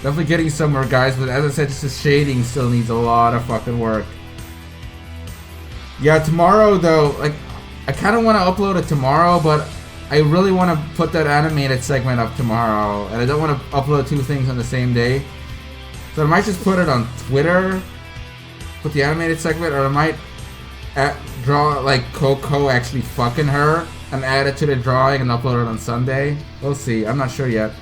Definitely getting somewhere, guys, but as I said, just the shading still needs a lot of fucking work. Yeah, tomorrow though, like, I kind of want to upload it tomorrow, but I really want to put that animated segment up tomorrow, and I don't want to upload two things on the same day. So I might just put it on Twitter, put the animated segment, or I might draw like Coco actually fucking her and add it to the drawing and upload it on Sunday. We'll see. I'm not sure yet.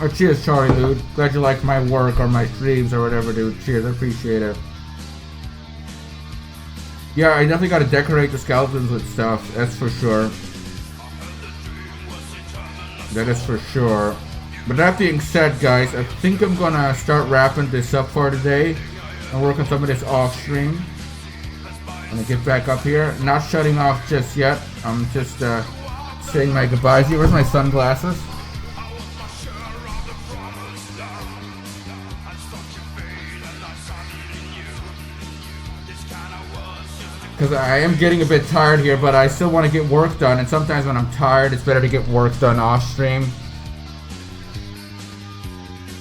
Oh, cheers, Charlie, dude. Glad you liked my work or my streams or whatever, dude. Cheers, I appreciate it. Yeah, I definitely gotta decorate the skeletons with stuff, that's for sure. That is for sure. But that being said, guys, I think I'm gonna start wrapping this up for today and work on some of this off stream. I'm gonna get back up here. Not shutting off just yet. I'm just saying my goodbyes here. Where's my sunglasses? Because I am getting a bit tired here, but I still want to get work done. And sometimes when I'm tired, it's better to get work done off stream.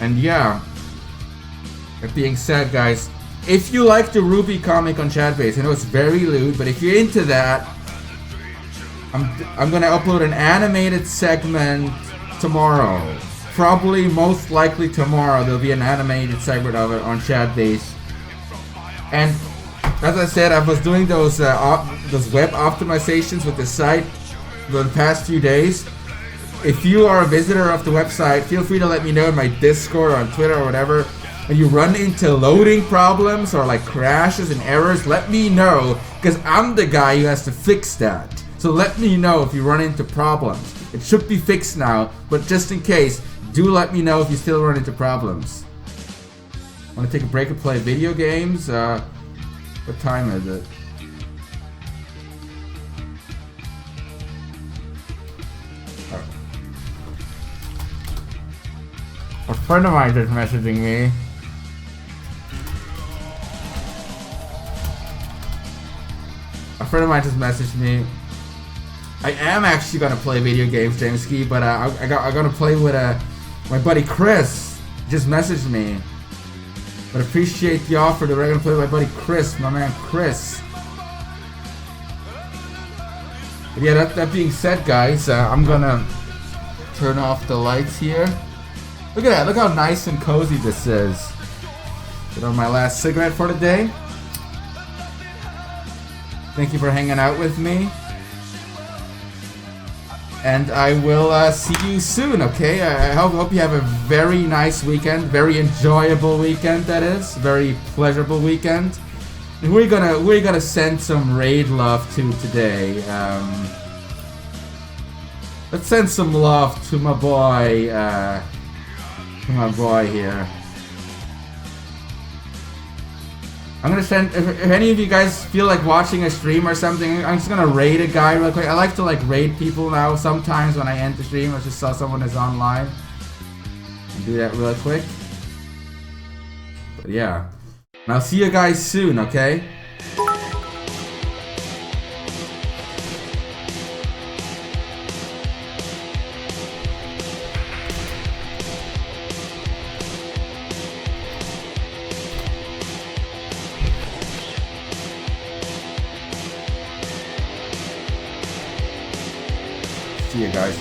And yeah. That being said, guys, if you like the Ruby comic on Shadbase, I know it's very lewd, but if you're into that, I'm gonna upload an animated segment tomorrow. Probably, most likely tomorrow, there'll be an animated segment of it on Shadbase. And as I said, I was doing those web optimizations with the site for the past few days. If you are a visitor of the website, feel free to let me know in my Discord or on Twitter or whatever. When you run into loading problems or like crashes and errors, let me know, because I'm the guy who has to fix that. So let me know if you run into problems. It should be fixed now, but just in case, do let me know if you still run into problems. Want to take a break and play video games? What time is it? A friend of mine is messaging me. A friend of mine just messaged me. I am actually gonna play video games, Jameski, but I'm gonna play with my buddy Chris. Just messaged me. But appreciate the offer that we're gonna play with my buddy Chris, my man Chris. But yeah, that being said, guys, I'm gonna turn off the lights here. Look at that! Look how nice and cozy this is. Get on my last cigarette for the day. Thank you for hanging out with me. And I will see you soon, okay? I hope you have a very nice weekend. Very enjoyable weekend, that is. Very pleasurable weekend. And we're gonna send some raid love to today. Let's send some love to my boy, here. I'm gonna send, if any of you guys feel like watching a stream or something, I'm just gonna raid a guy real quick. I like to like raid people now sometimes when I end the stream. I just saw someone is online. I'll do that real quick. But yeah. And I'll see you guys soon, okay? See you guys.